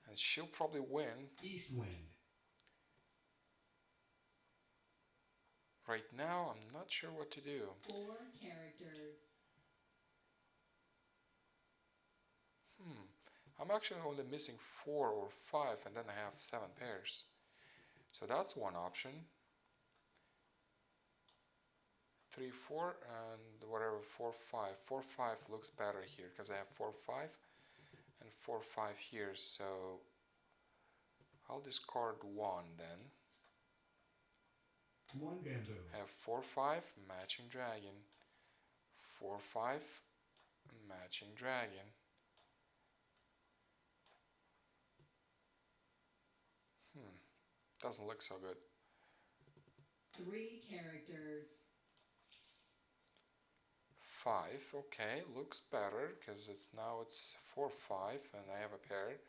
And she'll probably win. East wind. Right now, I'm not sure what to do. 4 characters. I'm actually only missing 4 or 5, and then I have 7 pairs. So that's one option. 3, 4, and whatever, 4, 5. 4, 5 looks better here because I have 4, 5 and 4, 5 here. So I'll discard 1 then. 1 bamboo. I have 4, 5, matching dragon. 4, 5, matching dragon. Doesn't look so good. 3 characters. 5, okay, looks better because it's 4, 5, and I have a pair.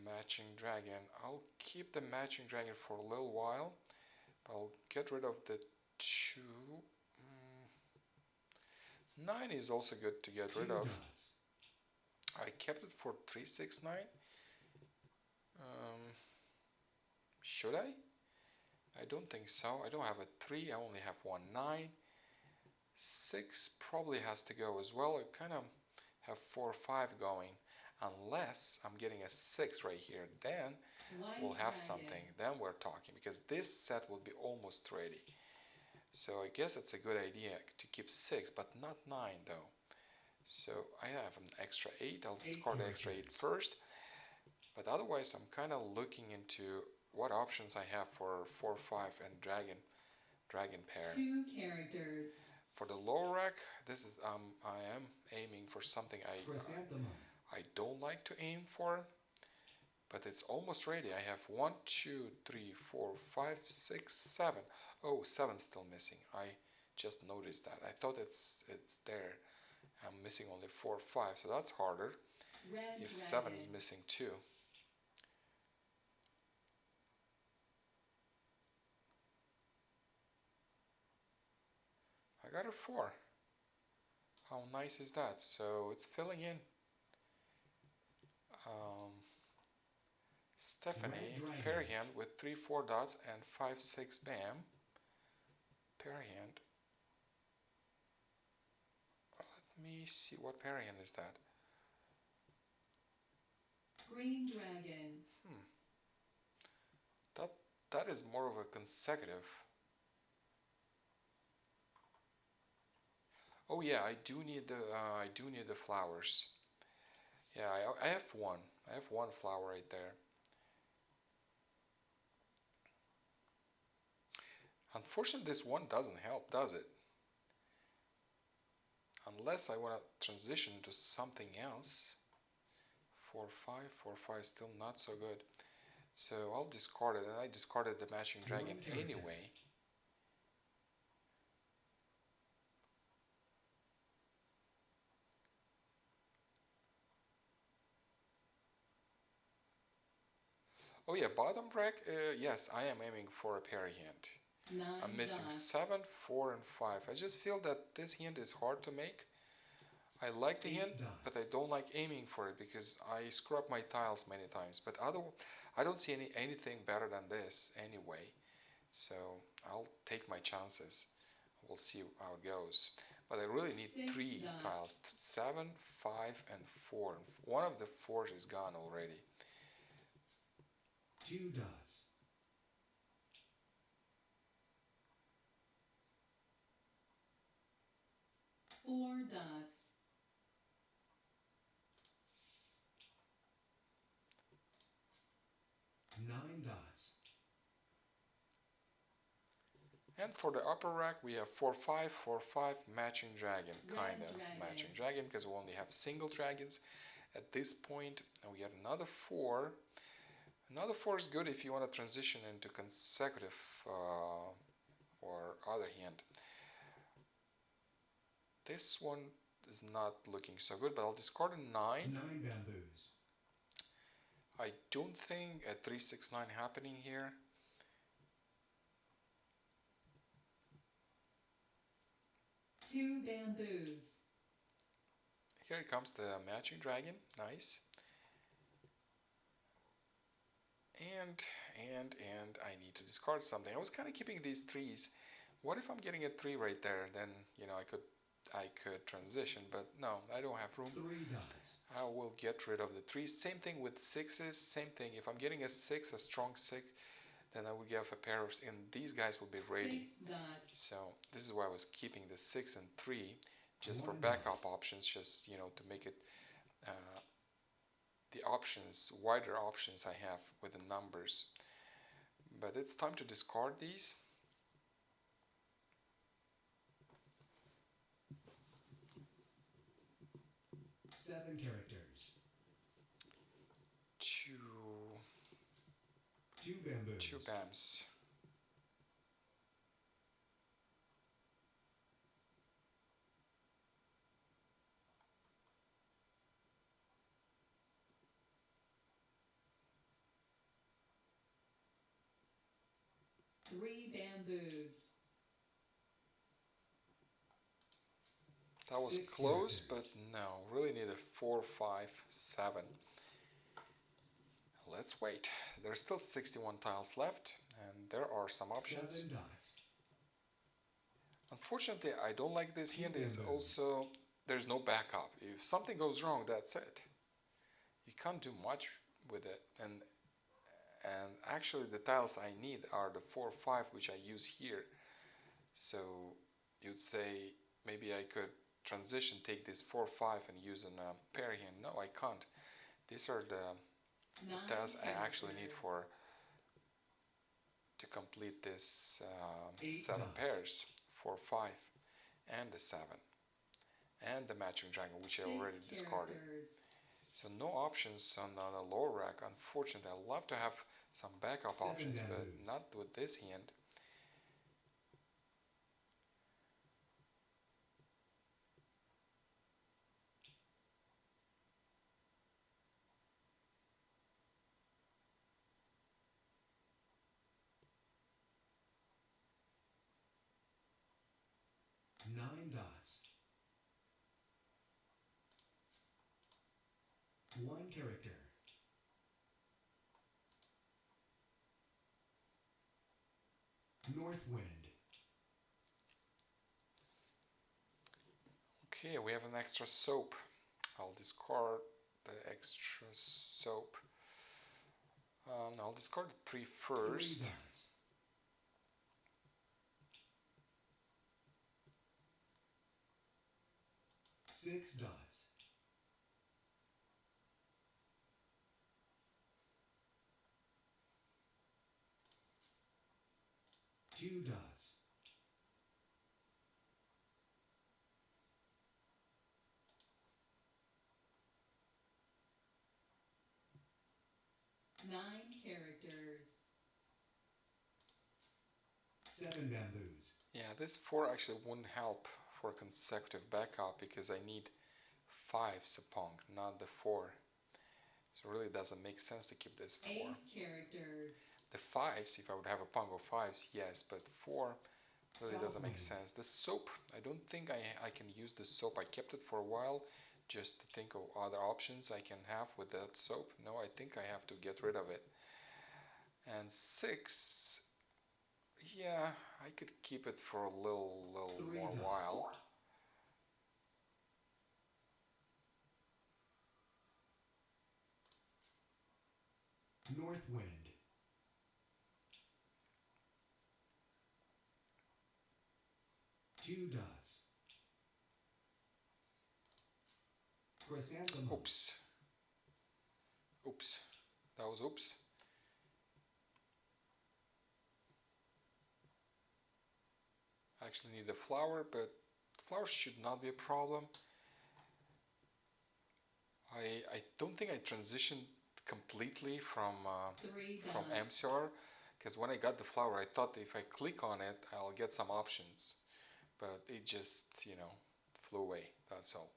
Matching dragon. I'll keep the matching dragon for a little while. I'll get rid of the 2. 9 is also good to get 2 rid of. dots. I kept it for 3, 6, 9. Should I? I don't think so. I don't have a 3. I only have 1 9. 6 probably has to go as well. I kind of have 4 5 going. Unless I'm getting a 6 right here. Then we'll have something. Then we're talking. Because this set will be almost ready. So I guess it's a good idea to keep 6. But not 9 though. So I have an extra 8. I'll discard the extra 8 first. But otherwise I'm kind of looking into what options I have for 4, 5 and dragon pair. 2 characters. For the lower rack, this is I am aiming for something Chrysanthemum. I don't like to aim for, but it's almost ready. I have 1, 2, 3, 4, 5, 6, 7. Oh, 7's still missing. I just noticed that. I thought it's there. I'm missing only 4, 5, so that's harder. Red If dragon. 7 is missing too. I got a 4. How nice is that? So it's filling in. Stephanie, Red pair dragon. hand with 3, 4 dots and 5, 6 bam. Pair hand. Let me see, what pair hand is that? Green dragon. That is more of a consecutive. Oh yeah, I do need the flowers. Yeah, I have one. I have 1 flower right there. Unfortunately, this 1 doesn't help, does it? Unless I want to transition to something else. 4, 5, 4, 5, still not so good. So I'll discard it, and I discarded the matching dragon anyway. Oh yeah, bottom rack, yes, I am aiming for a pair hand. 9 I'm missing dots. 7, 4, and 5. I just feel that this hint is hard to make. I like the 8 hint, dots. but I don't like aiming for it because I screw up my tiles many times. But I don't see anything better than this anyway. So I'll take my chances. We'll see how it goes. But I really need 6 3 dots. tiles. 7, 5, and 4. One of the 4s is gone already. 2 dots. 4 dots. 9 dots. And for the upper rack, we have 4, 5, 4, 5, matching dragon. Red Kinda dragon. matching dragon because we only have single dragons at this point. And we get another 4. Another 4 is good if you want to transition into consecutive or other hand. This one is not looking so good, but I'll discard a 9. 9 bamboos. I don't think a 3, 6, 9 happening here. Two bamboos. Here comes the matching dragon. Nice. And I need to discard something. I was kind of keeping these threes. What if I'm getting a 3 right there? Then, you know, I could transition, but no, I don't have room. 3 dots. I will get rid of the 3s. Same thing with 6s. Same thing. If I'm getting a 6, a strong 6, then I would get a pair of, and these guys will be ready. 6 dots. So this is why I was keeping the 6 and 3, just for 1 backup options, just, you know, to make it the options, wider options I have with the numbers. But it's time to discard these. Seven characters. Two bamboos. 2 bams. Three bamboos. That was 6 close, characters. but no, really need a 4, 5, 7. Let's wait. There's still 61 tiles left, and there are some options. 7 dots. Unfortunately, I don't like this hint is bamboos. also there's no backup. If something goes wrong, that's it. You can't do much with it, and actually the tiles I need are the 4, 5, which I use here. So you'd say maybe I could transition, take this 4, 5 and use a pair here. No, I can't. These are the 9 tiles I actually need characters. to complete this 8 7 dots. pairs, 4, 5, and the 7, and the matching dragon, which I 6 already discarded. characters. So no options on a lower rack. Unfortunately, I'd love to have some backup 7 options, but bamboos. not with this hand. Nine dots. 1 character. North wind. Okay, we have an extra soap. I'll discard the extra soap. No, I'll discard the 3 first. 3 dots. 6 dots. 2 dots. 9 characters. 7 bamboos. Yeah, this 4 actually wouldn't help for consecutive backup because I need 5s a pong, not the 4. So it really doesn't make sense to keep this 4. 8 characters. The 5s, if I would have a pong of 5s, yes, but 4 really South doesn't make wind. sense. The soap, I don't think I can use the soap. I kept it for a while just to think of other options I can have with that soap. No, I think I have to get rid of it. And 6, yeah, I could keep it for a little 3 more dots. while. North wind. 2 dots. Chrysanthemum. Oops. Oops. That was oops. I actually need a flower, but flowers should not be a problem. I don't think I transitioned completely from 3 from dots. MCR, because when I got the flower, I thought if I click on it, I'll get some options, but it just, you know, flew away. That's all,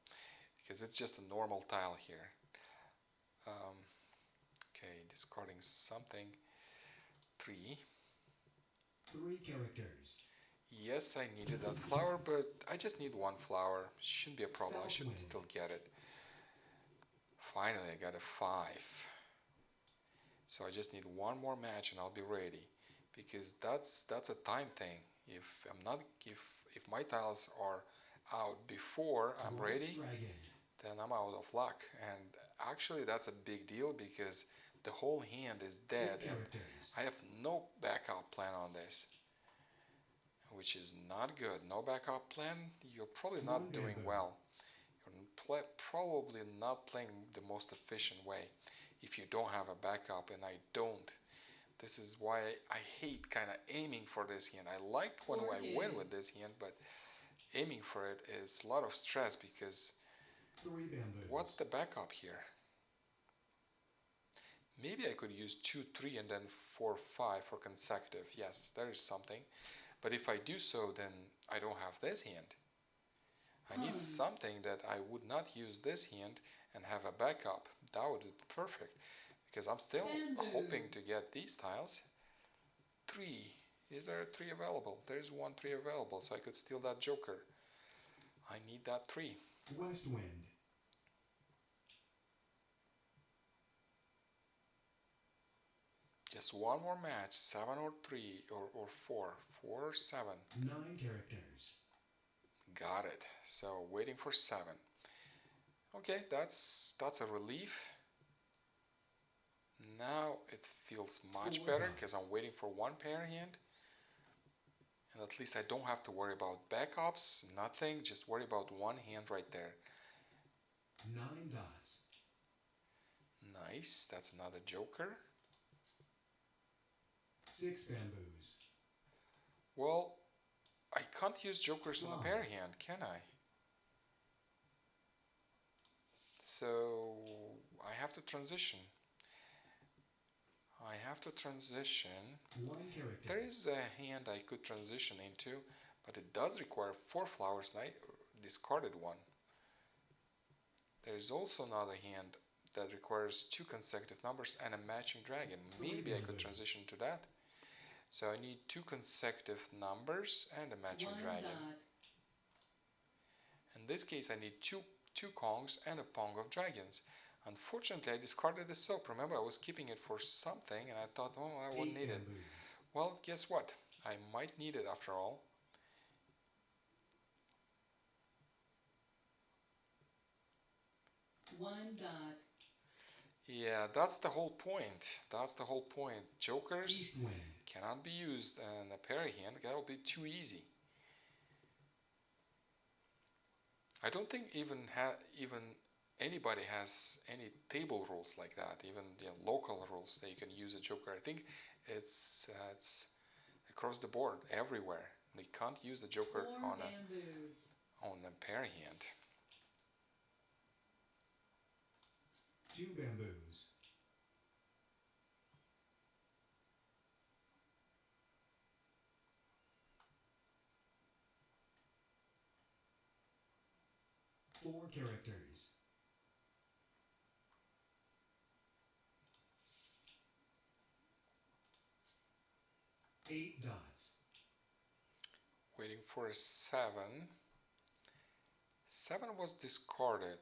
because it's just a normal tile here. Okay, discarding something. 3. 3 characters. Yes, I needed that flower, but I just need one flower. Shouldn't be a problem. I should still get it. Finally, I got a 5. So I just need one more match and I'll be ready. Because that's a time thing. If my tiles are out before I'm White ready, dragon. then I'm out of luck. And actually that's a big deal because the whole hand is dead Two and characters. I have no backup plan on this, which is not good. No backup plan, you're probably not doing well. You're probably not playing the most efficient way if you don't have a backup, and I don't. This is why I hate kind of aiming for this hand. I like when I win with this hand, but aiming for it is a lot of stress because 3 bamboos. what's the backup here? Maybe I could use 2, 3, and then 4, 5 for consecutive. Yes, there is something. But if I do so, then I don't have this hand. I need something that I would not use this hand and have a backup. That would be perfect. Because I'm still hoping to get these tiles. 3. Is there a 3 available? There's 1 3 available, so I could steal that joker. I need that 3. West wind. Just one more match. 7 or 3 or 4. 4 or 7. 9 characters. Got it. So waiting for 7. Okay, that's a relief. Now it feels much 4 better dots. because I'm waiting for one pair hand. And at least I don't have to worry about backups, nothing, just worry about one hand right there. 9 dots. Nice, that's another joker. 6 bamboos. Well, I can't use jokers in a Slava. pair hand, can I? So I have to transition. I have to transition. 1 character. There is a hand I could transition into, but it does require 4 flowers and I discarded one. There is also another hand that requires 2 consecutive numbers and a matching dragon. Maybe I could transition to that. So I need 2 consecutive numbers and a matching 1 dragon. dot. In this case I need two kongs and a pong of dragons. Unfortunately I discarded the soap. Remember, I was keeping it for something and I thought, oh, I wouldn't 8 need it. bamboos. Well, guess what? I might need it after all. One dot. Yeah, that's the whole point. That's the whole point. Jokers East wind. cannot be used in a pair hand. That would be too easy. I don't think even anybody has any table rules like that. Even the local rules that you can use a joker. I think it's across the board everywhere. We can't use the joker 4 on bamboos. a pair hand. 2 bamboos. 4 characters. 8 dots. Waiting for a 7. 7 was discarded.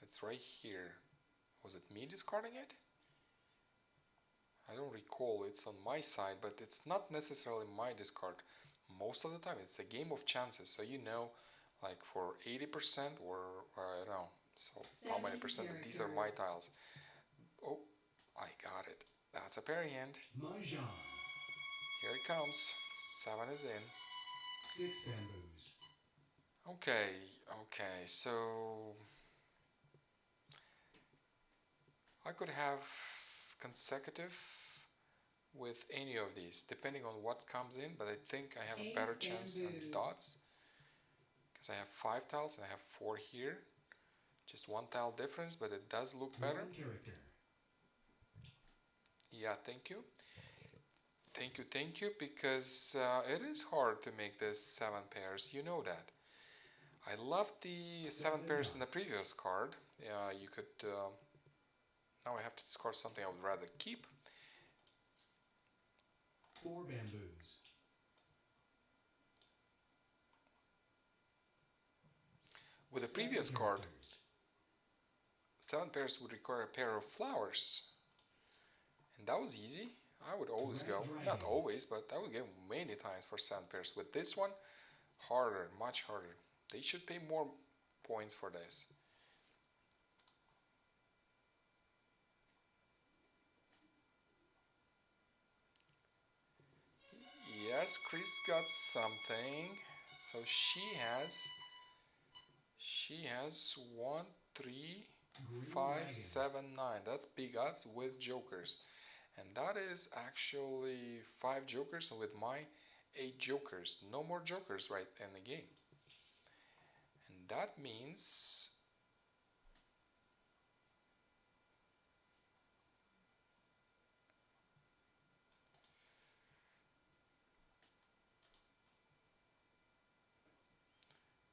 It's right here. Was it me discarding it? I don't recall. It's on my side, but it's not necessarily my discard. Most of the time, it's a game of chances. So you know, like for 80% or I don't know. So how many percent that these are my tiles? Oh, I got it. That's a pair hand. Mahjong. Here it comes. 7 is in. 6 bamboos. Okay, so I could have consecutive with any of these, depending on what comes in, but I think I have a 8 better chance on bamboos. dots, because I have 5 tiles and I have 4 here. Just 1 tile difference, but it does look better. 1 character. Yeah, thank you. Thank you, because it is hard to make this 7 pairs, you know that. I love the 7 pairs in the previous card. You could, now I have to discard something I would rather keep. 4 bamboos. With the 7 previous card, characters. 7 pairs would require a pair of flowers. And that was easy. I would always Red go. Not dragon. always, but I would go many times for 7 pairs. With this one, harder, much harder. They should pay more points for this. Yes, Chris got something. So she has 1, 3, Green 5, dragon. 7, 9. That's big odds with jokers. And that is actually 5 jokers with my 8 jokers. No more jokers right in the game. And that means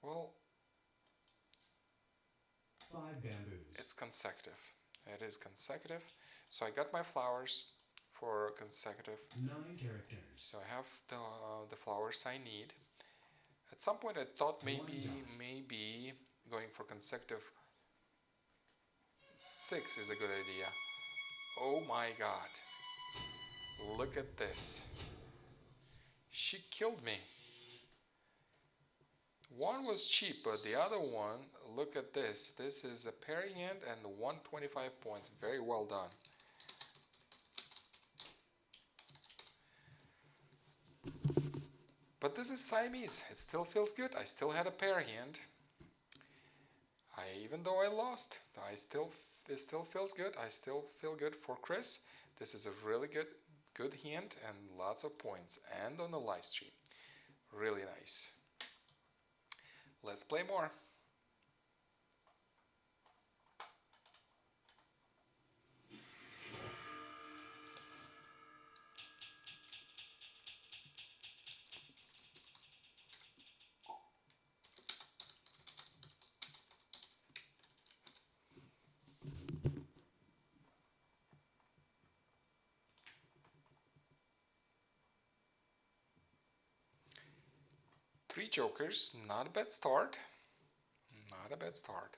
well, 5 bamboos. it's consecutive. It is consecutive. So I got my flowers for consecutive. 9 characters. So I have the flowers I need. At some point I thought maybe going for consecutive 6 is a good idea. Oh my god. Look at this. She killed me. One was cheap, but the other one, look at this. This is a parry hand and 125 points. Very well done. But this is Siamese. It still feels good. I still had a parry hand. Even though I lost, it still feels good. I still feel good for Chris. This is a really good hand and lots of points. And on the live stream. Really nice. Let's play more. Three jokers, not a bad start. Not a bad start.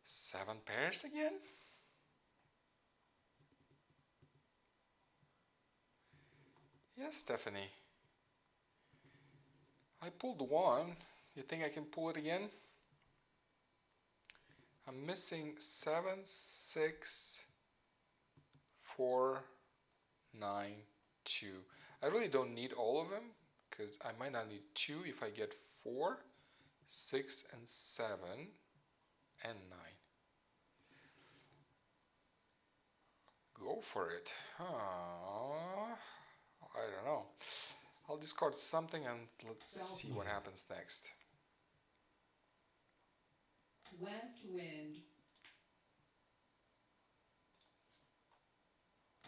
Seven pairs again? Yes, Stephanie. I pulled one. You think I can pull it again? I'm missing 7, 6, 4, 9, 2. I really don't need all of them because I might not need 2 if I get 4, 6, and 7, and 9. Go for it. I don't know. I'll discard something and let's see what happens next. West wind.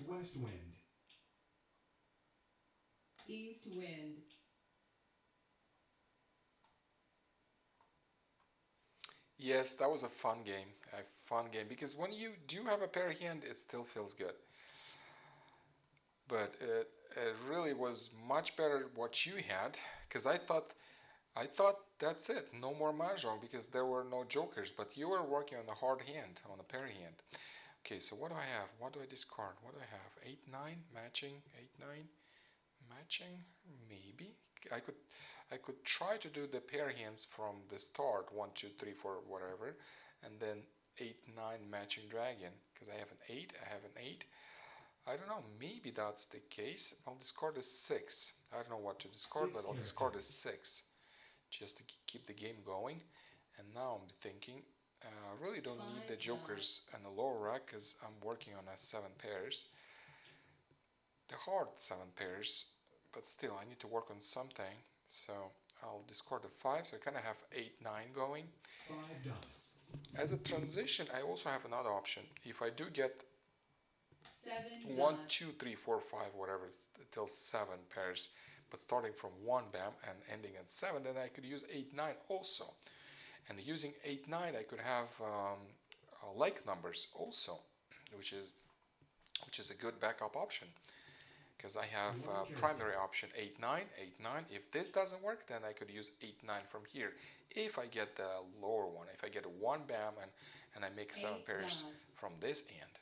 West wind. East wind. Yes, that was a fun game. Because when you do have a pair hand, it still feels good. But it really was much better what you had, because I thought that's it, no more Mahjong, because there were no jokers. But you were working on a hard hand, on a pair hand. Okay, so what do I have? What do I discard? What do I have? 8, 9 matching. 8, 9 matching. Maybe I could try to do the pair hands from the start, 1, 2, 3, 4, whatever, and then 8, 9 matching dragon, because I have an 8, I have an 8. I don't know, maybe that's the case. I'll discard a 6. I don't know what to discard, but I'll discard a 6, just to keep the game going. And now I'm thinking, I really don't need the jokers and the lower rack, because I'm working on a 7 pairs. The hard 7 pairs, but still I need to work on something. So I'll discard the 5, so I kind of have 8, 9 going. 5 dots. As a transition, I also have another option. If I do get 7 1, dots. 2, 3, 4, 5, whatever, till 7 pairs, but starting from 1 bam and ending at 7, then I could use 8, 9 also. And using 8, 9, I could have like numbers also, which is a good backup option. Because I have primary option 8, 9, 8, 9. If this doesn't work, then I could use 8, 9 from here. If I get the lower one, if I get a 1 bam and I make 7 8 pairs dots. from this end.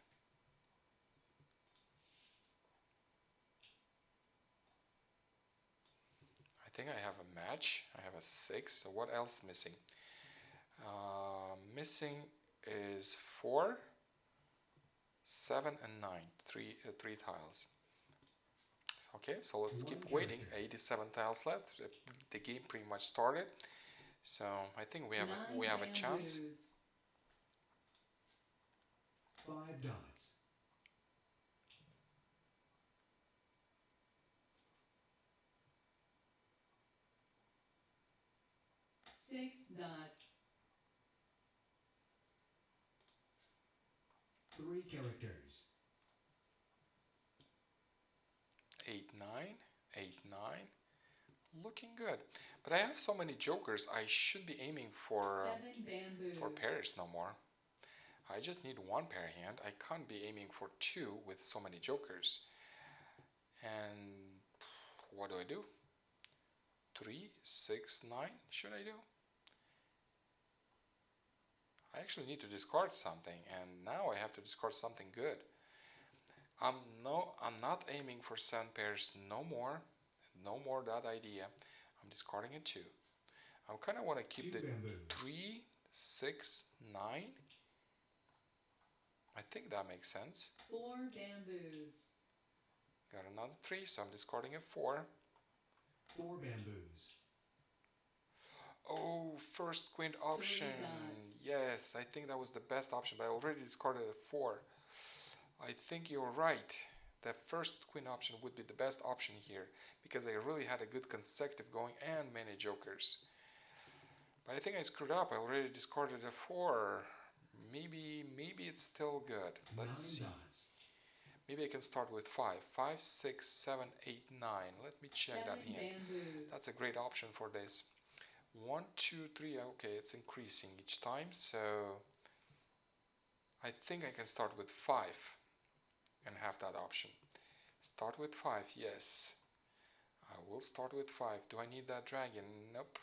I think I have a match. I have a 6. So what else missing? Missing is 4, 7, and 9. Three tiles. Okay, so let's keep waiting. 87 tiles left. The game pretty much started, so I think we have a chance. 5 dots. 6 dots. 3 characters. 8, 9, 8, 9. Looking good. But I have so many jokers, I should be aiming for 7 bamboos. pairs no more. I just need 1 pair hand. I can't be aiming for 2 with so many jokers. And what do? 3, 6, 9 should I do? I actually need to discard something, and now I have to discard something good. I'm not aiming for 7 pairs no more. No more that idea. I'm discarding a 2. I kind of want to keep the 3, 6, 9. I think that makes sense. 4 bamboos. Got another 3, so I'm discarding a 4. 4 bamboos. Oh, first quint option. Yes, I think that was the best option, but I already discarded a 4. I think you're right. The first queen option would be the best option here because I really had a good consecutive going and many jokers. But I think I screwed up. I already discarded a 4. Maybe it's still good. Let's see. Maybe I can start with 5. 5, 6, 7, 8, 9. Let me check that hand. That's a great option for this. 1, 2, 3. Okay, it's increasing each time. So I think I can start with 5. And have that option. Start with 5, yes. I will start with 5. Do I need that dragon? Nope.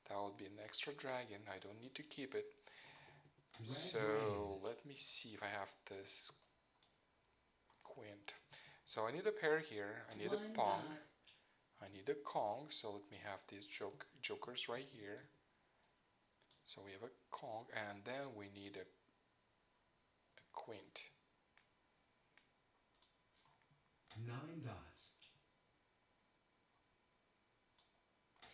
That would be an extra dragon. I don't need to keep it. So let me see if I have this quint. So I need a pair here. I need a pong. I need a Kong. So let me have these jokers right here. So we have a Kong, and then we need a quint. 9 dots.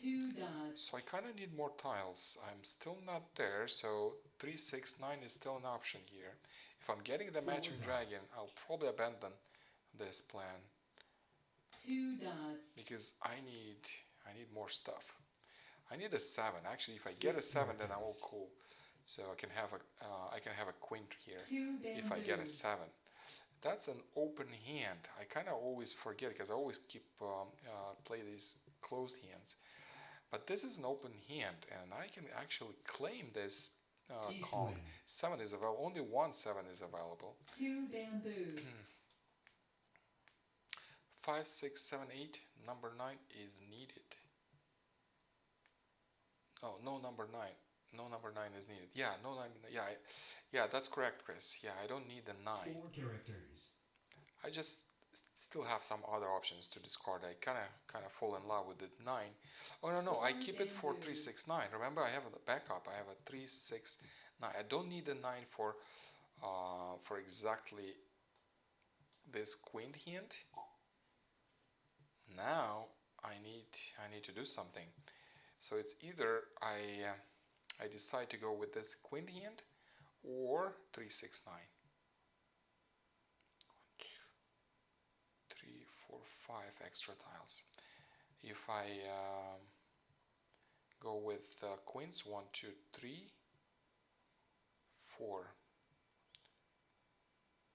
2 dots. So I kind of need more tiles. I'm still not there, so 3, 6, 9 is still an option here. If I'm getting the matching dragon, I'll probably abandon this plan. 2 dots. Because I need more stuff. I need a 7. Actually, if I get a 7, then I'm all cool. So I can have a queen here if I get a 7. That's an open hand. I kind of always forget because I always keep play these closed hands. But this is an open hand, and I can actually claim this Kong. 7 is available. Only 1 7 is available. 2 bamboos. 5, 6, 7, 8. Number 9 is needed. Oh, no number 9. No number 9 is needed. Yeah, no 9. Yeah, that's correct, Chris. Yeah, I don't need the 9. 4 characters. I just still have some other options to discard. I kind of fall in love with the 9. Oh no, I keep it for 3, 6, 9. Remember, I have a backup. I have a 3, 6, 9. I don't need the 9 for exactly this queen hand. Now I need to do something. So it's either I decide to go with this queen hand or 3, 6, 9. 1, 2, 3, 4, 5 extra tiles. If I go with queens. 1, 2, 3, 4.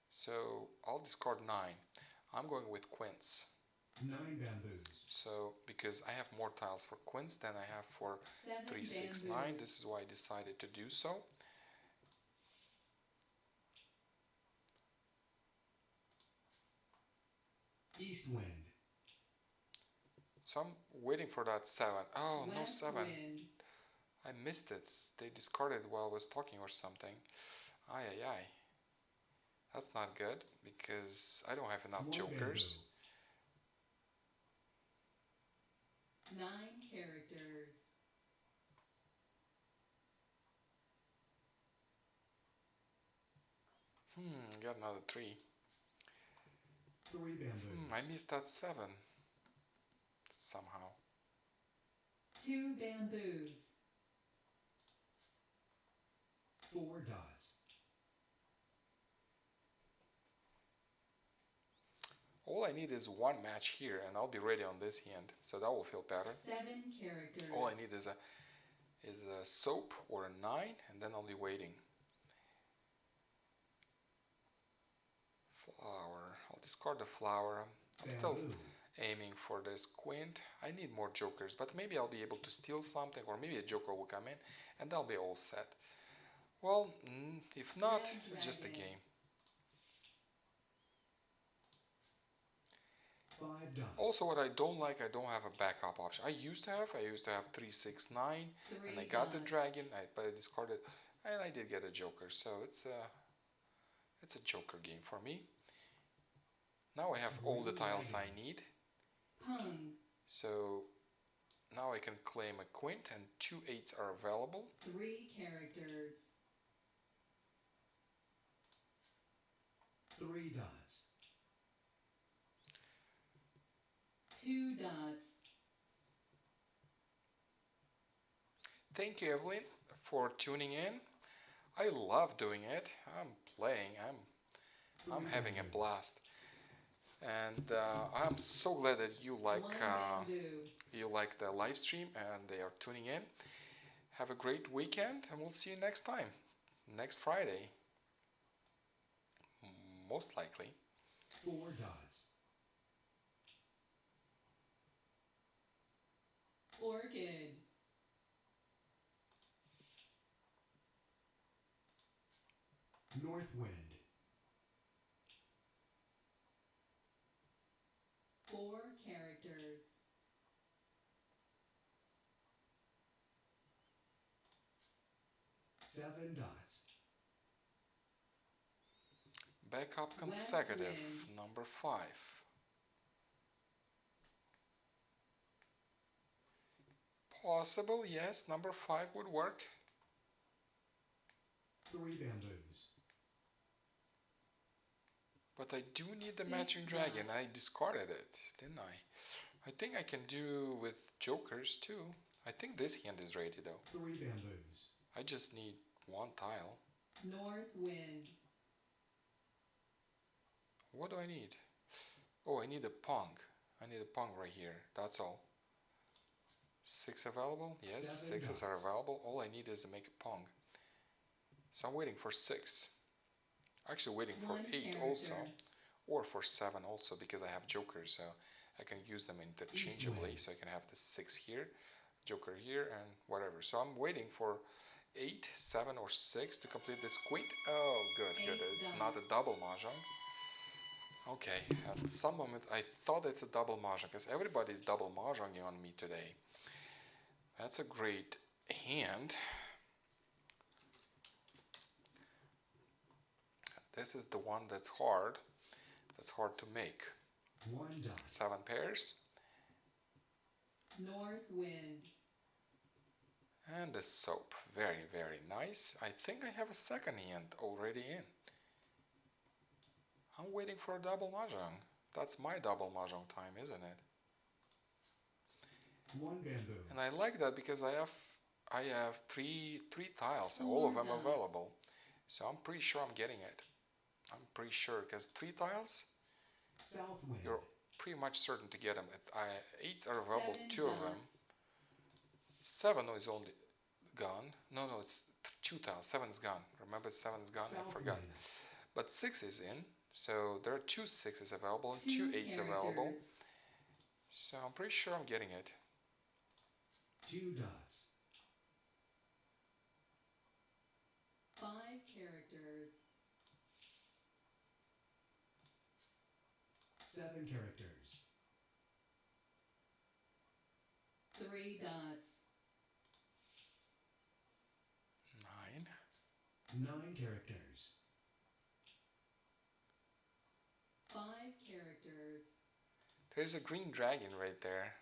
So I'll discard 9. I'm going with queens. 9 bamboos. So because I have more tiles for queens than I have for 7 3, 6, 9, bamboos. this is why I decided to do so. East wind. So I'm waiting for that 7. Oh, no West 7. wind. I missed it. They discarded while I was talking or something. Ay, ay, ay. That's not good because I don't have enough 1 jokers. Bamboo. 9 characters. Got another 3. 3 bamboos. I missed that 7 somehow. 2 bamboos. 4 dots. All I need is 1 match here and I'll be ready on this hand, so that will feel better. 7 characters. All I need is a soap or a 9 and then I'll be waiting. Flower. I'll discard the flower. I'm still Bamboo. aiming for this quint. I need more jokers, but maybe I'll be able to steal something, or maybe a joker will come in and I'll be all set. Well, if not, Red it's just a dragon. game. 5 dots. Also, what I don't like, I don't have a backup option. I used to have 3, 6, 9, 3 and I got the dots. dragon, but I discarded, and I did get a joker, so it's a joker game for me. Now I have all the tiles I need, Pong. so now I can claim a quint, and 2 8s are available. 3 characters. 3 dots. 2 dots. Thank you, Evelyn, for tuning in. I love doing it. I'm playing. I'm having a blast, and I'm so glad that you 1 bamboo. like the live stream and they are tuning in. Have a great weekend, and we'll see you next time, next Friday, most likely. 4 dots. Orchid. North wind. 4 characters. 7 dots. Backup West consecutive, wind. number 5. Possible, yes, number 5 would work. 3 bamboos. But I do need the 6 matching dragon. dots. I discarded it, didn't I? I think I can do with jokers too. I think this hand is ready though. 3 bamboos. I just need 1 tile. North wind. What do I need? Oh, I need a pong. I need a pong right here. That's all. 6 available? Yes, 7 6s are available. All I need is to make a pong. So I'm waiting for 6. Actually waiting for 1 8 character. also. Or for 7 also because I have jokers, so I can use them interchangeably. wind. So I can have the 6 here, joker here, and whatever. So I'm waiting for 8, 7, or 6 to complete this quint. Oh, good, good. 8 It's not a dots. double mahjong. Okay, at some moment I thought it's a double mahjong because everybody's double mahjonging on me today. That's a great hand. This is the one that's hard to make. 1 dot. 7 pairs. North wind. And the soap. Very, very nice. I think I have a second hand already in. I'm waiting for a double mahjong. That's my double mahjong time, isn't it? 1 bamboo. And I like that because I have three tiles, and all of them 4 dots. available. So I'm pretty sure I'm getting it. I'm pretty sure because 3 tiles, South wind. you're pretty much certain to get them. 8s are available, 7 2 of them. dots. 7 is only gone. No, it's 2 tiles. 7 is gone. Remember, 7 is gone? I South forgot. wind. But 6 is in. So there are 2 6s available and 2 2 8s available. characters. So I'm pretty sure I'm getting it. 2 dots. 5 characters. 7 characters. 3 dots. 9. 9 characters. 5 characters. There's a green dragon right there.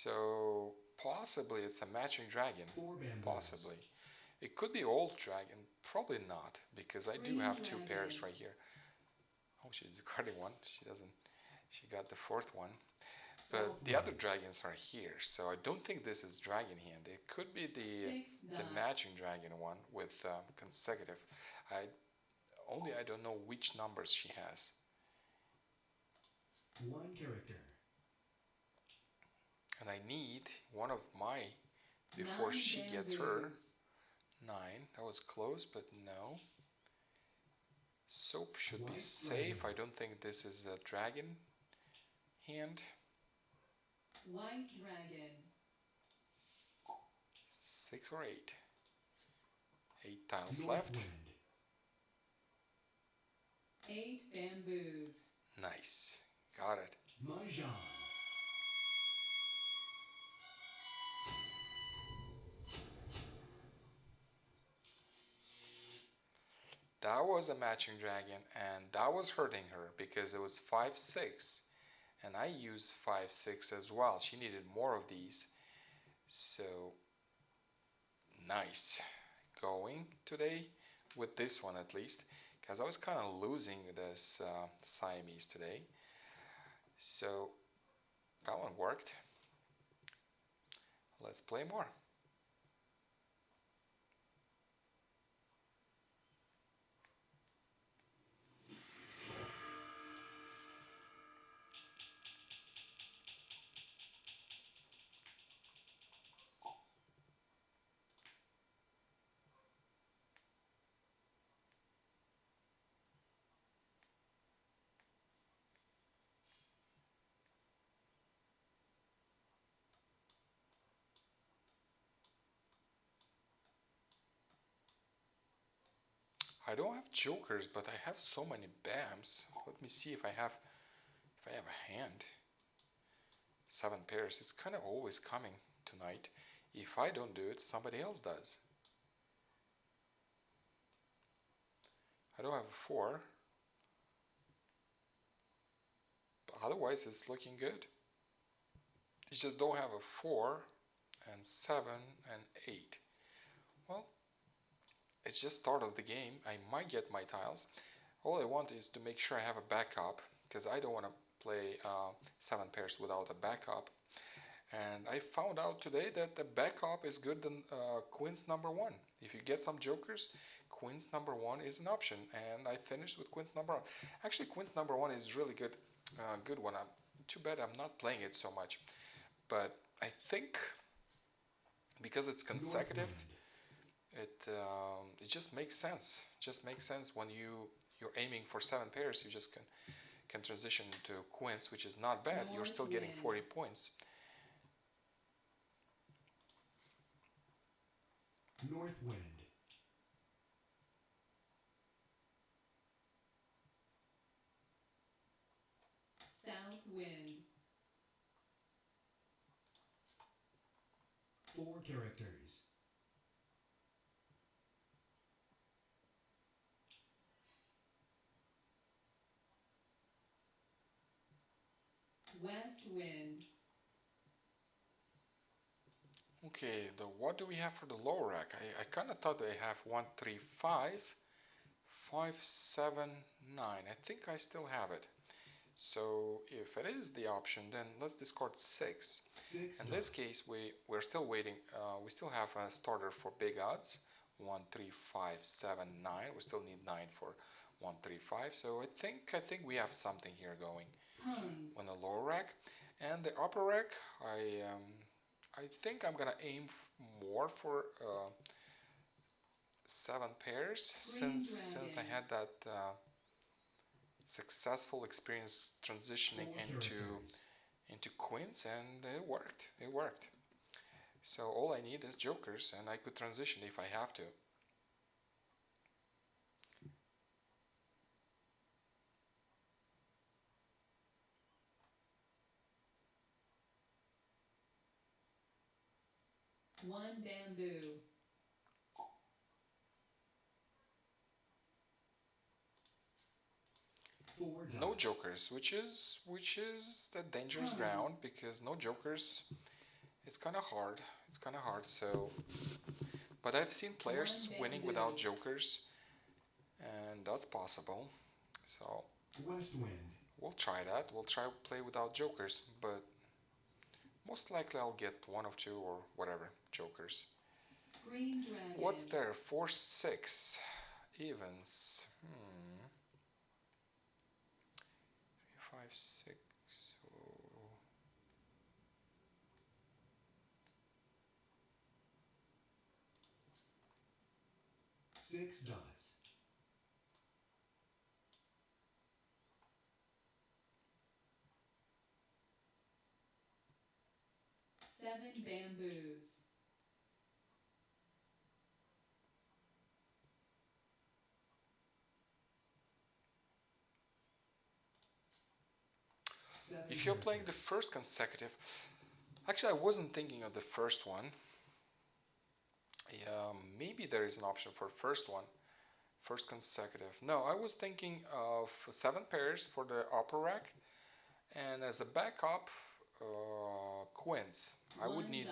So possibly it's a matching dragon. 4 bamboos. Possibly. It could be old dragon. Probably not, because I do Green have 2 dragon. pairs right here. Oh, she's discarding one. She got the 4th one. But South the other wind. dragons are here, so I don't think this is dragon hand. It could be 6 the dots. matching dragon one with consecutive. I don't know which numbers she has. 1 character. And I need one of my before 9 she gets her. bamboos. 9. That was close, but no. Soap should be White safe. dragon. I don't think this is a dragon hand. White dragon. 6 or 8. 8 tiles North left. wind. 8 bamboos. Nice. Got it. Mahjong. That was a matching dragon, and that was hurting her because it was 5-6, and I used 5-6 as well. She needed more of these. So nice going today with this one at least, because I was kind of losing this Siamese today. So that one worked. Let's play more. I don't have jokers, but I have so many bams. Let me see if I have a hand. 7 pairs. It's kind of always coming tonight. If I don't do it, somebody else does. I don't have a 4. But otherwise, it's looking good. You just don't have a 4 and 7 and 8. Well, it's just start of the game. I might get my tiles. All I want is to make sure I have a backup, because I don't want to play 7 pairs without a backup. And I found out today that the backup is good than queens number 1. If you get some jokers, queens number 1 is an option. And I finished with queens number 1. Actually, queens number 1 is really good, good one. Too bad I'm not playing it so much. But I think because it's consecutive, it just makes sense. It just makes sense when you're aiming for 7 pairs. You just can transition to queens, which is not bad. You're still getting 40 points. North wind. South wind. 4 characters. West wind. Okay, what do we have for the lower rack? I kind of thought I have 1, 3, 5, 5, 7, 9. I think I still have it. So if it is the option, then let's discard 6. 6 In this case, we're still waiting. We still have a starter for big odds. 1, 3, 5, 7, 9. We still need 9 for 1, 3, 5. So I think we have something here going Pong. on the lower rack. And the upper rack, I think I'm gonna aim more for 7 pairs since I had that successful experience transitioning 4 into characters. queens, and it worked. It worked. So all I need is jokers, and I could transition if I have to. One bamboo. No jokers, which is the dangerous ground, because no jokers, it's kind of hard. It's kind of hard. So, but I've seen players winning without jokers, and that's possible. So West wind. we'll try that. We'll try play without jokers, but most likely I'll get 1 or 2 or whatever jokers. Green dragon. What's there? 4, 6 evens. 5, 6. Oh. 6 dots. Seven bamboos. If you're playing the first consecutive, actually I wasn't thinking of the first one. Maybe there is an option for first one, first consecutive. No, I was thinking of 7 pairs for the upper rack, and as a backup, queens. I would need,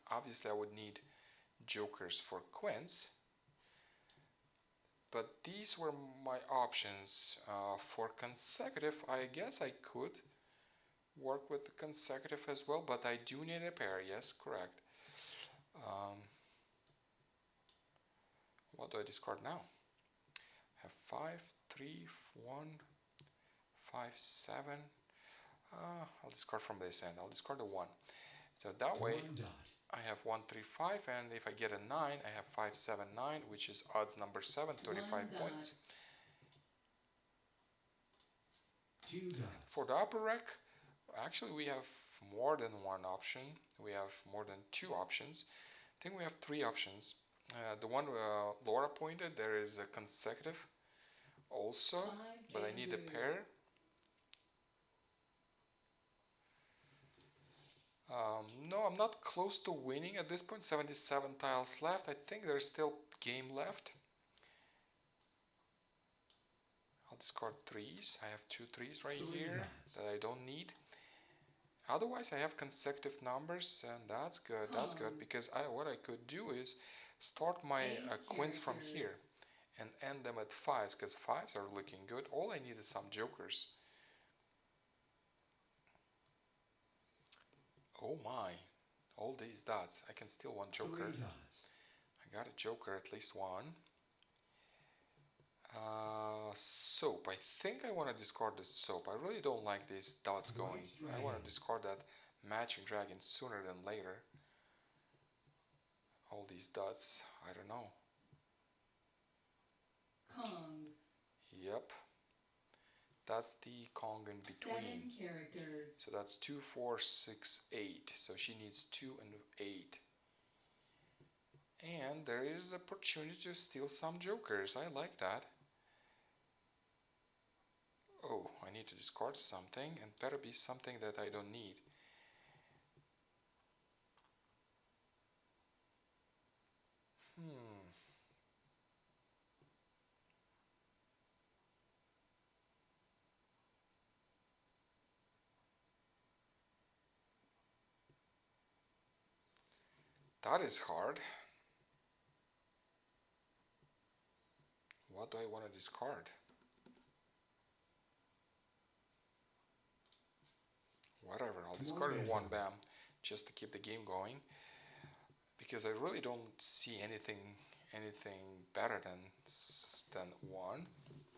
obviously I would need jokers for queens, but these were my options. For consecutive, I guess I could work with the consecutive as well, but I do need a pair. Yes, correct. What do I discard now? I have 5, 3, 1, 5, 7. I'll discard from this end. I'll discard a 1. So that way I have 1, 3, 5, and if I get a 9, I have 5, 7, 9, which is odds number 7, 35 points. 2 dots. For the upper rack, actually we have more than one option. We have more than 2 options. I think we have 3 options. The one Laura pointed, there is a consecutive also, but I need a pair. No, I'm not close to winning at this point. 77 tiles left. I think there's still game left. I'll discard 3s. I have 2 3s right here that I don't need. Otherwise, I have consecutive numbers, and that's good. That's good, because what I could do is start my queens from here and end them at 5s, because 5s are looking good. All I need is some jokers. Oh my, all these dots. I can steal 1 joker. I got a joker, at least 1. Soap. I think I want to discard the soap. I really don't like these dots going. I want to discard that matching dragon sooner than later. All these dots, I don't know. Kong. Yep. That's the Kong in between. 7 characters. So that's 2, 4, 6, 8. So she needs 2 and 8. And there is opportunity to steal some jokers. I like that. Oh, I need to discard something, and better be something that I don't need. That is hard. What do I want to discard? Whatever, I'll discard it 1 bam, just to keep the game going, because I really don't see anything better than 1.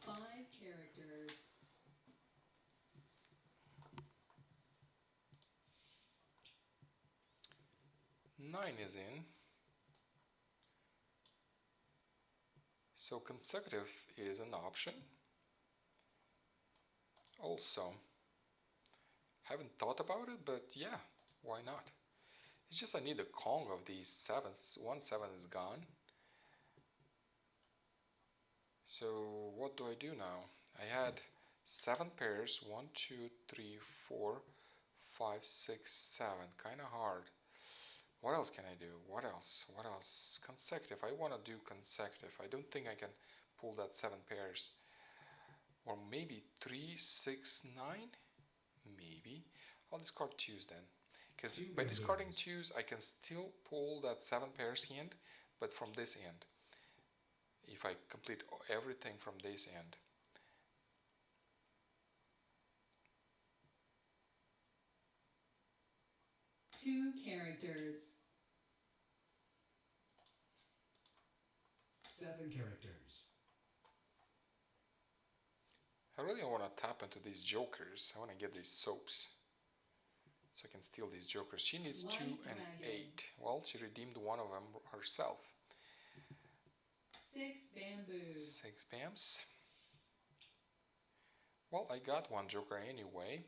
5 characters. 9 is in. So consecutive is an option. Also, haven't thought about it, but yeah, why not? It's just I need a Kong of these sevens. 1 7 is gone. So what do I do now? I had 7 pairs. 1, 2, 3, 4, 5, 6, 7. Kind of hard. What else can I do? What else? What else? Consecutive. I want to do consecutive. I don't think I can pull that 7 pairs. Or maybe 3, 6, 9? Maybe. I'll discard 2s then. Because by discarding 2s, I can still pull that 7 pairs hand, but from this end. If I complete everything from this end. Two characters. 7 characters. I really want to tap into these jokers. I want to get these soaps. So I can steal these jokers. She needs 2 and 8. Well, she redeemed one of them herself. 6 bamboos. 6 bams. Well, I got one joker anyway.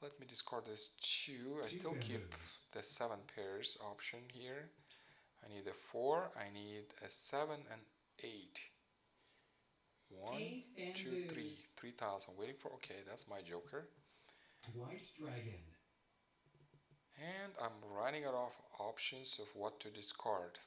Let me discard this 2. I still keep the 7 pairs option here. I need a 4. I need a 7 and 8. 1, 2, 3. 3,000. Waiting for. Okay, that's my joker. White dragon. And I'm running out of options of what to discard.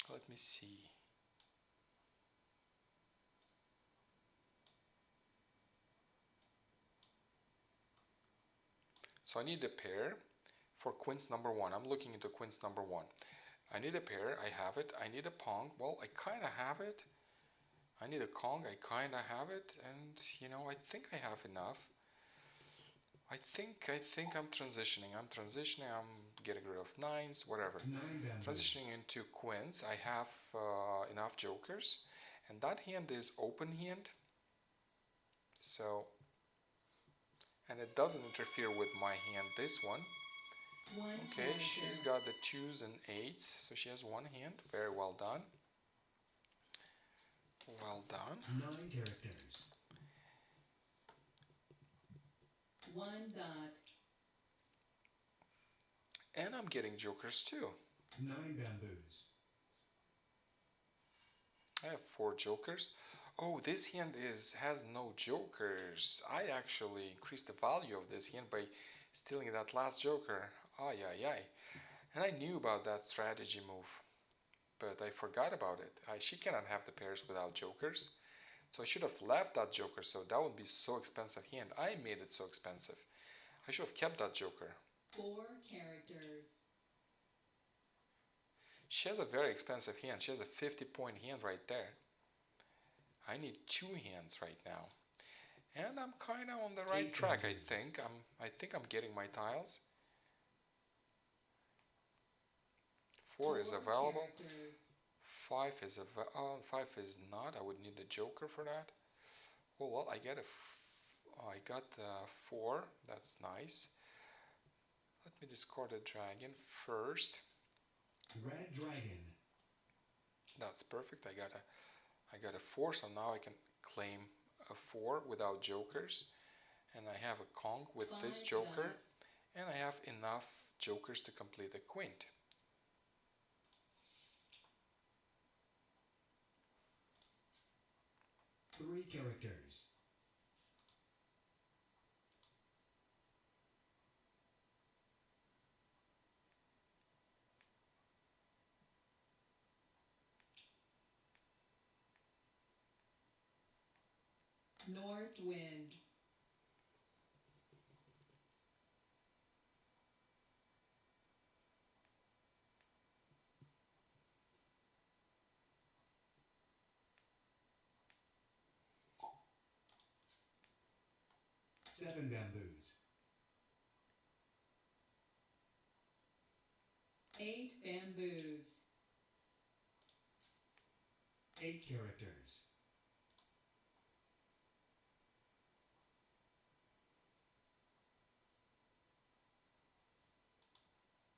Let me see. So I need a pair for quince number 1. I'm looking into quince number 1. I need a pair. I have it. I need a pong. Well, I kind of have it. I need a Kong. I kind of have it. And, you know, I think I have enough. I think I'm transitioning. I'm getting rid of 9s, whatever. 9 bamboos. Transitioning into quince. I have enough jokers. And that hand is open hand. So, and it doesn't interfere with my hand, this one. Okay, she's got the 2s and 8s, so she has one hand. Very well done. Well done. 9 characters. 1 dot. And I'm getting jokers too. 9 bamboos. I have 4 jokers. Oh, this hand has no jokers. I actually increased the value of this hand by stealing that last joker. Ay, ay, ay. And I knew about that strategy move, but I forgot about it. She cannot have the pairs without jokers. So I should have left that joker, so that would be so expensive hand. I made it so expensive. I should have kept that joker. 4 characters. She has a very expensive hand. She has a 50-point hand right there. I need 2 hands right now. And I'm kind of on the right track, I think. I think I'm getting my tiles. 4 is available. 5 is 5 is not. I would need the joker for that. Oh well, I got 4. That's nice. Let me discard a dragon first. Red dragon. That's perfect. I got a 4, so now I can claim a 4 without jokers. And I have a Kong with this joker. And I have enough jokers to complete a quint. Three characters. North wind. Seven bamboos. 8 bamboos. 8 characters.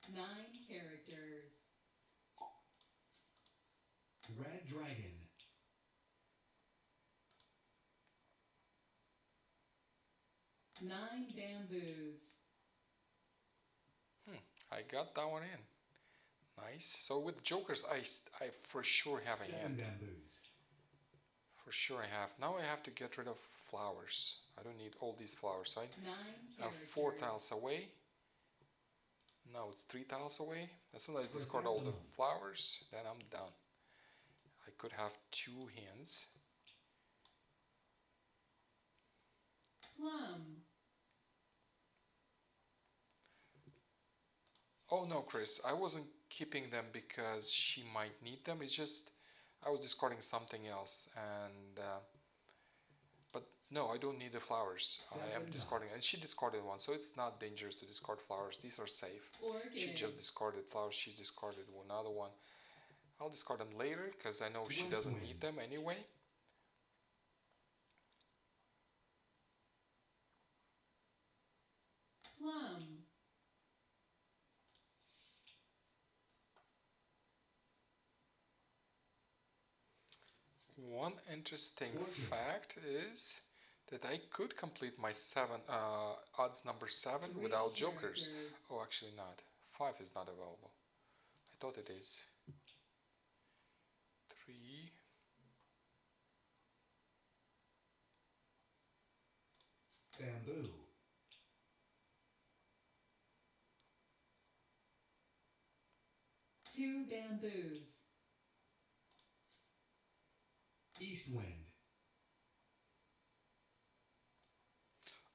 Nine characters. Red dragon. Nine bamboos. I got that one in. Nice. So with jokers, I for sure have a 7 hand. bamboos. For sure I have. Now I have to get rid of flowers. I don't need all these flowers. So I Nine have characters. 4 tiles away. Now it's 3 tiles away. As soon as I discard all the flowers, then I'm done. I could have 2 hands. Plum. Oh no, Chris, I wasn't keeping them because she might need them. It's just I was discarding something else, and but no, I don't need the flowers. I am discarding, and she discarded one, so it's not dangerous to discard flowers. These are safe. She Orchid. just discarded flowers. She's discarded another one. I'll discard them later because I know she doesn't need them anyway. Plum. One interesting fact is that I could complete my odds number 7 Three without jokers. characters. Oh, actually not. 5 is not available. I thought it is. 3. Bamboo. Two bamboos. East wind.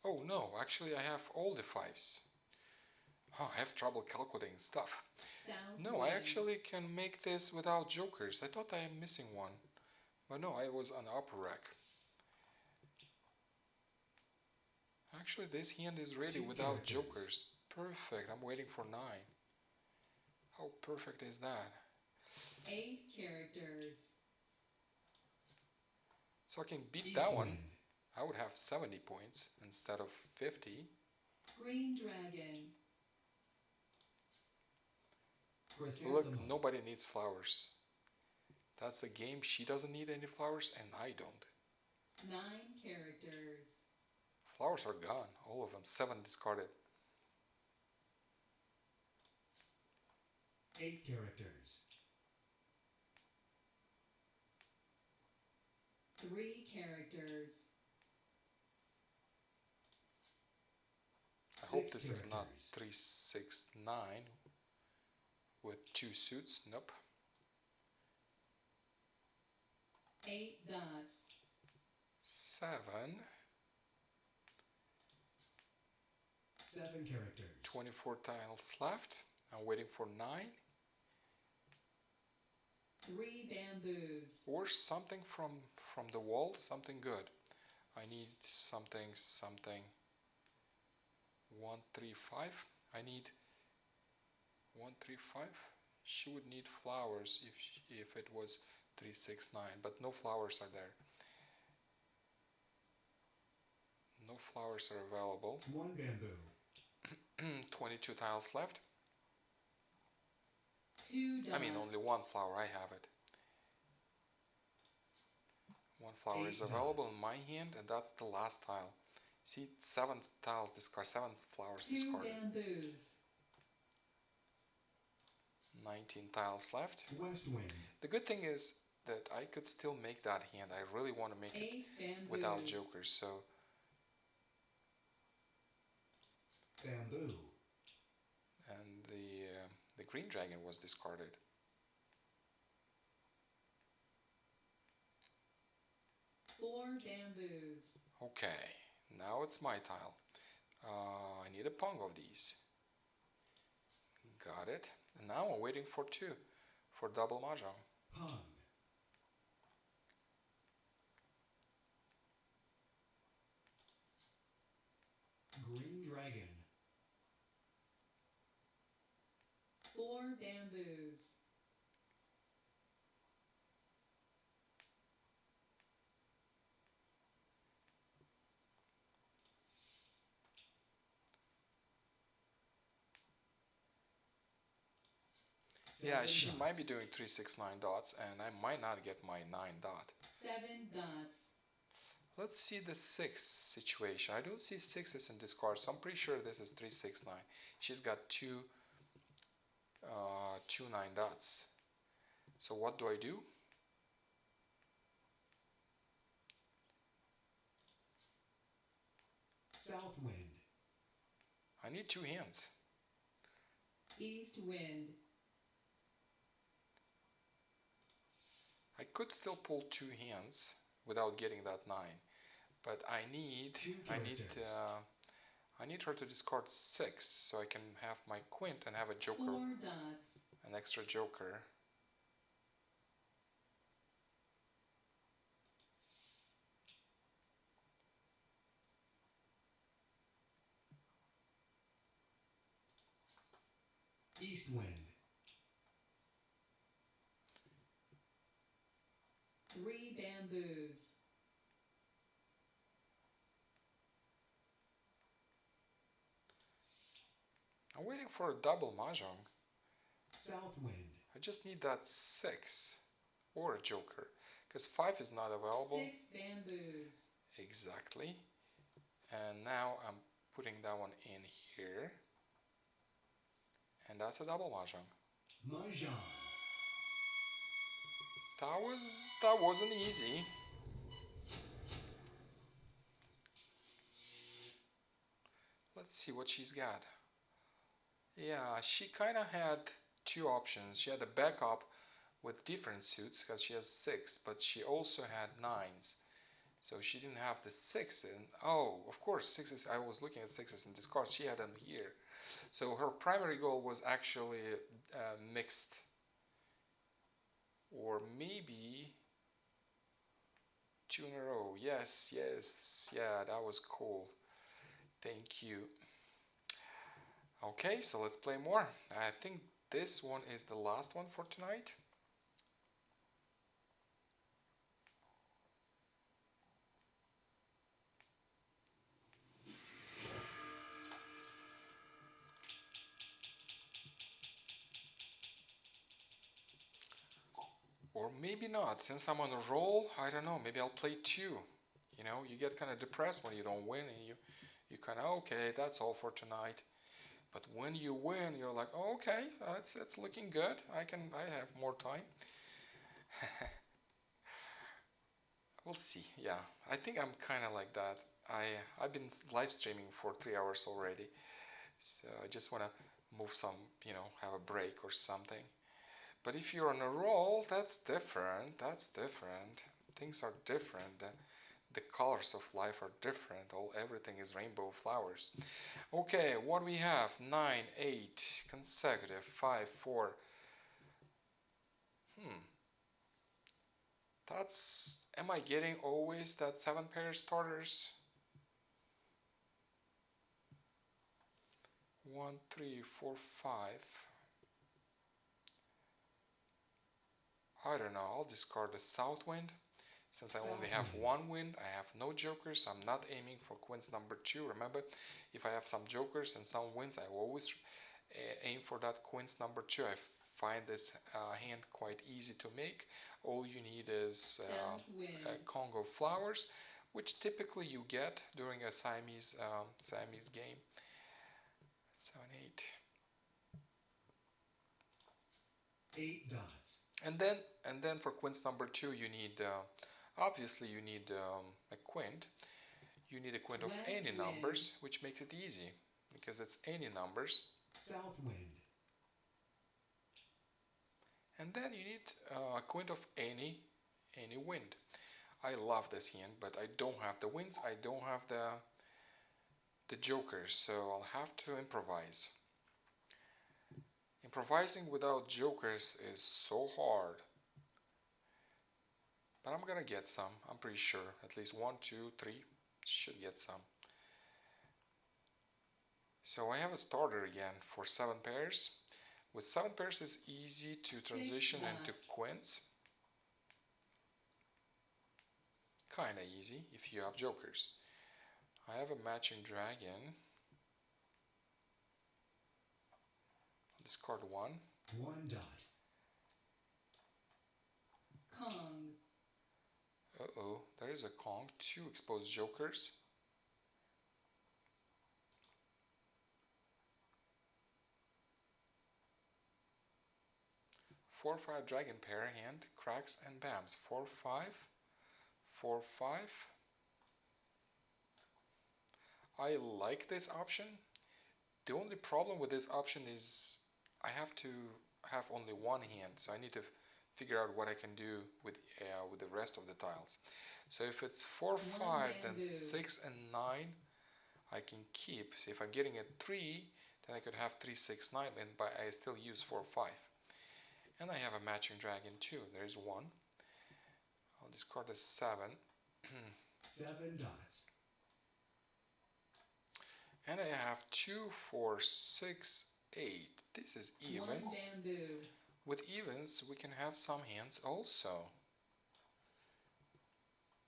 Oh no, actually I have all the 5s. Oh, I have trouble calculating stuff. South No, I wind. actually can make this without jokers. I thought I am missing one. But no, I was on upper rack. Actually, this hand is ready 2 without characters. jokers. Perfect. I'm waiting for 9. How perfect is that? 8 characters. So I can beat East that one. wind. I would have 70 points instead of 50. Green dragon. Look, Chrysanthemum. nobody needs flowers. That's a game. She doesn't need any flowers and I don't. 9 characters. Flowers are gone. All of them. 7 discarded. 8 characters. 3 characters. I hope 6 this is not characters. 3, 6, 9 with 2 suits. Nope. 8 dots. 7. 7 characters. 24 tiles left. I'm waiting for 9 3 bamboos. or something from the wall. Something good. I need something. 1, 3, 5. I need 1, 3, 5. She would need flowers if it was 3, 6, 9, but no flowers are there. No flowers are available. 1 bamboo. 22 tiles left. 2 dots. I mean, only 1 flower. I have it. 1 flower 8 is available tiles. in my hand, and that's the last tile. See, 7 tiles discard, 7 flowers 2 discarded. bamboos. 19 tiles left. West wind. The good thing is that I could still make that hand. I really want to make it 8 bamboos. without jokers. So Bamboo. and the green dragon was discarded. Four bamboos. Okay, now it's my tile. I need a pong of these. Got it. And now I'm waiting for 2 for double Mahjong. Pong. Green dragon. Four bamboos. Yeah, 7 she dots. might be doing 3, 6, 9 dots, and I might not get my 9 dot. 7 dots. Let's see the 6 situation. I don't see 6s in this card, so I'm pretty sure this is 3, 6, 9. She's got two 9 dots. So what do I do? South wind. I need 2 hands. East wind. I could still pull 2 hands without getting that 9, but I need her to discard 6 so I can have my quint and have a joker, 4 dots. an extra joker. East wind. 3 bamboos. I'm waiting for a double Mahjong. South wind. I just need that 6 or a joker because 5 is not available. 6 bamboos. Exactly. And now I'm putting that one in here. And that's a double Mahjong. Mahjong. That wasn't easy. Let's see what she's got. Yeah, she kind of had 2 options. She had a backup with different suits because she has 6, but she also had 9s. So she didn't have the 6 in. Oh, of course, 6s. I was looking at 6s in this card. She had them here. So her primary goal was actually mixed. Or maybe 2 in a row. Yes, yeah, that was cool. Thank you. Okay, so let's play more. I think this one is the last one for tonight. Or maybe not. Since I'm on a roll, I don't know. Maybe I'll play 2. You know, you get kind of depressed when you don't win, and you kind of, okay, that's all for tonight. But when you win, you're like, oh, okay, it's looking good. I have more time. We'll see. Yeah, I think I'm kind of like that. I've been live streaming for 3 hours already, so I just want to move some, have a break or something. But if you're on a roll, that's different. That's different. Things are different. The colors of life are different. Everything is rainbow flowers. Okay, what we have? 9, 8, consecutive, 5, 4. Am I getting always that 7 pair starters? 1, 3, 4, 5. I don't know, I'll discard the south wind. Since I only have 1 wind, I have no jokers. I'm not aiming for quints number 2. Remember, if I have some jokers and some winds, I will always aim for that quints number 2. I find this hand quite easy to make. All you need is a Congo flowers, which typically you get during a Siamese game. 7, 8. 8 dots. And then for quints number 2, you need obviously you need a quint. You need a quint of any numbers, which makes it easy because it's any numbers. South wind. And then you need a quint of any wind. I love this hand, but I don't have the winds. I don't have the jokers, so I'll have to improvise. Improvising without jokers is so hard. But I'm gonna get some, I'm pretty sure. At least 1, 2, 3 should get some. So I have a starter again for 7 pairs. With 7 pairs it's easy to transition into quints. Kinda easy if you have jokers. I have a matching dragon. I'll discard 1. 1 dot. Kong. Uh-oh, there is a Kong. 2 exposed jokers. Four, 5 dragon pair hand, cracks and bams. 4, 5, 4, 5. I like this option. The only problem with this option is I have to have only one hand, so I need to figure out what I can do with the rest of the tiles. So if it's 4, 5, then 6 and 9 I can keep. So if I'm getting a 3, then I could have 3, 6, 9, but I still use 4, 5. And I have a matching dragon too. There's 1. I'll discard a 7. 7 dots. And I have 2, 4, 6, 8. This is evens. 1 bamboo. With evens, we can have some hands also.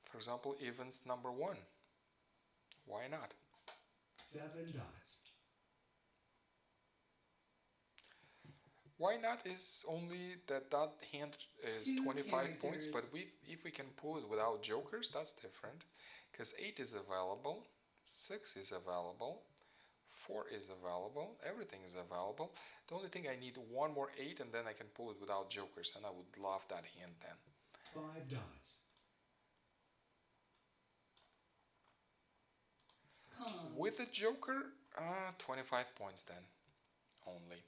For example, evens number 1. Why not? 7 dots. Why not is only that hand is 2 25 points, characters. but if we can pull it without jokers, that's different. Because 8 is available, 6 is available, 4 is available, everything is available. The only thing I need one more 8 and then I can pull it without jokers, and I would love that hand then. 5 dots. Kong. With a joker, 25 points then, only.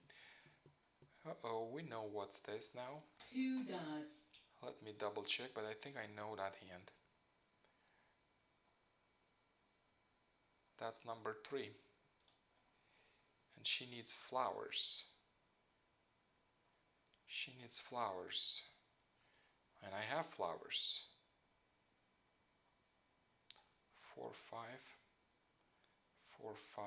Uh-oh, we know what's this now. 2 dots. Let me double check, but I think I know that hand. That's number 3. And she needs flowers. She needs flowers. And I have flowers. 4, 5. 4, 5.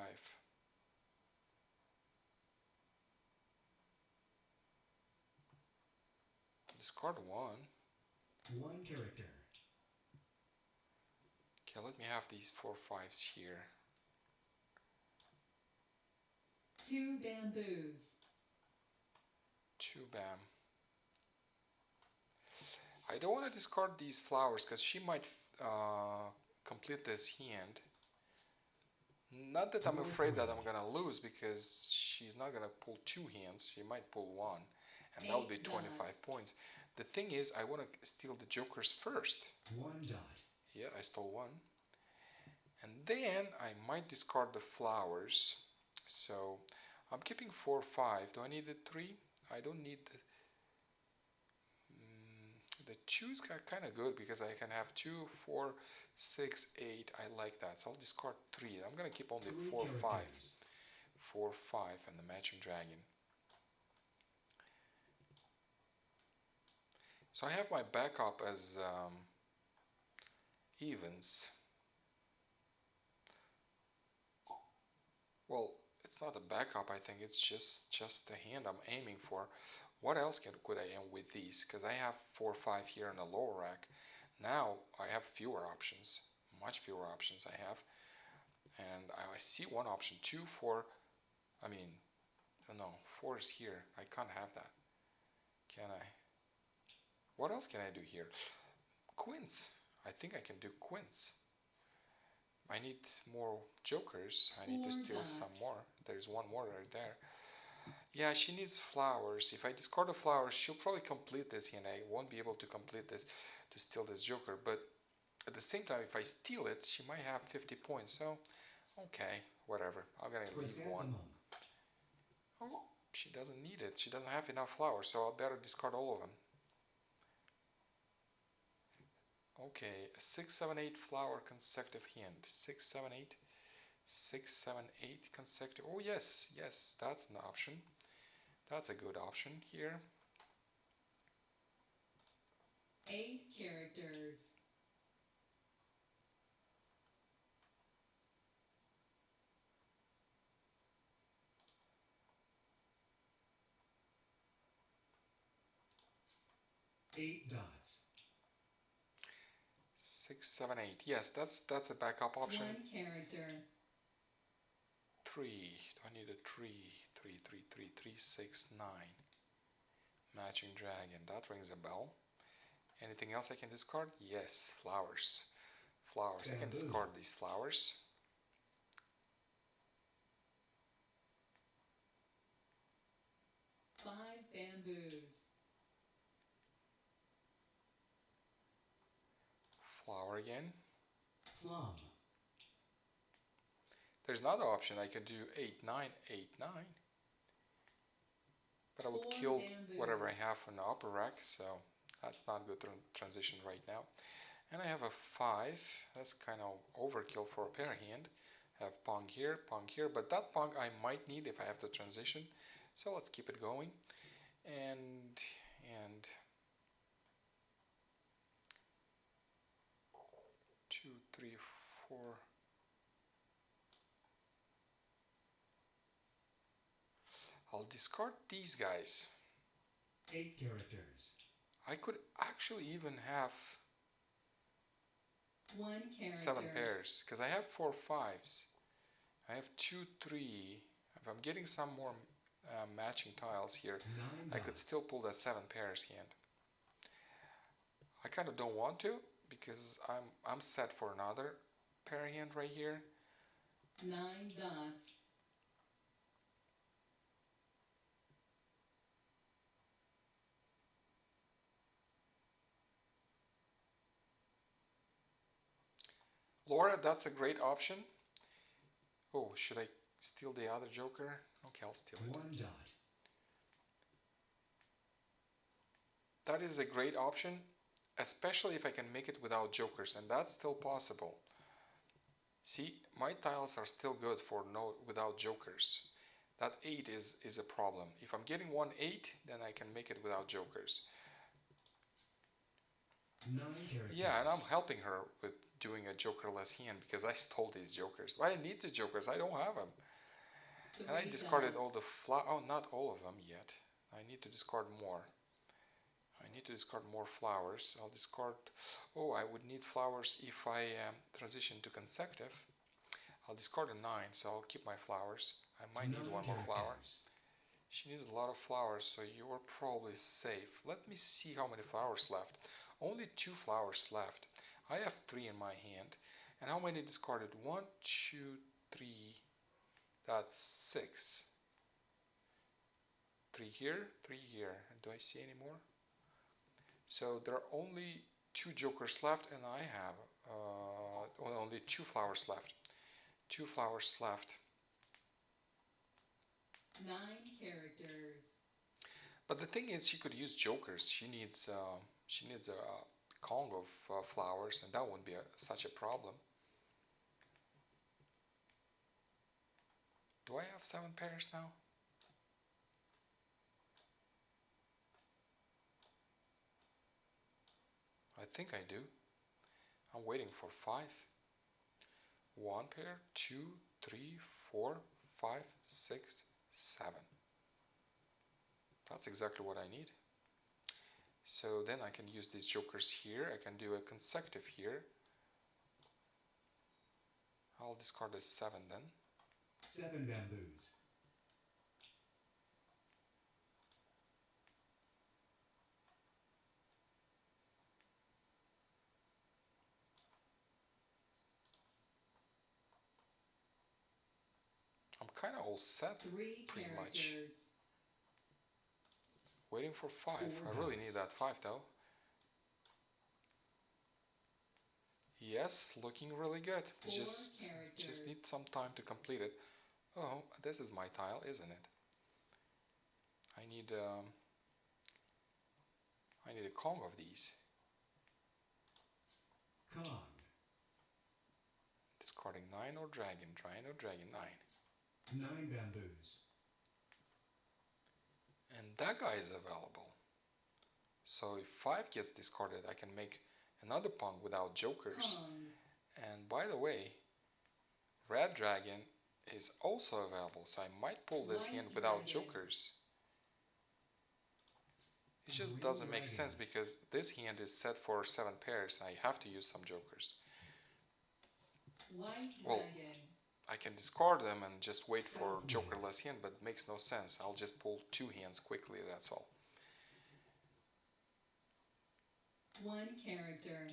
Discard 1. 1 character. Okay, let me have these 4, 5s here. 2 bamboos. 2 bam. I don't want to discard these flowers because she might complete this hand. Not that I'm afraid that I'm gonna lose, because she's not gonna pull 2 hands. She might pull 1, and that would be 25 points. The thing is, I want to steal the jokers first. 1 dot. Yeah, I stole 1. And then I might discard the flowers. So I'm keeping 4, 5. Do I need the 3? I don't need the 2 is kind of good because I can have 2, 4, 6, 8. I like that. So I'll discard 3. I'm going to keep only 3 4, 5. characters. 4, 5 and the matching dragon. So I have my backup as evens. Well, it's not a backup, I think it's just the hand I'm aiming for. What else could I aim with these? Because I have 4, 5 here in the lower rack. Now I have fewer options, much fewer options I have. And I see one option, 2, 4, no, 4 is here. I can't have that. Can I? What else can I do here? Queens. I think I can do queens. I need more jokers. I need to 4 steal dots. some more. There's one more right there. Yeah, she needs flowers. If I discard the flowers, she'll probably complete this and I won't be able to complete this to steal this joker. But at the same time, if I steal it, she might have 50 points. So, okay, whatever. I'm gonna leave 1. Chrysanthemum. Oh, she doesn't need it. She doesn't have enough flowers, so I'll better discard all of them. Okay, a 6, 7, 8 flower consecutive hand. 6, 7, 8. 6, 7, 8 consecutive. Oh yes, yes, that's an option. That's a good option here. 8 characters. Eight dots. 6, 7, 8. Yes, that's a backup option. 1 character. 3. Do I need a 3? 3, 3, 3, 3, 6, 9. Matching dragon. That rings a bell. Anything else I can discard? Yes, flowers. Flowers. I can Bamboo. discard these flowers. Five bamboos. Flower again. Plum. There's another option. I could do 8, 9, 8, 9. But I would Four kill bamboos. whatever I have in the upper rack, so that's not good transition right now. And I have a 5. That's kind of overkill for a pair hand. I have pong here, but that pong I might need if I have to transition. So let's keep it going. And 2, 3, 4. I'll discard these guys. 8 characters. I could actually even have One character. 7 pairs because I have 4 5s. I have 2 3. If I'm getting some more matching tiles here, 9 I could dots. still pull that 7 pairs hand. I kind of don't want to because I'm set for another pair hand right here. 9 dots. Laura, that's a great option. Oh, should I steal the other joker? Okay, I'll steal it. 1 dot. That is a great option, especially if I can make it without jokers, and that's still possible. See, my tiles are still good for without jokers. That 8 is a problem. If I'm getting 1 8, then I can make it without jokers. 9 characters. Yeah, and I'm helping her with doing a jokerless hand because I stole these jokers. I need the jokers, I don't have them. And I 3 discarded dots. all the not all of them yet. I need to discard more. I need to discard more flowers. I'll discard, I would need flowers if I transition to consecutive. I'll discard a 9, so I'll keep my flowers. I might need 9 one more flower. characters. She needs a lot of flowers, so you are probably safe. Let me see how many flowers left. Only 2 flowers left. I have 3 in my hand. And how many discarded? 1, 2, 3. That's 6. 3 here, 3 here. Do I see any more? So there are only 2 jokers left, and I have only 2 flowers left. 2 flowers left. 9 characters. But the thing is, she could use jokers. She needs a Kong of flowers, and that wouldn't be such a problem. Do I have 7 pairs now? I think I do. I'm waiting for 5. 1 pair, 2, 3, 4, 5, 6, 7. That's exactly what I need. So then I can use these jokers here. I can do a consecutive here. I'll discard a 7 then. 7 bamboos. I'm kind of all set, 3 pretty much. characters. Waiting for 5. 4 I really dots. need that 5 though. Yes, looking really good. 4 Just characters. need some time to complete it. Oh, this is my tile, isn't it? I need a Kong of these. Kong. Discarding 9 or dragon, 9. 9 bamboos. And that guy is available. So if 5 gets discarded, I can make another Pong without jokers. Pong. And by the way, red dragon is also available, so I might pull this White hand without dragon. jokers. It just Green doesn't make sense dragon. because this hand is set for 7 pairs. I have to use some jokers. White Well, dragon. I can discard them and just wait for South jokerless hand, but it makes no sense. I'll just pull 2 hands quickly, that's all. 1 character.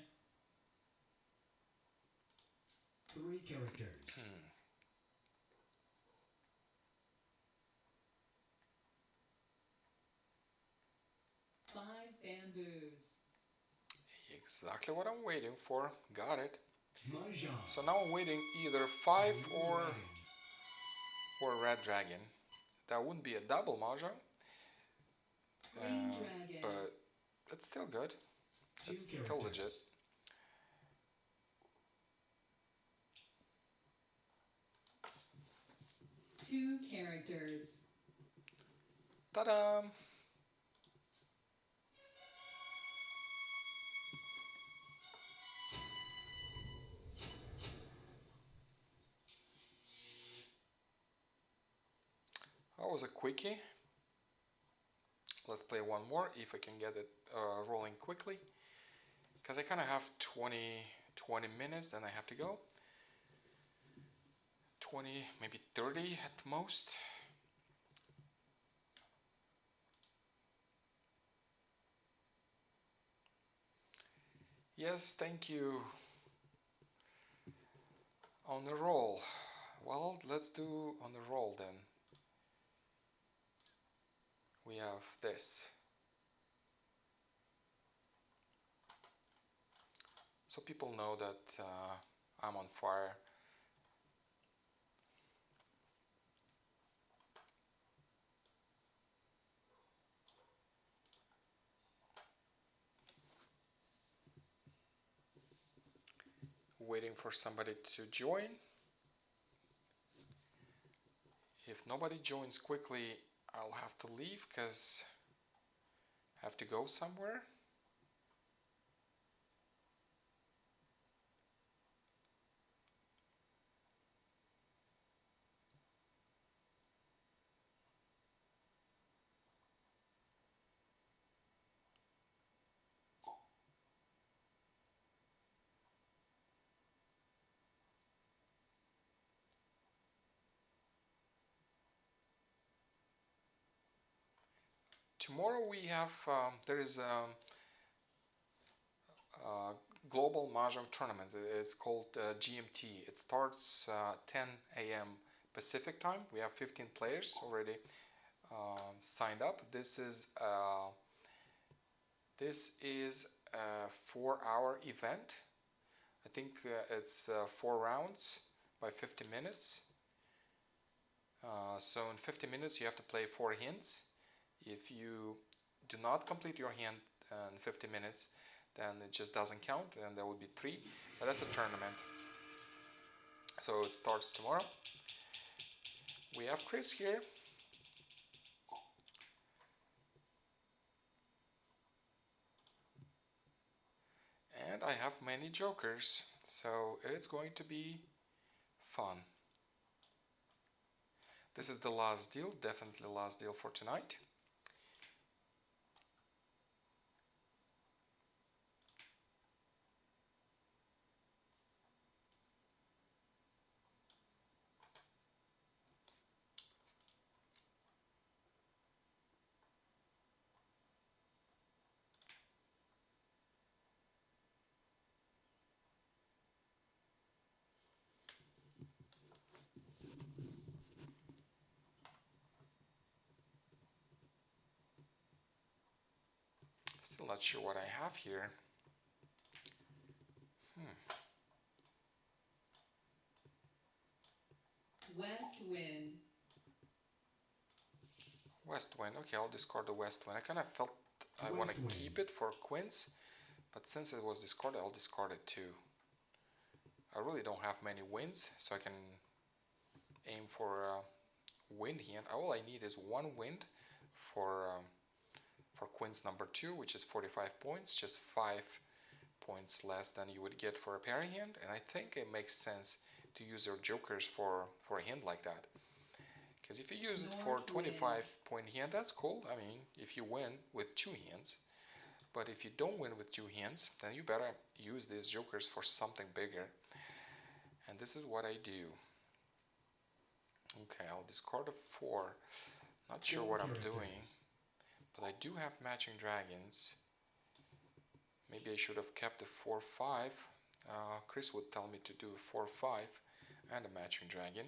3 characters. 5 bamboos. Exactly what I'm waiting for. Got it. Mahjong. So now I'm waiting either 5 Blue or dragon. red dragon. That wouldn't be a double mahjong, Green dragon. but it's still good. 2 It's characters. still legit. Two characters. Ta-da! That was a quickie. Let's play one more if I can get it rolling quickly. Because I kind of have 20 minutes, then I have to go. 20, maybe 30 at the most. Yes, thank you. On the roll. Well, let's do on the roll then. We have this. So people know that I'm on fire. Waiting for somebody to join. If nobody joins quickly, I'll have to leave because I have to go somewhere. Tomorrow we have, there is a global Mahjong tournament. It's called GMT. It starts 10 a.m. Pacific time. We have 15 players already signed up. This is a 4-hour event. I think it's 4 rounds by 50 minutes. So in 50 minutes you have to play 4 hands. If you do not complete your hand in 50 minutes, then it just doesn't count, and there would be 3. But that's a tournament. So it starts tomorrow. We have Chris here. And I have many jokers, so it's going to be fun. This is the last deal, definitely the last deal for tonight. Still not sure what I have here. West wind. West wind. Okay, I'll discard the west wind. I kind of felt I want to keep it for queens, but since it was discarded, I'll discard it too. I really don't have many winds, so I can aim for a wind hand. All I need is 1 wind for queens number 2, which is 45 points, just 5 points less than you would get for a pairing hand, and I think it makes sense to use your jokers for a hand like that. Because if you use it for 25 point hand, that's cool. I mean, if you win with 2 hands. But if you don't win with 2 hands, then you better use these jokers for something bigger. And this is what I do. Okay, I'll discard a 4. Not sure what I'm doing. But I do have matching dragons. Maybe I should have kept the 4-5. Chris would tell me to do a 4-5 and a matching dragon.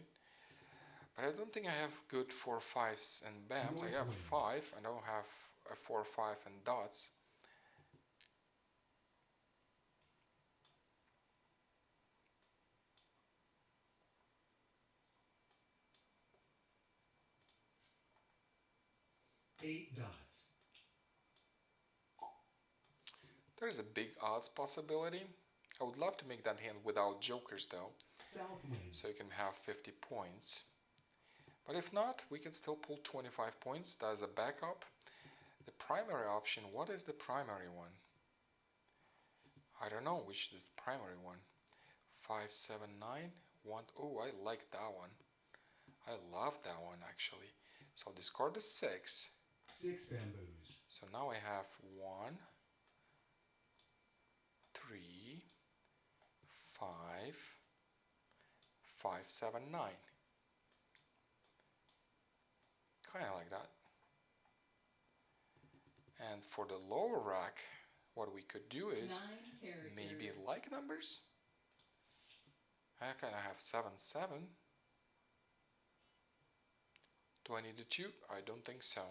But I don't think I have good 4-5s and bams. I have 5. I don't have a 4-5 and dots. Eight dots. There is a big odds possibility. I would love to make that hand without jokers though, South wind. so you can have 50 points. But if not, we can still pull 25 points. That is a backup. The primary option, what is the primary one? I don't know which is the primary one. 5, 7, 9, 1. Oh, I like that one. I love that one actually. So I'll discard the 6. 6 bamboos. So now I have 1, 3, 5, 5, 7, 9. Kind of like that. And for the lower rack, what we could do is 9 characters. maybe like numbers. I kind of have 7, 7. Do I need a 2? I don't think so.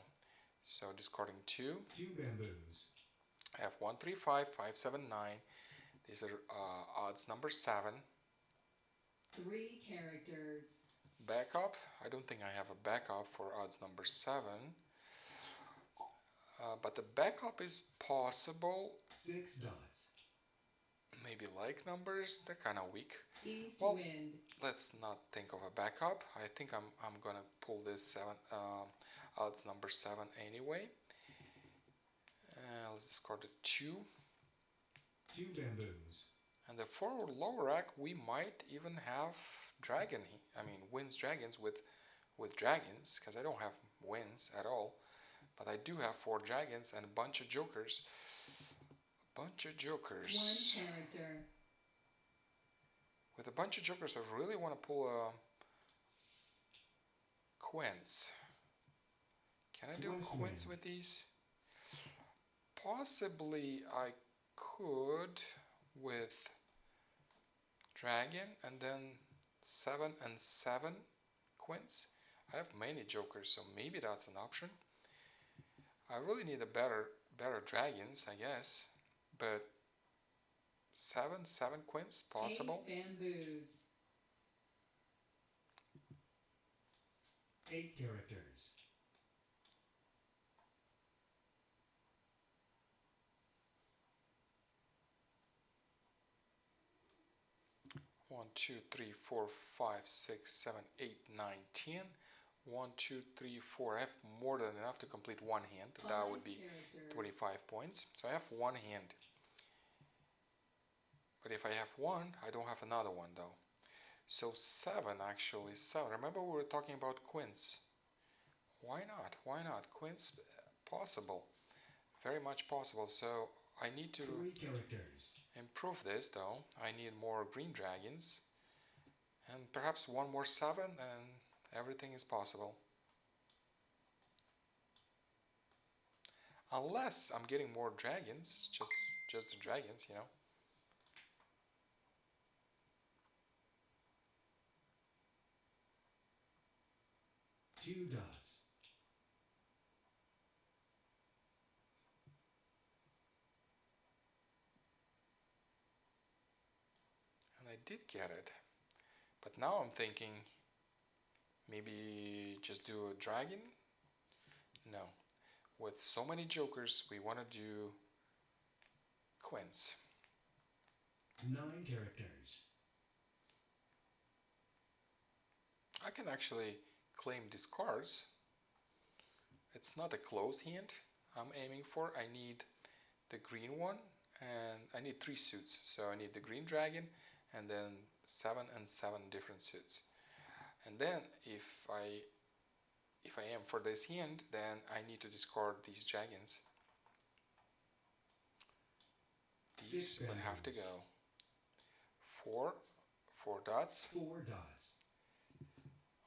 So discarding 2. 2 bamboos. I have 1, 3, 5, 5, 7, 9. These are odds number 7. 3 characters. Backup. I don't think I have a backup for odds number 7. But the backup is possible. 6 dots. Maybe like numbers. They're kind of weak. East Well, wind. let's not think of a backup. I think I'm gonna pull this 7 odds number 7 anyway. Let's discard the 2. 2 bamboos. And the forward lower rack, we might even have wins dragons with dragons, because I don't have wins at all. But I do have 4 dragons and a bunch of jokers. Bunch of jokers. 1 character. With a bunch of jokers, I really want to pull a quints. Can I do Once quints win. with these? Possibly I could with dragon and then 7 and 7 quints. I have many jokers, so maybe that's an option. I really need a better dragons, I guess, but 7 quints possible. 8 bamboos. 8 characters. One, 2, 3, 4, 5, 6, 7, 8, 9, 10. 1, 2, 3, 4. I have more than enough to complete one hand. That would be 25 points. So I have one hand. But if I have one, I don't have another one though. So 7 actually. 7. Remember we were talking about quints. Why not? Why not? Quints possible. Very much possible. So I need to 3 characters. improve this though. I need more green dragons. And perhaps one more 7 and everything is possible. Unless I'm getting more dragons, just the dragons, you know. Two dots. And I did get it. But now I'm thinking maybe just do a dragon? No. With so many jokers, we want to do quints. 9 characters. I can actually claim these cards. It's not a closed hand I'm aiming for. I need the green one and I need 3 suits. So I need the green dragon and then 7 and 7 different suits. And then if I am for this hand, then I need to discard these dragons. These would have to go. 4 dots. 4 dots.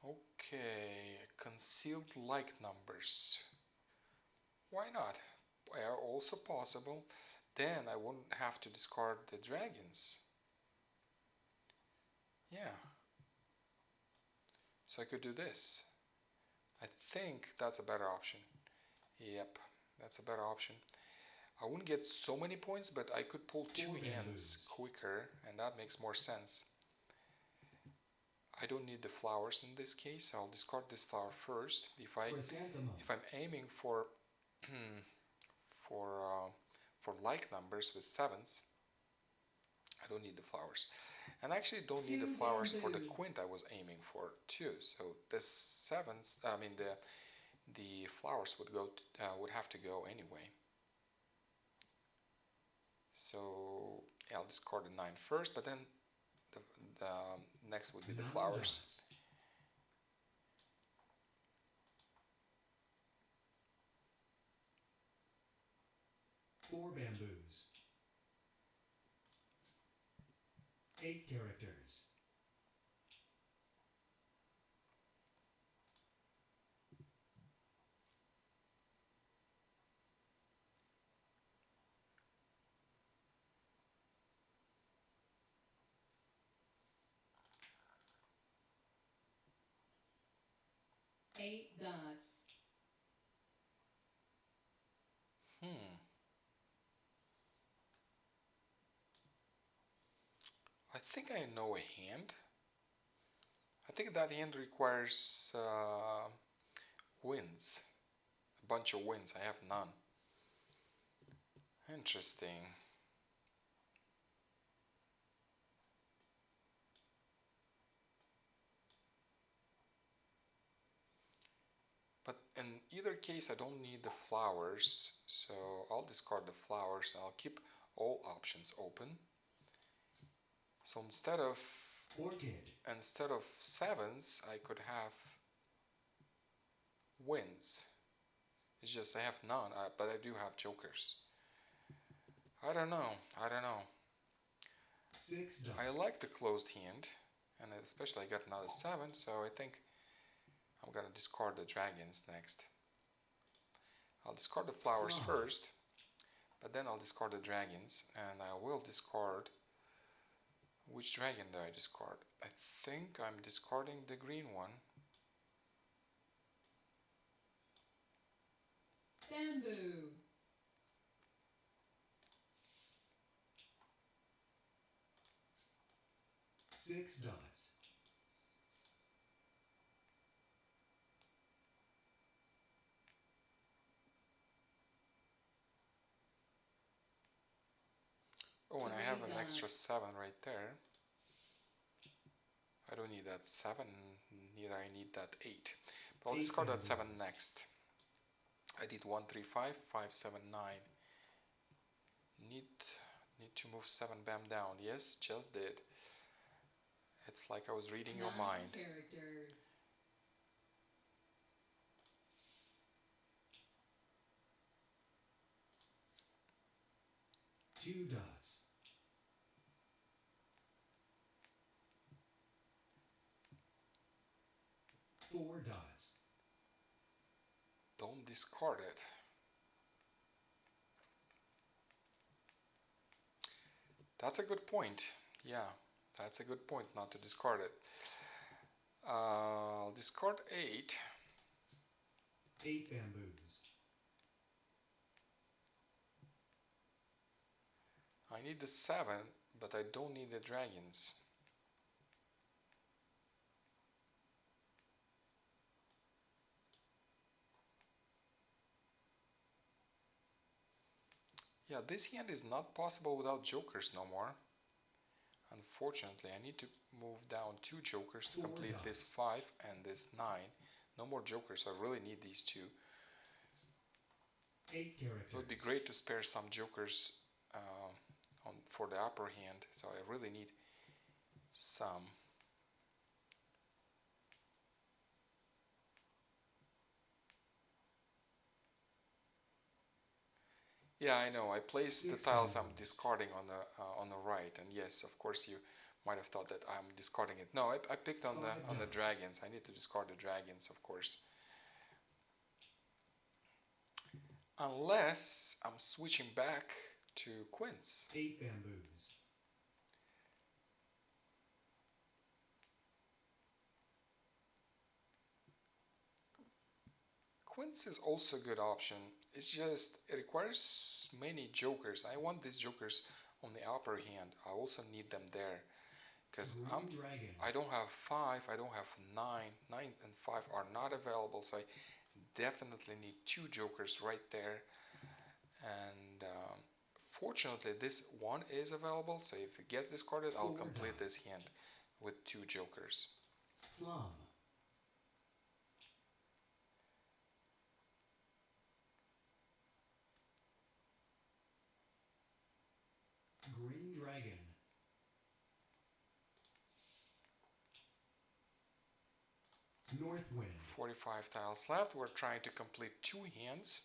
Okay, concealed like numbers. Why not? They are also possible. then I wouldn't have to discard the dragons. Yeah. So I could do this. I think that's a better option. Yep, that's a better option. I wouldn't get so many points, but I could pull two hands quicker, and that makes more sense. I don't need the flowers in this case. I'll discard this flower first. If I'm aiming for for like numbers with sevens, I don't need the flowers. And I actually don't need the flowers for the quint I was aiming for too. So the sevens, I mean the flowers would go would have to go anyway. So yeah, I'll discard the 9 first, but then the next would be the flowers. Four bamboos. 8 characters. Eight dots. I think I know a hand. I think that hand requires wins. A bunch of wins. I have none. Interesting. But in either case, I don't need the flowers, so I'll discard the flowers and I'll keep all options open. So instead of sevens, I could have wins. It's just I have none, but I do have jokers. I don't know. 6 dots. I like the closed hand, and especially I got another 7, so I think I'm gonna discard the dragons next. I'll discard the flowers first, but then I'll discard the dragons, and I will discard. Which dragon do I discard? I think I'm discarding the green one. Bamboo. 6 dots. Oh, and I have an extra 7 right there. I don't need that 7, neither I need that 8. But I'll discard that 7 next. I did 1, 3, 5, 5, 7, 9. Need to move 7 bam down. Yes, just did. It's like I was reading your mind. Characters. Two dots. 4 dots. Don't discard it. That's a good point. Yeah, that's a good point not to discard it. I'll discard 8. 8 bamboos. I need the 7, but I don't need the dragons. Yeah, this hand is not possible without jokers no more. Unfortunately, I need to move down 2 jokers to complete this 5 and this 9. No more jokers, I really need these 2. 8 characters. It would be great to spare some jokers for the upper hand, so I really need some. Yeah, I know. I placed the tiles I'm discarding on the right, and yes, of course, you might have thought that I'm discarding it. No, I picked on the dragons. I need to discard the dragons, of course. Unless I'm switching back to quints. 8 bamboos. Quints is also a good option. It's just it requires many jokers. I want these jokers on the upper hand. I also need them there because Green dragon. I don't have 5, I don't have 9. 9 and 5 are not available, so I definitely need 2 jokers right there. And fortunately, this one is available, so if it gets discarded, I'll 4 complete dots. this hand with 2 jokers. Plum. Green dragon. North wind. 45 tiles left. We're trying to complete 2 hands.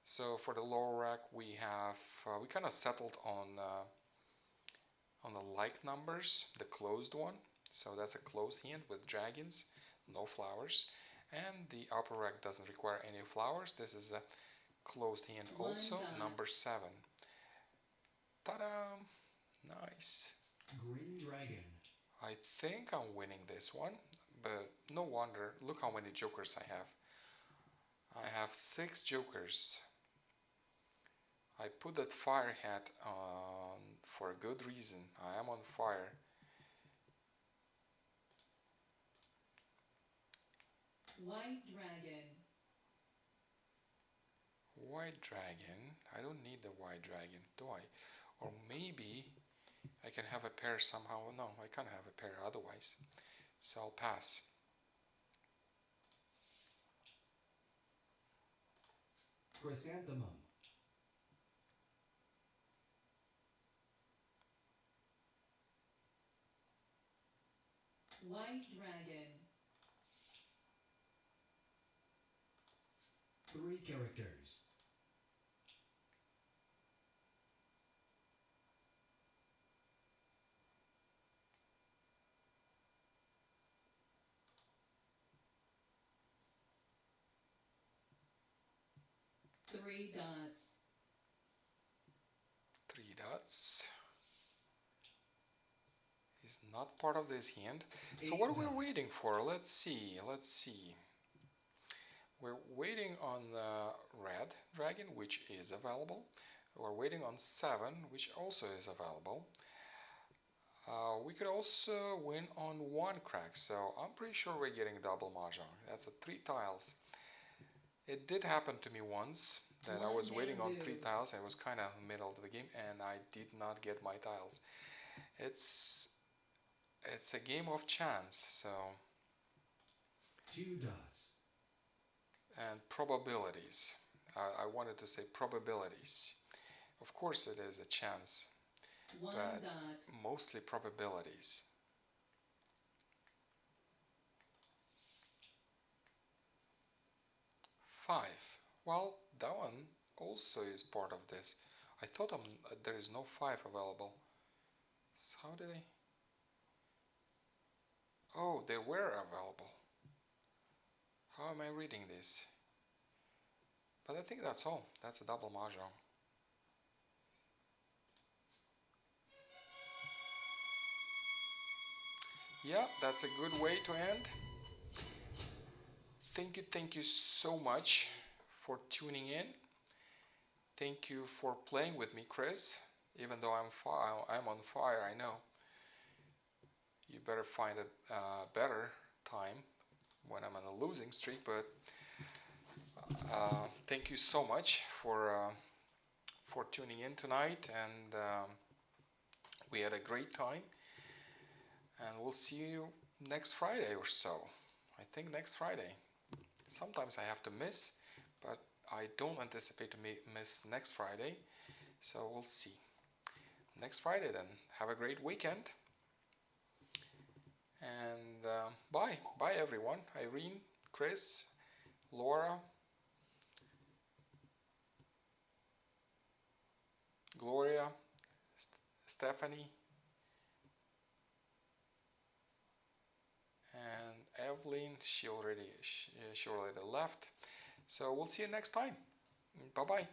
So for the lower rack, we have we kind of settled on the like numbers, the closed one. So that's a closed hand with dragons, no flowers. And the upper rack doesn't require any flowers. This is a closed hand also, number 7. Ta-da! Nice. Green dragon. I think I'm winning this one, but no wonder. Look how many jokers I have. I have 6 jokers. I put that fire hat on for a good reason. I am on fire. White dragon. White dragon. I don't need the white dragon, do I? Or maybe I can have a pair somehow. No, I can't have a pair otherwise. So I'll pass. Chrysanthemum. White dragon. 3 characters. Three dots. 3 dots. Is not part of this hand. So 8 what are we dots. waiting for? Let's see. We're waiting on the red dragon, which is available. We're waiting on 7, which also is available. We could also win on 1 crack, so I'm pretty sure we're getting double Mahjong. That's a 3 tiles. It did happen to me once that I was waiting on 3 tiles. I was kind of in the middle of the game and I did not get my tiles. It's a game of chance, so 2 dots. and probabilities. I wanted to say probabilities. Of course it is a chance, 1 but dot. mostly probabilities. 5. Well, that one also is part of this. I thought there is no 5 available. So how did I? Oh, they were available. How am I reading this? But I think that's all. That's a double Mahjong. Yeah, that's a good way to end. Thank you so much for tuning in. Thank you for playing with me, Chris. Even though I'm on fire, I know. You better find a better time when I'm on a losing streak. But thank you so much for tuning in tonight, and we had a great time. And we'll see you next Friday or so. I think next Friday. Sometimes I have to miss, but I don't anticipate to miss next Friday. So we'll see. Next Friday then. Have a great weekend. And bye. Bye everyone. Irene, Chris, Laura, Gloria, Stephanie, and Evelyn. She already left. So we'll see you next time. Bye bye.